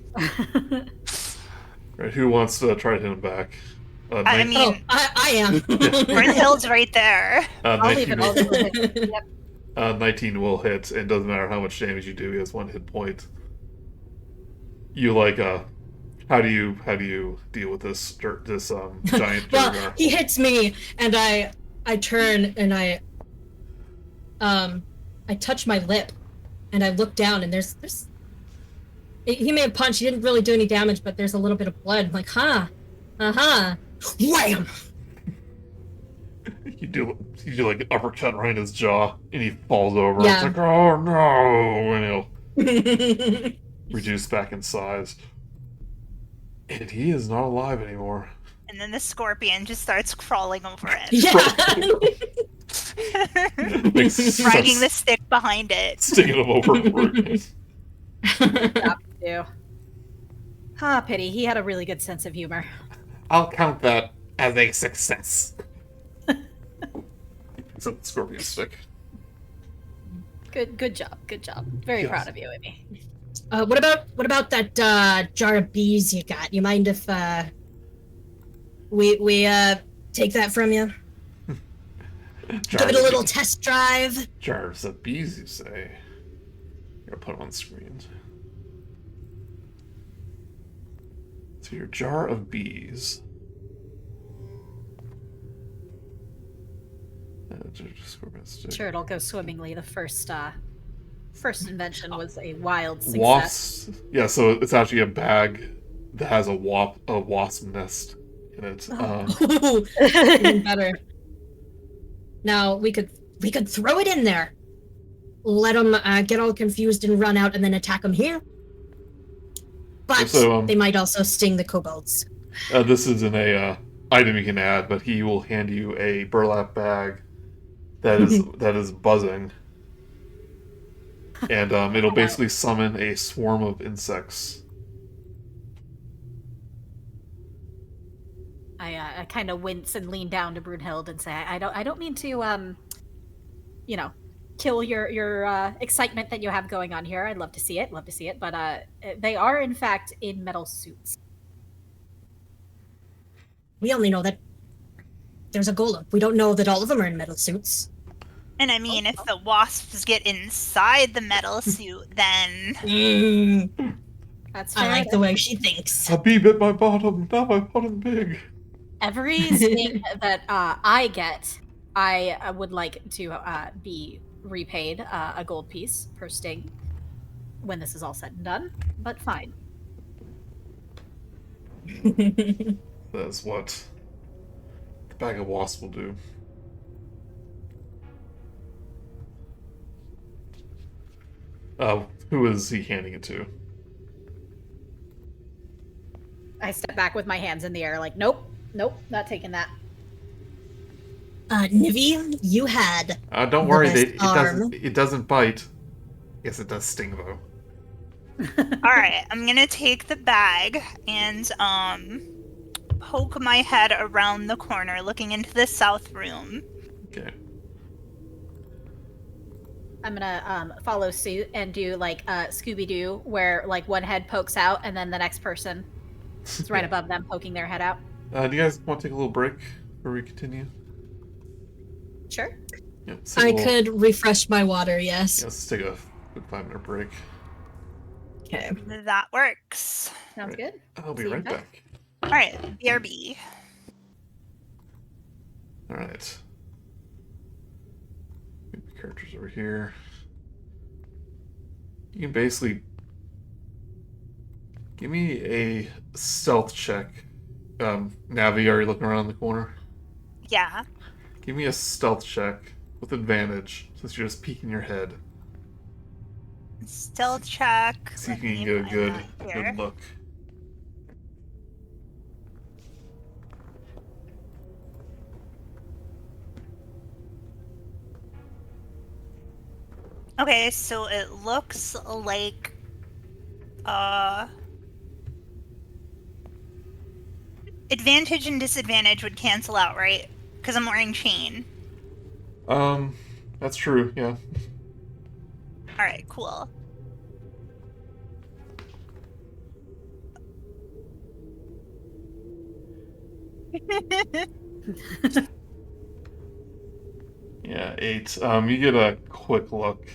Right, who wants to try to hit him back? I mean, Oh, I am. Brunhilde's right there. I'll leave 19 it. I'll will, leave it. Yep. 19 will hit, and doesn't matter how much damage you do, he has 1 hit point. You like, how do you deal with this giant Well, Durgar? he hits me, and I turn and I touch my lip, and I look down, and there's he may have punched. He didn't really do any damage, but there's a little bit of blood. I'm like, wham! You do like an uppercut right in his jaw, and he falls over. Yeah. It's like, oh no, and he'll reduce back in size. And he is not alive anymore. And then the scorpion just starts crawling over it. Yeah. Dragging the stick behind it. Sticking him over. Do. Ah, pity. He had a really good sense of humor. I'll count that as a success. It's a scorpion stick. Good job. Very Yes. proud of you, Amy. What about that jar of bees you got? You mind if we take that from you? Give it a little test drive. Jars of bees, you say? You're gonna put them on screen. So your jar of bees. Sure, it'll go swimmingly. The first invention was a wild success. Wasps. Yeah, so it's actually a bag that has a wasp nest in it. Even better. Now we could throw it in there. Let them get all confused and run out, and then attack them here. But they might also sting the kobolds. This isn't a item you can add, but he will hand you a burlap bag that is buzzing, and it'll basically summon a swarm of insects. I kind of wince and lean down to Brunhild and say, I don't mean to kill your excitement that you have going on here. I'd love to see it, but they are in fact in metal suits. We only know that there's a golem. We don't know that all of them are in metal suits. And I mean, if the wasps get inside the metal suit, then... That's fair. I like the way she thinks. Habib at my bottom, now my bottom big. Every sting that I get, I would like to be repaid a gold piece per sting when this is all said and done, but fine. That's what the bag of wasps will do. Who is he handing it to? I step back with my hands in the air like, nope, not taking that. Nivi, you had don't worry, arm. it doesn't bite. Yes, it does sting though. Alright, I'm gonna take the bag and poke my head around the corner looking into the south room. Okay. I'm gonna follow suit and do like Scooby-Doo, where like one head pokes out and then the next person is right above them poking their head out. Do you guys want to take a little break before we continue? Sure. Yeah, I could refresh my water, yes. Yeah, let's take a quick 5-minute break. Okay. That works. Sounds good. I'll be See you right back. back. Alright, BRB. Alright. Characters over here. You can basically give me a stealth check. Navi, are you looking around the corner? Yeah. Give me a stealth check with advantage, since you're just peeking your head. Stealth check. See if Let you me can get a find that here. good look. Okay, so it looks like advantage and disadvantage would cancel out, right? Because I'm wearing chain. That's true, yeah. Alright, cool. Yeah, 8. You get a quick look,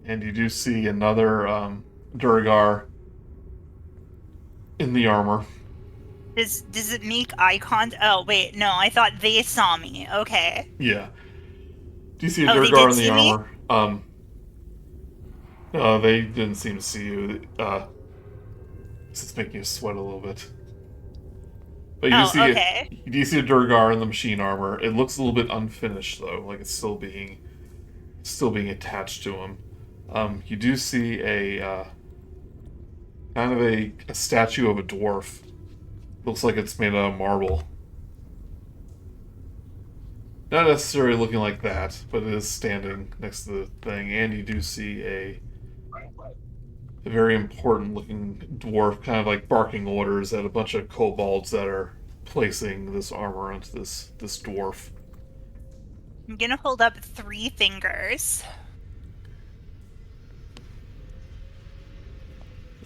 and you do see another Durgar in the armor. Does it make eye contact? Oh, wait, no, I thought they saw me. Okay. Yeah. Do you see a Oh, they Durgar did in the see me? armor? No, they didn't seem to see you. It's making you sweat a little bit. But you okay. you do see a Durgar in the machine armor. It looks a little bit unfinished though, like it's still being attached to him. You do see a kind of a statue of a dwarf. Looks like it's made out of marble. Not necessarily looking like that, but it is standing next to the thing, and you do see a very important looking dwarf kind of like barking orders at a bunch of kobolds that are placing this armor onto this dwarf. I'm gonna hold up 3 fingers.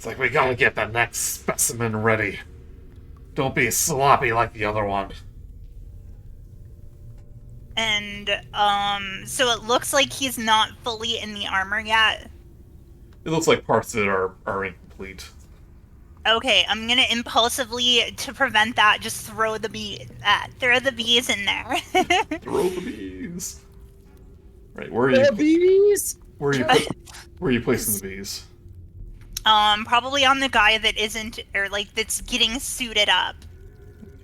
It's like, we gotta get the next specimen ready. Don't be sloppy like the other one. And, so it looks like he's not fully in the armor yet. It looks like parts of it are incomplete. Okay, I'm gonna impulsively, to prevent that, just throw the bees in there. Throw the bees. Right, where are The you? bees. Where are you placing the bees? Probably on the guy that isn't, or like that's getting suited up.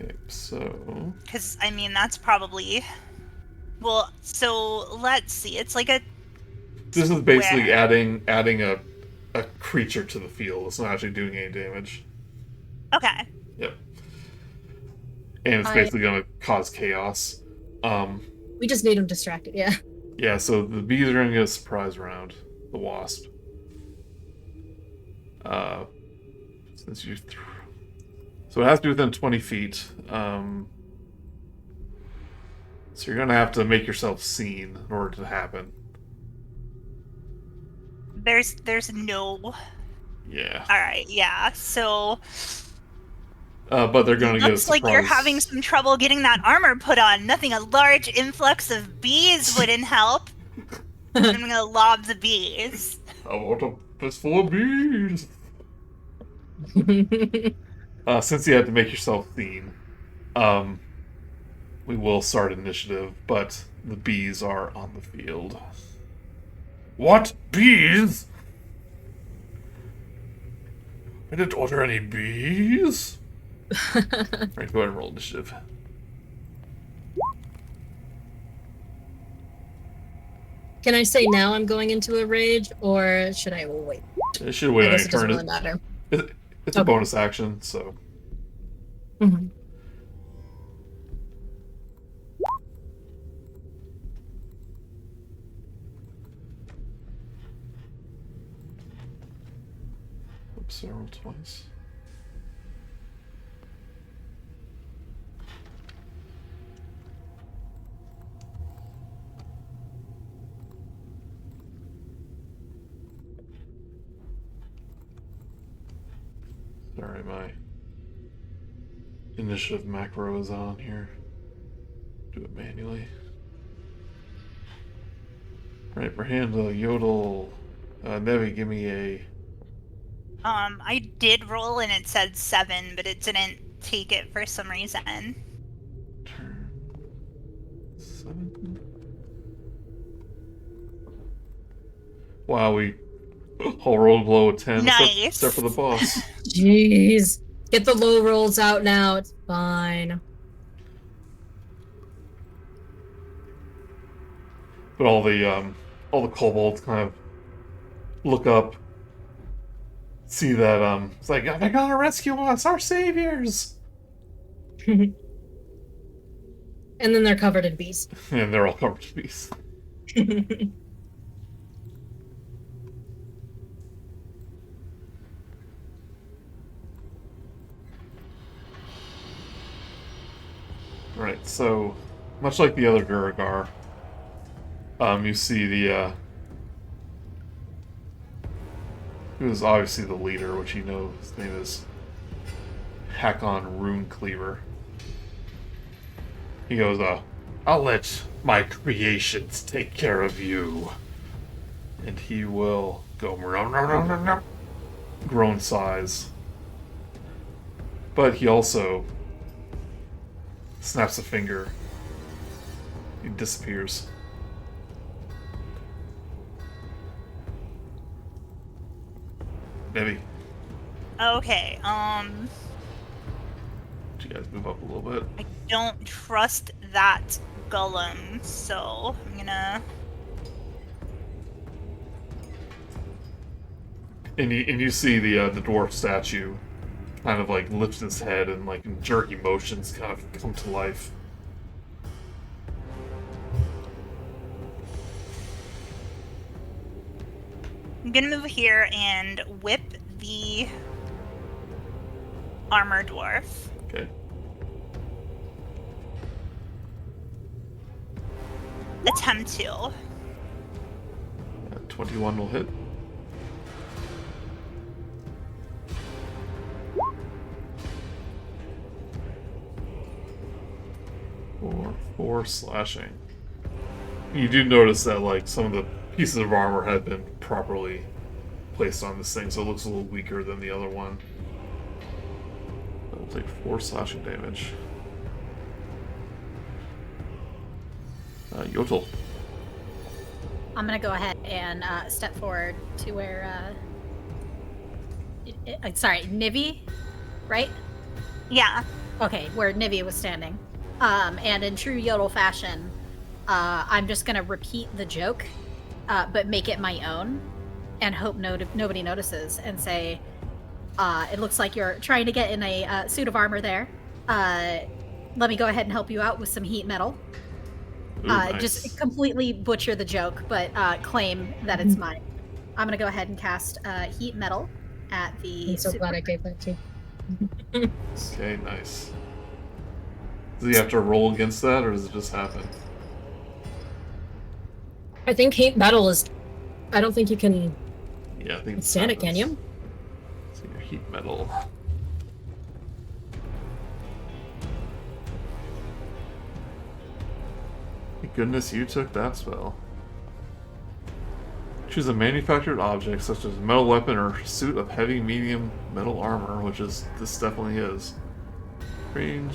Okay, so Because I mean that's probably. Well, so let's see. It's like a. this is basically Where? adding a creature to the field. It's not actually doing any damage. Okay. Yep. And it's basically going to cause chaos. We just need him distracted. Yeah. Yeah, so the bees are going to get a surprise round. The wasp. Since you so it has to be within 20 feet. So you're going to have to make yourself seen in order to happen. There's no. Yeah. All right. Yeah. So. But they're going to get a Looks surprise. like you're having some trouble getting that armor put on. Nothing a large influx of bees wouldn't help. I'm gonna lob the bees. I want a fistful of bees. Since you have to make yourself seen, we will start initiative, but the bees are on the field. What? Bees? I didn't order any bees. Alright, go ahead and roll initiative. Can I say now I'm going into a rage, or should I wait? It should wait I on guess your it doesn't turn. really matter. It's a bonus action, so. Mhm. Oops, I rolled twice. Sorry, my initiative macro is on here. Do it manually. Right, Brahanda, Yodel, Nevi, give me a... I did roll and it said 7, but it didn't take it for some reason. turn 7. Wow, we all rolled below a 10, Nice. except for the boss. Jeez. Get the low rolls out now. It's fine. But all the kobolds kind of look up, see that it's like, they're gonna rescue us, our saviors, And then they're covered in bees. and they're all covered in bees. Right, so much like the other Duragar, you see the who is obviously the leader, which you know his name is Hakon Runecleaver. He goes, I'll let my creations take care of you. And he will go grown size. But he also snaps a finger. He disappears. Maybe. Okay, You guys move up a little bit. I don't trust that golem, so I'm gonna... And you see the dwarf statue kind of like lifts his head and like in jerky motions kind of come to life. I'm gonna move here and whip the armor dwarf. Okay. Attempt to. 21 will hit. for 4 slashing. You do notice that like some of the pieces of armor had been properly placed on this thing, so it looks a little weaker than the other one. It'll take 4 slashing damage. Yotel. I'm gonna go ahead and step forward to where. Sorry, Nivi, right? Yeah. Okay, where Nivi was standing. And in true Yodel fashion, I'm just gonna repeat the joke, but make it my own, and hope nobody notices, and say, "It looks like you're trying to get in a suit of armor there. Let me go ahead and help you out with some heat metal." Ooh, nice. Just completely butcher the joke, but claim that it's mine. I'm gonna go ahead and cast heat metal at the. I'm so glad I gave that to you. Okay, nice. Does he have to roll against that, or does it just happen? I think heat metal is. I don't think you can Yeah, I think stand it, can you? So your heat metal. Thank goodness you took that spell. Choose a manufactured object such as a metal weapon or suit of heavy medium metal armor, which is this definitely is. Range.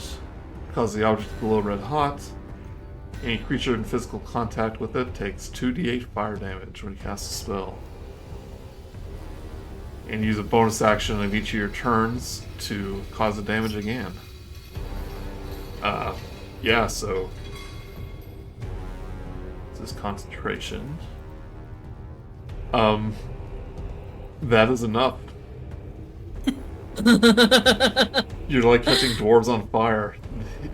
Cause the object to glow red hot. Any creature in physical contact with it takes 2d8 fire damage when you cast a spell. And use a bonus action of each of your turns to cause the damage again. Yeah, so this is concentration. That is enough. You're like catching dwarves on fire.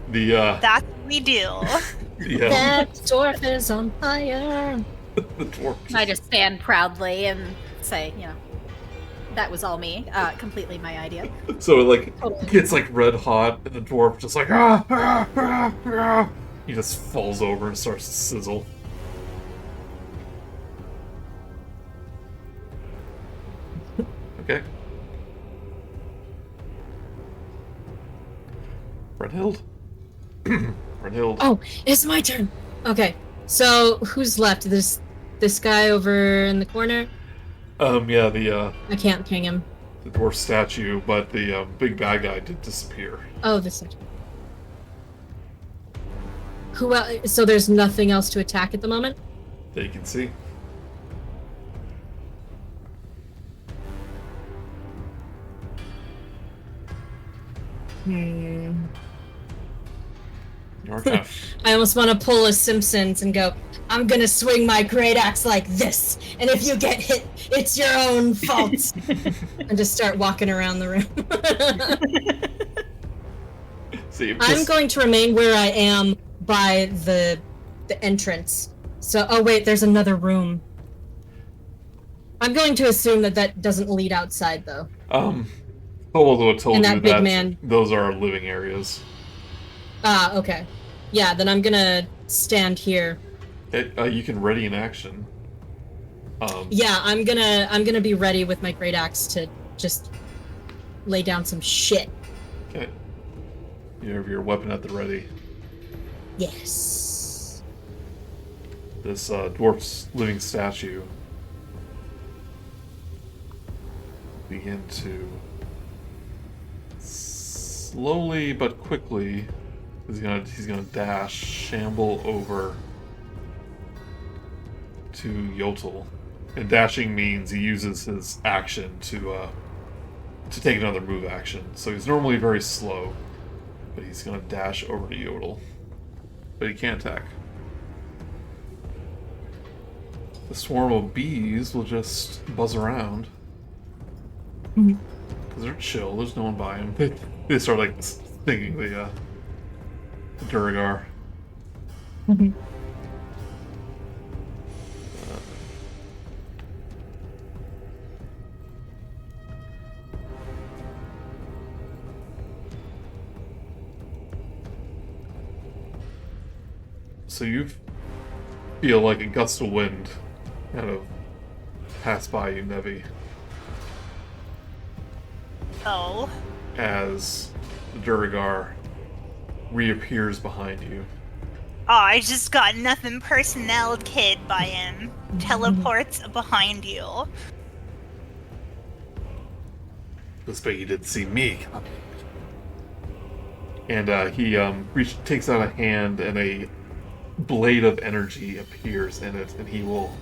That we do. Yeah. That dwarf is on fire. The dwarf. I just stand proudly and say, that was all me. Completely my idea. So it like Totally. gets like red hot, and the dwarf just like ah. He just falls over and starts to sizzle. Okay. Redhild. Redhild. Oh, it's my turn. Okay, so who's left? This guy over in the corner. Yeah, the I can't ping him. dwarf statue, but the big bad guy did disappear. Oh, this side. Who else? So there's nothing else to attack at the moment? That you can see. Your turn. I almost want to pull a Simpsons and go, I'm gonna swing my great axe like this, and if you get hit, it's your own fault. And just start walking around the room. See, I'm going to remain where I am by the entrance. So, oh wait, there's another room. I'm going to assume that doesn't lead outside, though. Although it told And you that big that man. those are living areas. Ah, okay. Yeah, then I'm gonna stand here. You can ready an action. Yeah, I'm gonna be ready with my great axe to just lay down some shit. Okay. You have your weapon at the ready. Yes. This dwarf's living statue begin to slowly but quickly he's gonna dash, shamble over to Yotel. And dashing means he uses his action to take another move action. So he's normally very slow, but he's gonna dash over to Yotel. But he can't attack. The swarm of bees will just buzz around. Because they're chill, there's no one by them. They start like stinging the Duragar. So you feel like a gust of wind kind of pass by you, Nevi, Oh. as the Duragar reappears behind you Oh, I just got nothing personnel kid by him. Teleports behind you. This way you didn't see me coming. And he takes out a hand, and a blade of energy appears in it, and he will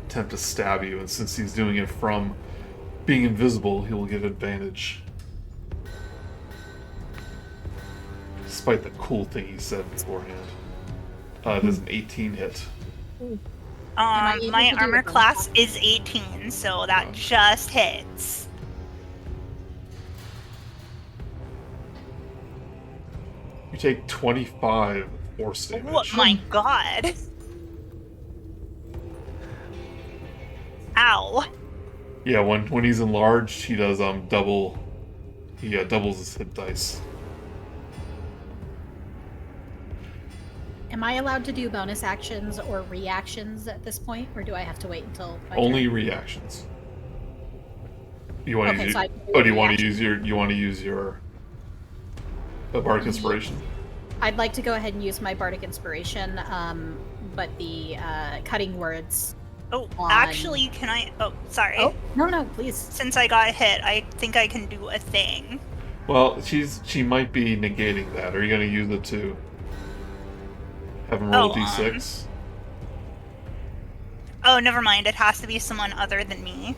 attempt to stab you. And since he's doing it from being invisible, he will get advantage. Despite the cool thing he said beforehand. It is an 18 hit. I able My to do armor a bonus class is 18, so that just hits. You take 25 force damage. Oh my god. Ow. Yeah, when he's enlarged, he does double. He doubles his hit dice. Am I allowed to do bonus actions or reactions at this point, or do I have to wait until my Only turn? reactions. You want to Okay, use? so I can do Oh, do you want to reaction. use your? You want to use your bardic inspiration? I'd like to go ahead and use my bardic inspiration, but the cutting words. Oh, On- actually, can I... Oh, sorry. Oh no, please. Since I got hit, I think I can do a thing. Well, she might be negating that. Are you going to use it to have him roll Oh, d6? Oh, never mind. It has to be someone other than me.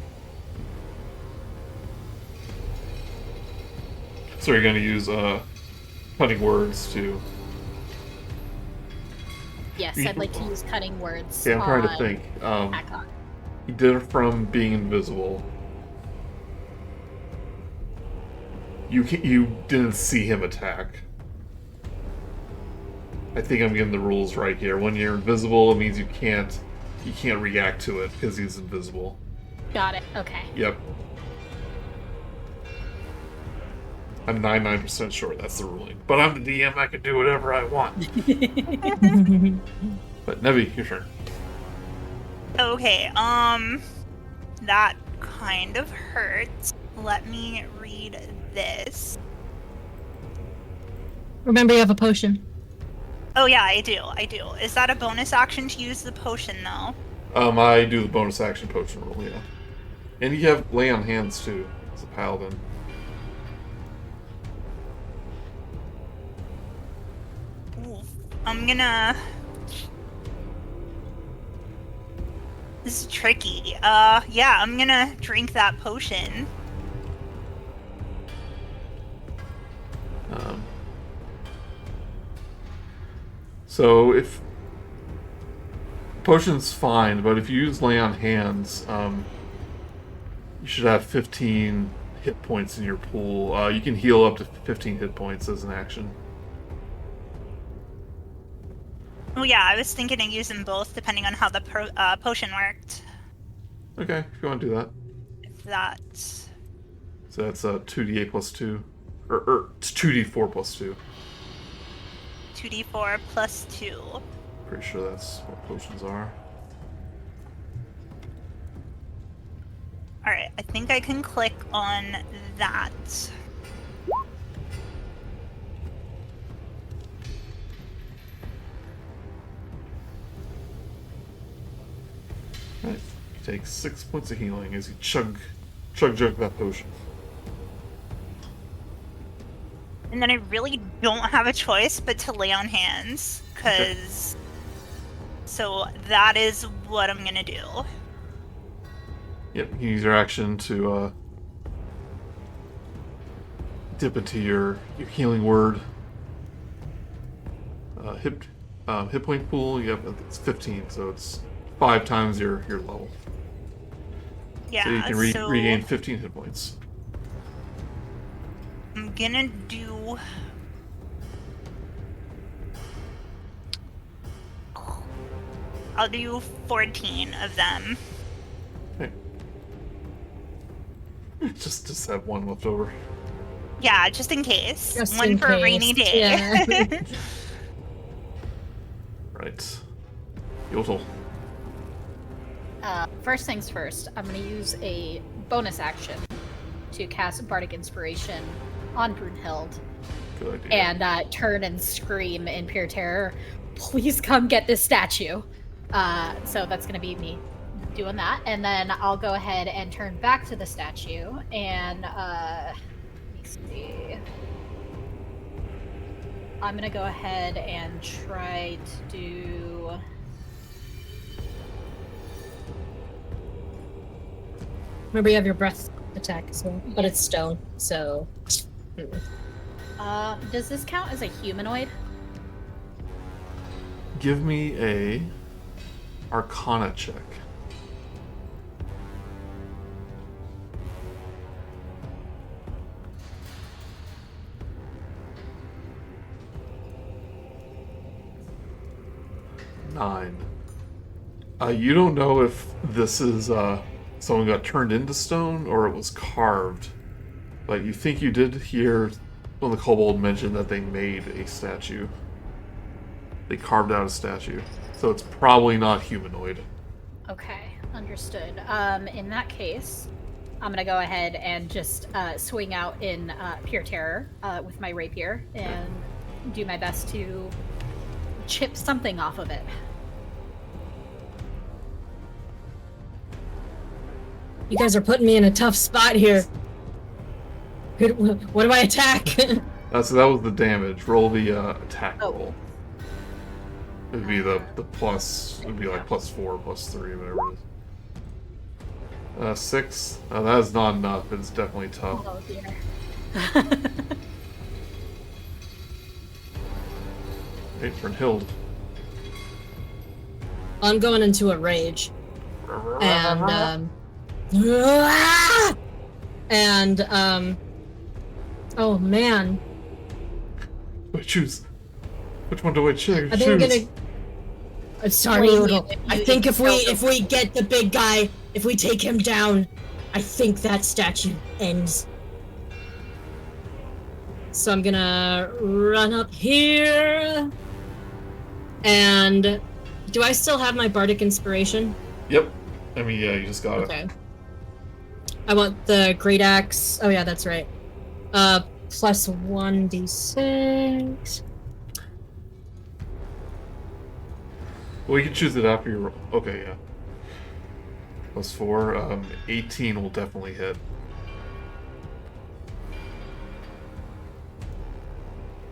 So you're going to use cutting words to. Yes, I'd like to use cutting words. Yeah, I'm trying to on think. Hakon. He did it from being invisible. You didn't see him attack. I think I'm getting the rules right here. When you're invisible, it means you can't react to it because he's invisible. Got it. Okay. Yep. I'm 99% sure that's the ruling. But I'm the DM, I can do whatever I want. But Nevi, your turn. Okay, that kind of hurts. Let me read this. Remember, you have a potion. Oh yeah, I do. Is that a bonus action to use the potion, though? I do the bonus action potion roll, yeah. And you have lay on hands too, as a paladin. Ooh, I'm gonna... This is tricky. Yeah, I'm gonna drink that potion. So if potion's fine, but if you use lay on hands, you should have 15 hit points in your pool. You can heal up to 15 hit points as an action. Oh yeah, I was thinking of using both depending on how the potion worked. Okay, if you want to do that. If that's... So that's 2d8 plus 2. Or it's 2d4 plus 2. 2d4 plus 2. Pretty sure that's what potions are. Alright, I think I can click on that. Right. You take 6 points of healing as you chug that potion. And then I really don't have a choice but to lay on hands, because... So that is what I'm gonna do. Yep, you can use your action to dip into your healing word. Hit point pool, yep, it's 15, so it's 5 times your level. Yeah, So you can regain 15 hit points. I'm gonna do... I'll do 14 of them. Okay. Just have one left over. Yeah, just in case. Just one in for a rainy case, day. yeah. Right. Yotel. First things first, I'm going to use a bonus action to cast Bardic Inspiration on Brunhild Good idea. and turn and scream in pure terror, please come get this statue. So that's gonna be me doing that, and then I'll go ahead and turn back to the statue and let me see. I'm gonna go ahead and try to do. Remember, you have your breath attack as well, but it's stone, so. Does this count as a humanoid? Give me a Arcana check. Nine. You don't know if this is someone got turned into stone or it was carved, but you think you did hear when the kobold mentioned that they made a statue. They carved out a statue, so it's probably not humanoid. Okay, understood. In that case, I'm gonna go ahead and just swing out in pure terror with my rapier and do my best to chip something off of it. You guys are putting me in a tough spot here. What do I attack? So that was the damage. Roll the attack Oh. roll. It'd be the plus. It'd be like +4, +3, whatever it is. 6. That is not enough. It's definitely tough. Oh dear. Wait for Hild. I'm going into a rage. Oh man. Wait, choose. Which one do I choose? I think I'm gonna. I'm sorry, Oodle. I think if we get the big guy, if we take him down, I think that statue ends. So I'm gonna run up here. And do I still have my bardic inspiration? Yep. I mean, yeah, you just got Okay. I want the great axe. Oh yeah, that's right. Plus 1d6. Well, you can choose it after your. Okay, yeah. +4. 18 will definitely hit.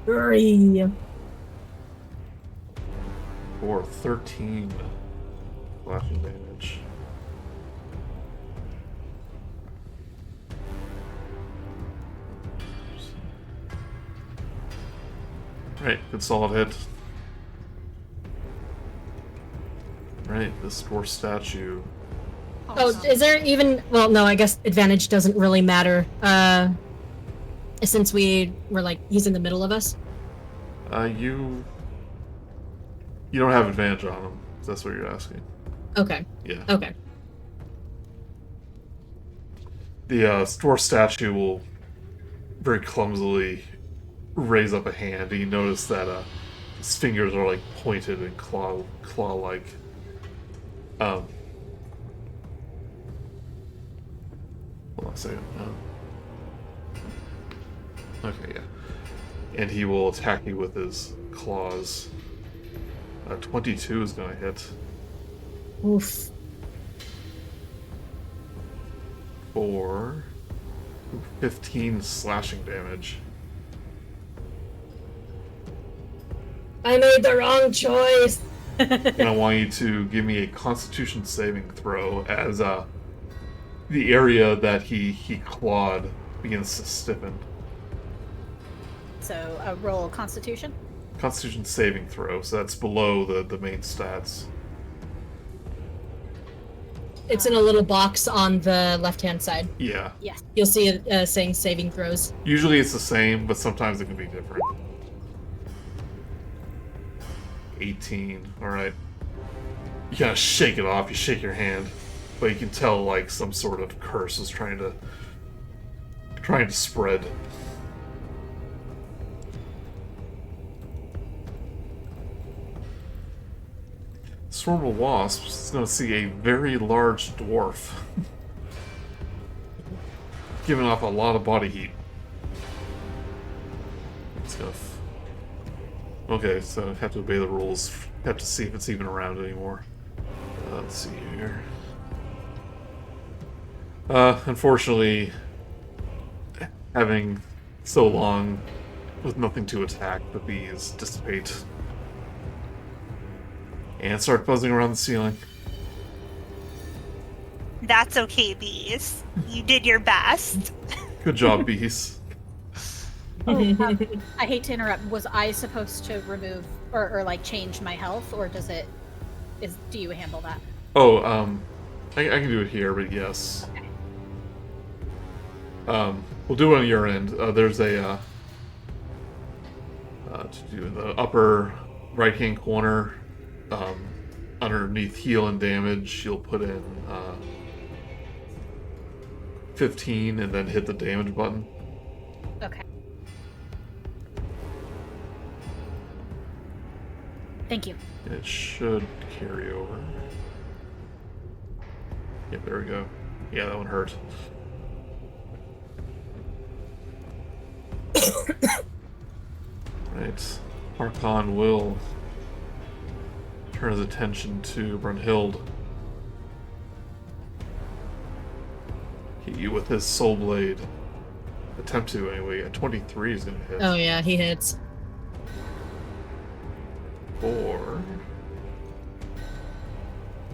Three. For 13 slashing damage. Right, good solid hit. Right, this dwarf statue. Oh, is there even? Well, no. I guess advantage doesn't really matter. Since we were like he's in the middle of us. You don't have advantage on him. If that's what you're asking. Okay. Yeah. Okay. The dwarf statue will very clumsily raise up a hand. You notice that his fingers are like pointed and claw-like. Hold on a second. Okay, yeah. And he will attack you with his claws. 22 is gonna hit. Oof. For 15 slashing damage. I made the wrong choice. And I want you to give me a Constitution saving throw as the area that he clawed begins to stiffen. So a roll Constitution. Constitution saving throw, so that's below the main stats. It's in a little box on the left-hand side. Yeah. Yes. You'll see it saying saving throws. Usually it's the same, but sometimes it can be different. 18. Alright. You kind of shake it off, you shake your hand, but you can tell like some sort of curse is trying to spread. Swarm of wasps is going to see a very large dwarf giving off a lot of body heat. It's gonna Okay, so have to obey the rules. Have to see if it's even around anymore. Let's see here. Unfortunately, having so long with nothing to attack, the bees dissipate and start buzzing around the ceiling. That's okay, bees. You did your best. Good job, bees. Oh, I hate to interrupt. Was I supposed to remove or like change my health, or do you handle that? Oh, I can do it here, but yes. Okay. We'll do it on your end. There's a to do in the upper right-hand corner, underneath heal and damage, you'll put in 15 and then hit the damage button. Okay. Thank you. It should carry over. Yep, there we go. Yeah, that one hurt. Right. Archon will turn his attention to Brunhild. Hit you with his soul blade. Attempt to, anyway. A 23 is going to hit. Oh yeah, he hits. For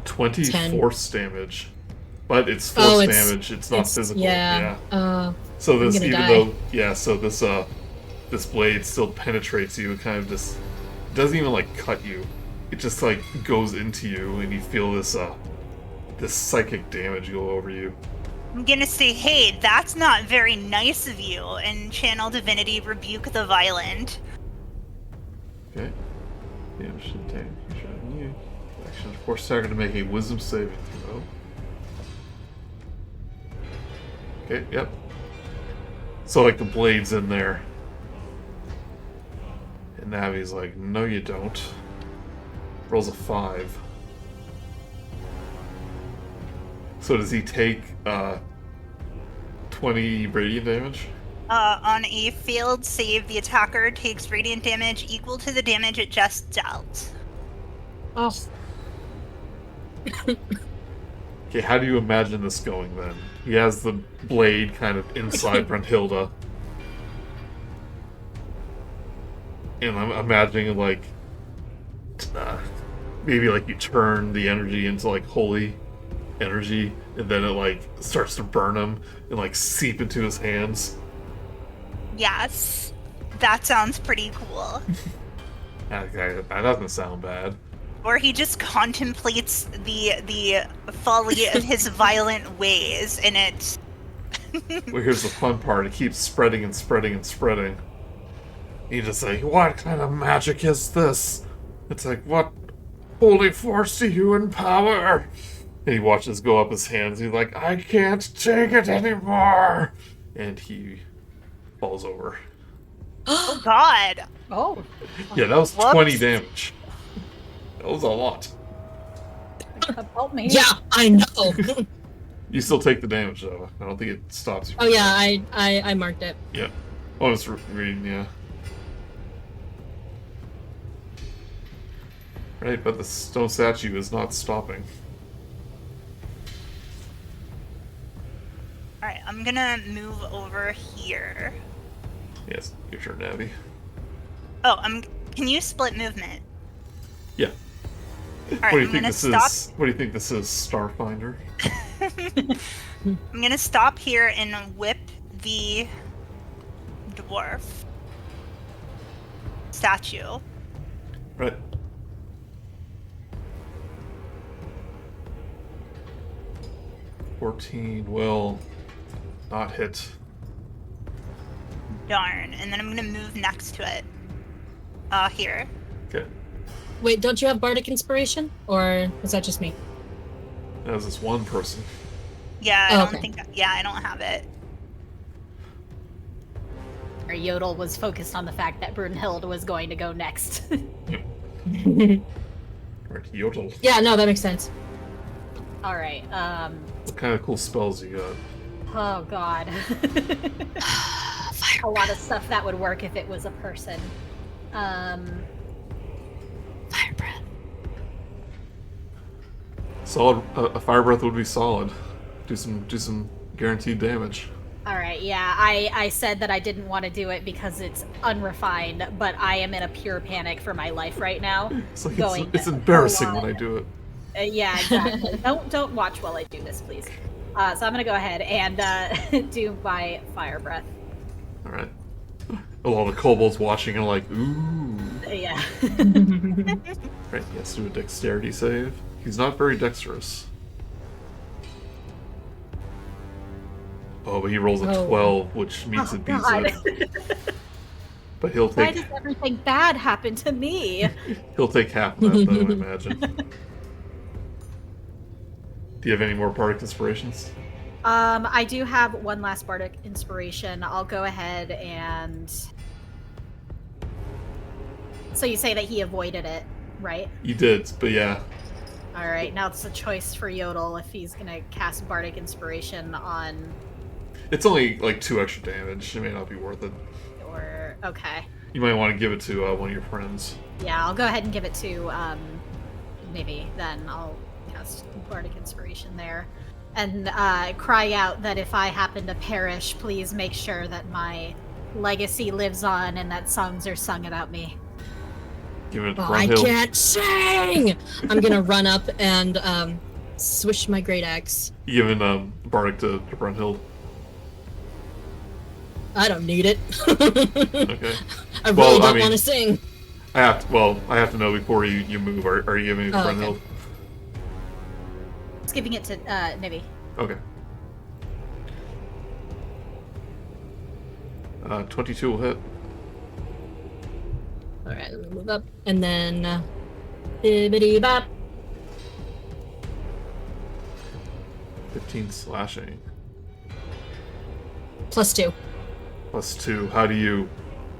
20 10. force damage. But it's force damage, it's not physical. Yeah. So this, I'm gonna even die. though, yeah, so this blade still penetrates you. It kind of just doesn't even like cut you. It just like goes into you, and you feel this psychic damage go over you. I'm gonna say, hey, that's not very nice of you, and channel divinity rebuke the violent. Okay. Yeah, should take you. Action, of course, target to make a wisdom saving throw. Okay, yep. So like the blade's in there. And Navi's like, no you don't. Rolls a 5. So does he take 20 radiant damage? On a failed save, the attacker takes radiant damage equal to the damage it just dealt. Oh. Okay, how do you imagine this going then? He has the blade kind of inside Brunhilda. And I'm imagining like maybe like you turn the energy into like holy energy, and then it like starts to burn him and like seep into his hands. Yes, that sounds pretty cool. Okay, that doesn't sound bad. Or he just contemplates the folly of his violent ways, and it... Well, here's the fun part. It keeps spreading and spreading and spreading. You just say, what kind of magic is this? It's like, what holy force do you empower? And he watches go up his hands. He's like, I can't take it anymore. And he falls over. Oh god! Oh. Yeah, that was Whoops. 20 damage. That was a lot. Help me. Yeah, I know. You still take the damage, though. I don't think it stops you. Oh yeah, I marked it. Yeah. Oh, it's reading, yeah. Right, but the stone statue is not stopping. Alright, I'm gonna move over here. Yes, your turn, Navi. Oh, can you split movement? Yeah. Alright, What do you I'm think gonna this stop. is? What do you think this is, Starfinder? I'm gonna stop here and whip the dwarf statue. Right. $14 will not hit. Darn. And then I'm gonna move next to it. Here. Okay. Wait, don't you have bardic inspiration, or is that just me? That was this one person. Yeah, Oh, I okay. don't think. Yeah, I don't have it. Or Yodel was focused on the fact that Brunhild was going to go next. Right, Yodel. Yeah, no, that makes sense. All right. What kind of cool spells you got? Oh god. A lot of stuff that would work if it was a person. Solid. A fire breath would be solid. Do some guaranteed damage. All right, yeah, I said that I didn't want to do it because it's unrefined, but I am in a pure panic for my life right now. It's like Going it's embarrassing full when I on. do it. Yeah, exactly. Don't watch while I do this, please. So I'm gonna go ahead and do my fire breath. All right. All the kobolds watching are like, ooh. Yeah. Right, he has to do a dexterity save. He's not very dexterous. Oh, but he rolls a Oh. 12, which means it beats God. it. But he'll Why take does everything bad happen to me? he'll take half of that, though, I imagine. Do you have any more bardic inspirations? I do have one last bardic inspiration. I'll go ahead and. So you say that he avoided it, right? You did, but yeah. All right, now it's a choice for Yodel if he's gonna cast bardic inspiration on, It's only like 2 extra damage. It may not be worth it. or okay. You might want to give it to one of your friends. Yeah, I'll go ahead and give it to maybe. Then I'll cast bardic inspiration there, and cry out that if I happen to perish, please make sure that my legacy lives on and that songs are sung about me. Give it to Oh, I Brunhild. can't sing! I'm gonna run up and swish my great axe. You giving bardic to Brunhild. I don't need it. Okay. I really Well, I don't mean- want to sing. I have to know before you move. Are you giving it to Oh, okay. Brunhild? Just giving it to Nibby. Okay. 22 will hit. Alright, let me move up. And then... bibbidi bop. 15 slashing. +2. +2. How do you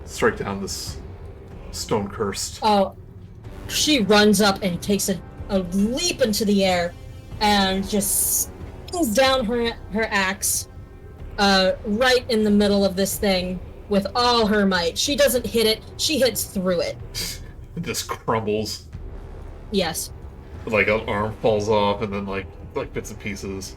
strike down this stone cursed? Oh, she runs up and takes a leap into the air and just swings down her axe right in the middle of this thing with all her might. She doesn't hit it, she hits through it. It just crumbles. Yes. Like an arm falls off and then like bits and pieces.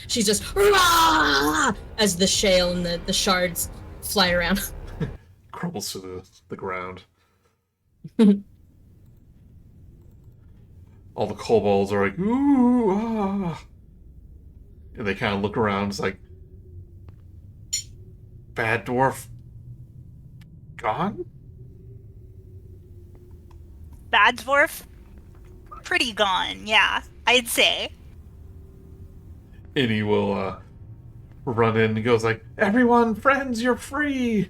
She's just "Rah!" as the shale and the shards fly around. Crumbles to the ground. All the kobolds are like, ooh, ah. And they kind of look around. It's like, bad dwarf gone? Bad dwarf, pretty gone. Yeah, I'd say. And he will run in and goes like, everyone, friends, you're free.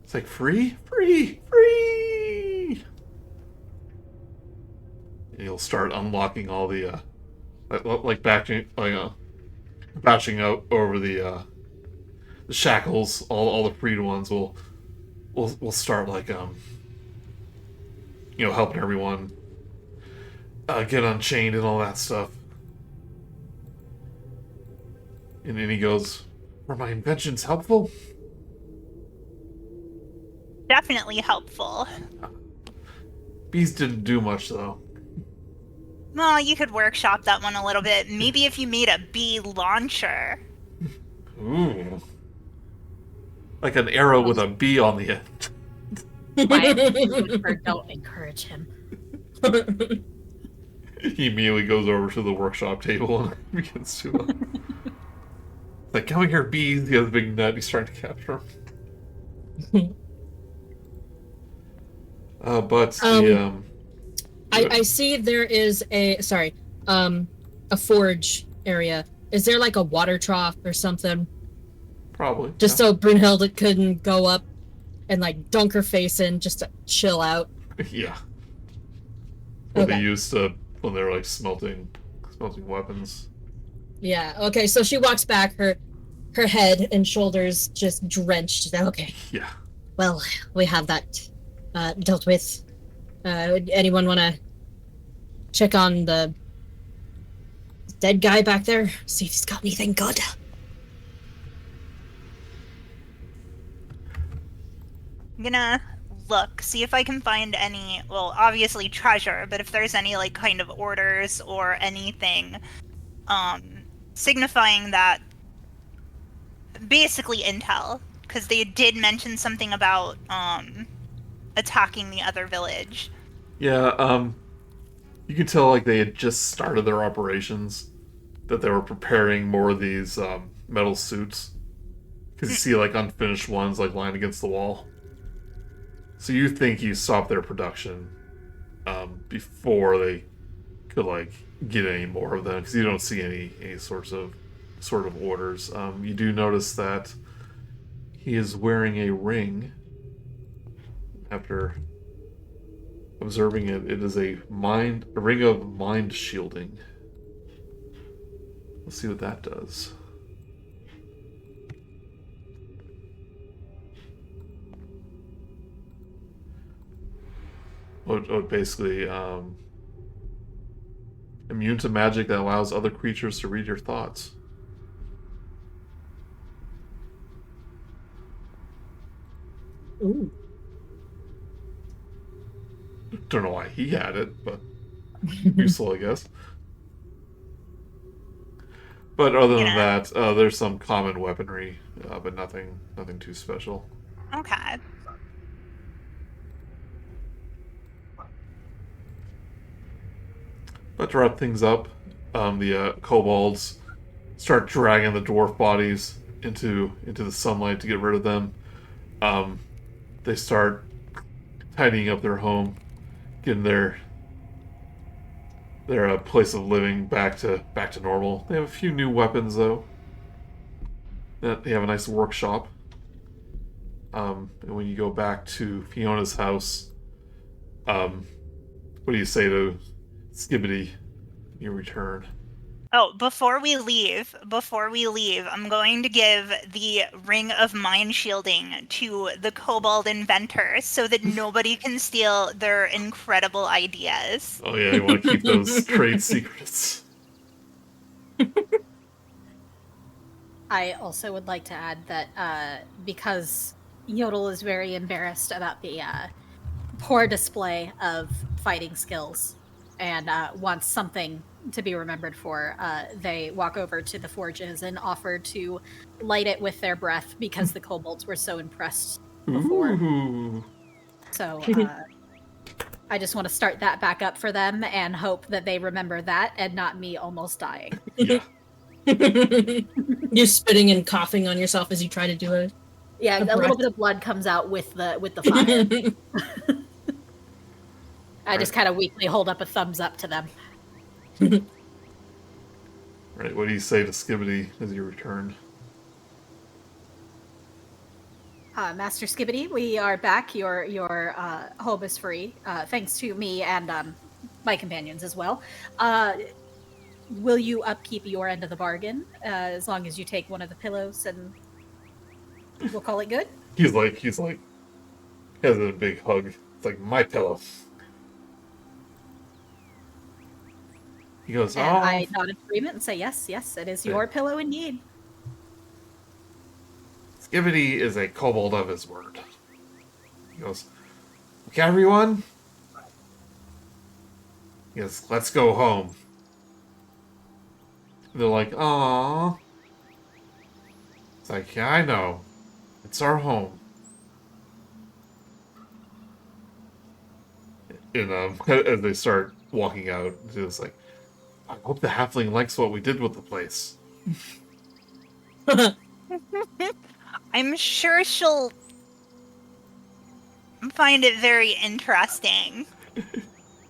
It's like, free? Free! Free! And he'll start unlocking all the, bashing out over the shackles. All the freed ones will start helping everyone get unchained and all that stuff. And then he goes, were my inventions helpful? Definitely helpful. Bees didn't do much, though. Well, you could workshop that one a little bit. Maybe if you made a bee launcher. Ooh. Like an arrow with a bee on the end. Don't encourage him. He immediately goes over to the workshop table and begins to... like, come here, bees. He has a big net. He's trying to capture them. I see there is a forge area. Is there like a water trough or something? Probably. Just so Brunhilde couldn't go up and like dunk her face in just to chill out. Yeah. What Okay. they used when they were like smelting weapons. Yeah, okay, so she walks back, her head and shoulders just drenched. Okay, Yeah. well, we have that dealt with. Anyone want to check on the dead guy back there? See if he's got anything good? I'm gonna look, see if I can find any, well, obviously treasure, but if there's any, like, kind of orders or anything, signifying that, basically intel, because they did mention something about, attacking the other village. Yeah, you can tell like they had just started their operations, that they were preparing more of these metal suits. Because you see like unfinished ones like lying against the wall. So you think you stopped their production before they could like get any more of them, because you don't see any sort of orders. You do notice that he is wearing a ring. After observing it, it is a ring of mind shielding. Let's see what that does. Basically immune to magic that allows other creatures to read your thoughts. Ooh. Don't know why he had it, but useful, I guess. But other than that, there's some common weaponry, but nothing too special. Okay. But to wrap things up, the kobolds start dragging the dwarf bodies into the sunlight to get rid of them. They start tidying up their home, getting their place of living back to normal. They have a few new weapons though. They have a nice workshop. And when you go back to Fiona's house, what do you say to Skibbity when you return? Oh, before we leave, I'm going to give the Ring of Mind Shielding to the Kobold inventor so that nobody can steal their incredible ideas. Oh yeah, you want to keep those trade secrets. I also would like to add that because Yodel is very embarrassed about the poor display of fighting skills and wants something to be remembered for, they walk over to the forges and offer to light it with their breath because the kobolds were so impressed before. Ooh. So I just want to start that back up for them and hope that they remember that and not me almost dying. Yeah. You're spitting and coughing on yourself as you try to do it. Yeah, a little bit of blood comes out with the fire. I just kind of weakly hold up a thumbs up to them. Right, what do you say to Skibbity as you return? Master Skibbity, we are back. Your home is free, thanks to me and my companions as well. Will you upkeep your end of the bargain as long as you take one of the pillows and we'll call it good? He's like, he has a big hug. It's like, my pillow. He goes, And oh. I nod in agreement and say, yes, it is your pillow indeed. Skibbity is a kobold of his word. He goes, okay, everyone? He goes, let's go home. And they're like, aww. It's like, yeah, I know. It's our home. And as they start walking out, it's like, I hope the halfling likes what we did with the place. I'm sure she'll find it very interesting.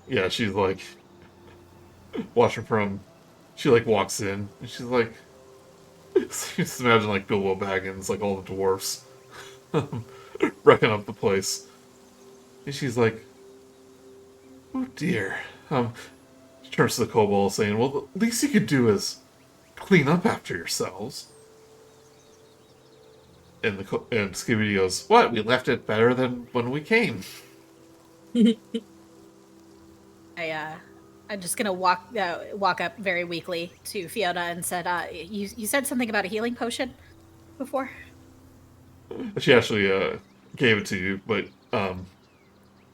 Yeah, she's like watching from. She like walks in and she's like, just imagine like Bilbo Baggins, like all the dwarfs, wrecking up the place. And she's like, oh dear. She turns to the kobold saying, well, the least you could do is clean up after yourselves. And and Skibbity goes, what? We left it better than when we came. I'm just gonna walk up very weakly to Fiona and said, you said something about a healing potion before? She actually gave it to you, but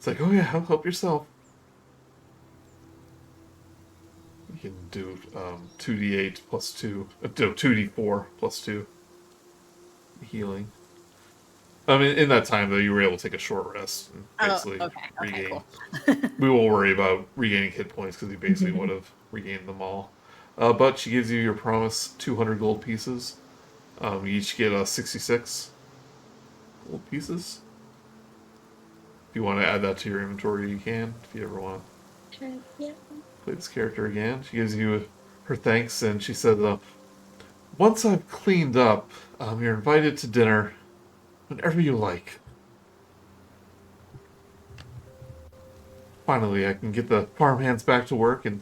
It's like, oh yeah, help yourself. You can do 2d8 plus 2, no, 2d4 plus 2 healing. I mean, in that time, though, you were able to take a short rest and basically okay, regain. cool. We won't worry about regaining hit points because you basically would have regained them all. But she gives you your promised 200 gold pieces. You each get 66 gold pieces. If you want to add that to your inventory, you can. If you ever want to play this character again. She gives you her thanks, and she said, once I've cleaned up, you're invited to dinner whenever you like. Finally, I can get the farmhands back to work and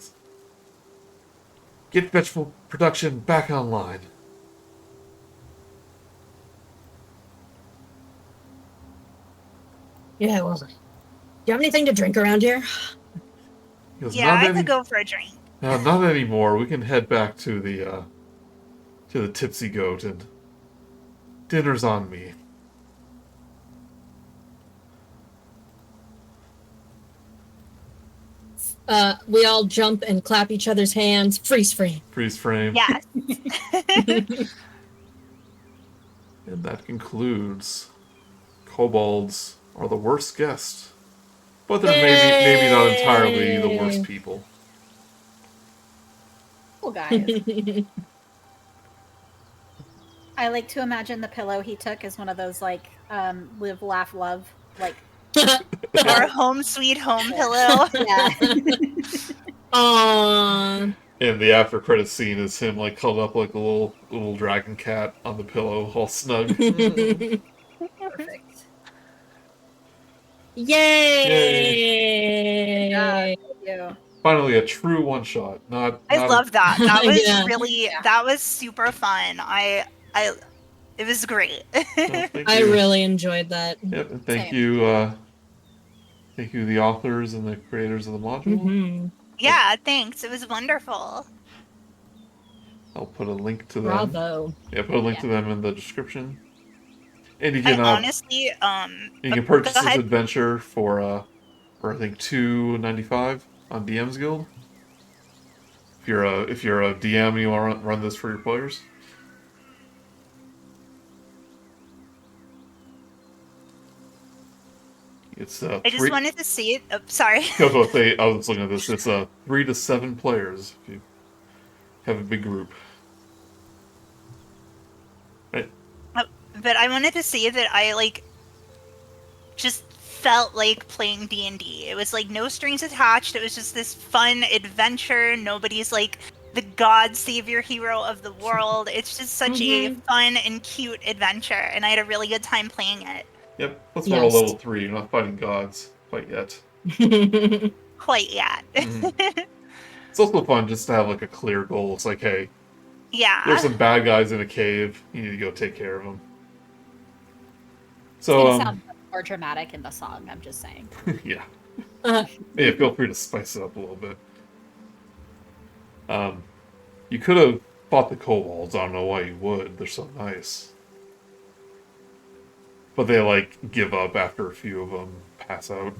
get vegetable production back online. Yeah, well, do you have anything to drink around here? He goes, Yeah, I could go for a drink. No, not anymore. We can head back to the Tipsy Goat, and dinner's on me. We all jump and clap each other's hands. Freeze frame. Freeze frame. Yes. And that concludes Kobolds are the worst guest. But they're maybe not entirely the worst people. Cool guys. I like to imagine the pillow he took as one of those like live, laugh, love like Or home sweet home pillow. yeah. Aww. And the after credit scene is him like cuddled up like a little dragon cat on the pillow, all snug. Perfect. Yay! Yeah, thank you. Finally, a true one shot. Not. I love that. That was Yeah. that was super fun. It was great. Thank I you. really enjoyed that. Yep, and thank Same. you. Thank you, the authors and the creators of the module. Mm-hmm. Yeah, thanks. It was wonderful. I'll put a link to them. Bravo. Yeah, put a link Yeah. to them in the description. And you I can honestly, you can purchase go this ahead. adventure for I think $2.95 on DM's Guild. If you're a DM and you want to run this for your players. It's I just wanted to see it. Oh, sorry. I was looking at this. It's 3 to 7 players if you have a big group. Right. But I wanted to say that I just felt like playing D&D. It was like no strings attached. It was just this fun adventure. Nobody's like the god savior hero of the world. It's just such a fun and cute adventure, and I had a really good time playing it. Yep. Let's roll Yes. level 3. You're not fighting gods quite yet. Quite yet. It's also fun just to have like a clear goal. It's like, hey, Yeah. there's some bad guys in a cave. You need to go take care of them. It's So, gonna sound more dramatic in the song, I'm just saying. yeah. Uh, Yeah, feel free to spice it up a little bit. You could have fought the kobolds. I don't know why you would. They're so nice. But they, give up after a few of them pass out.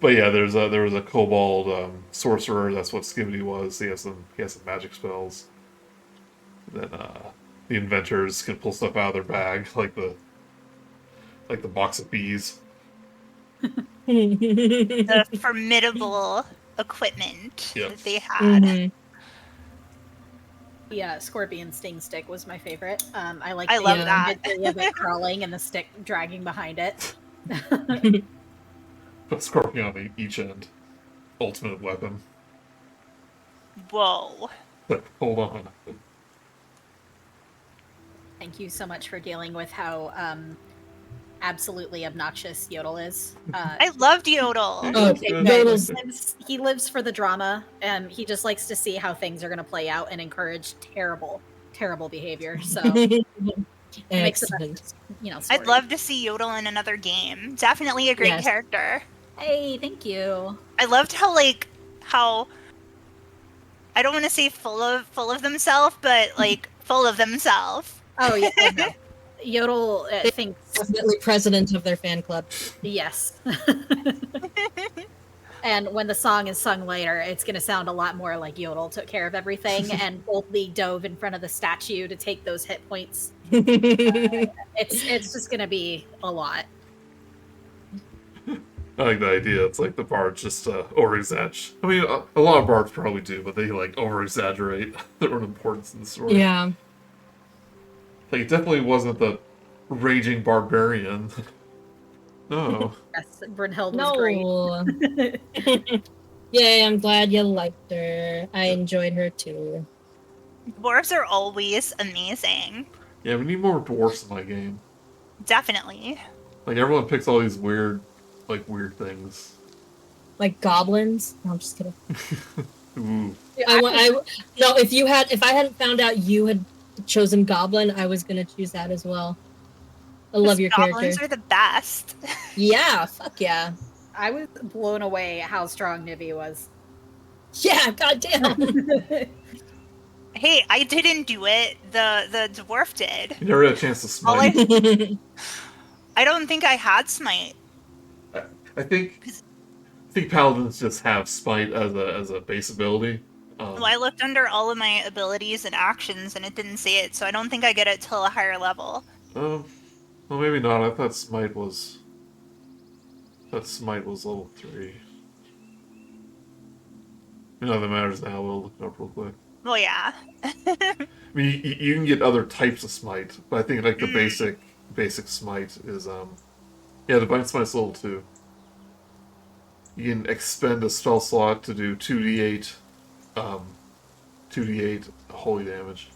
But yeah, there was a kobold sorcerer. That's what Skibidi was. He has some magic spells. Then the inventors can pull stuff out of their bag, like the box of bees. The formidable equipment Yep. that they had. The scorpion sting stick was my favorite. I I the love that. imagery of it crawling and the stick dragging behind it. But scorpion on each end. Ultimate weapon. Whoa. Hold on. Thank you so much for dealing with how absolutely obnoxious Yodel is. I loved Yodel. Oh, Yodel's- He lives for the drama, and he just likes to see how things are going to play out and encourage terrible, terrible behavior. So it makes it, Excellent. story. I'd love to see Yodel in another game. Definitely a great Yes. character. Hey, thank you. I loved how I don't want to say full of themselves, but full of themselves. Oh yeah, oh, no. Yodel thinks Definitely president of their fan club. yes. And when the song is sung later, it's going to sound a lot more like Yodel took care of everything and boldly dove in front of the statue to take those hit points. It's just going to be a lot. I like the idea. It's like the bards just over-exaggerate. I mean, a lot of bards probably do, but they like over-exaggerate their own importance in the story. Yeah. Like, it definitely wasn't the raging barbarian. No. Yes, Brunhild was great. No. Yay, I'm glad you liked her. I enjoyed her too. Dwarves are always amazing. Yeah, we need more dwarfs in my game. Definitely. Like, everyone picks all these weird things. Like goblins? No, I'm just kidding. Ooh. No, if I hadn't found out you had chosen goblin, I was gonna choose that as well. I love your Goblins character. are the best. Yeah, fuck yeah. I was blown away at how strong Nivi was. Yeah, goddamn. Hey, I didn't do it. The dwarf did. You never had a chance to All smite. I don't think I had smite. I think paladins just have smite as a base ability. Well, I looked under all of my abilities and actions, and it didn't say it, so I don't think I get it till a higher level. Well, maybe not. I thought smite was level 3. None of that matters now. We'll look it up real quick. Well, yeah. I mean, you can get other types of smite, but I think like the basic smite is yeah, divine smite's level 2. You can expend a spell slot to do 2d8 holy damage.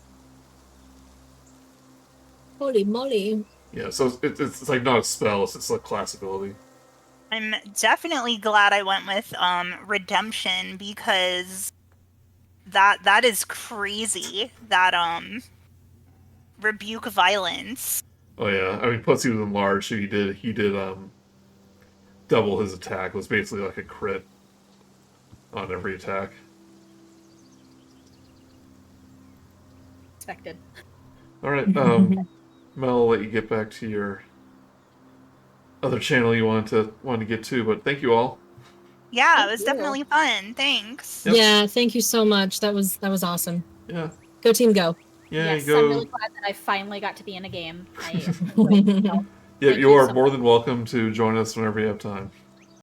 Holy moly. Yeah, so it's like not a spell, it's a class ability. I'm definitely glad I went with redemption, because that is crazy. That rebuke violence. Oh yeah, I mean plus he was enlarged, so he did double his attack. It was basically like a crit on every attack. Expected. Alright, Mel, I'll let you get back to your other channel you wanted to get to, but thank you all. Yeah, Thank it was you. definitely fun. Thanks. Yep. Yeah, thank you so much. That was awesome. Yeah. Go team go. Yeah, Yes, go. I'm really glad that I finally got to be in a game. Yeah, Thank you you are so more than welcome to join us whenever you have time.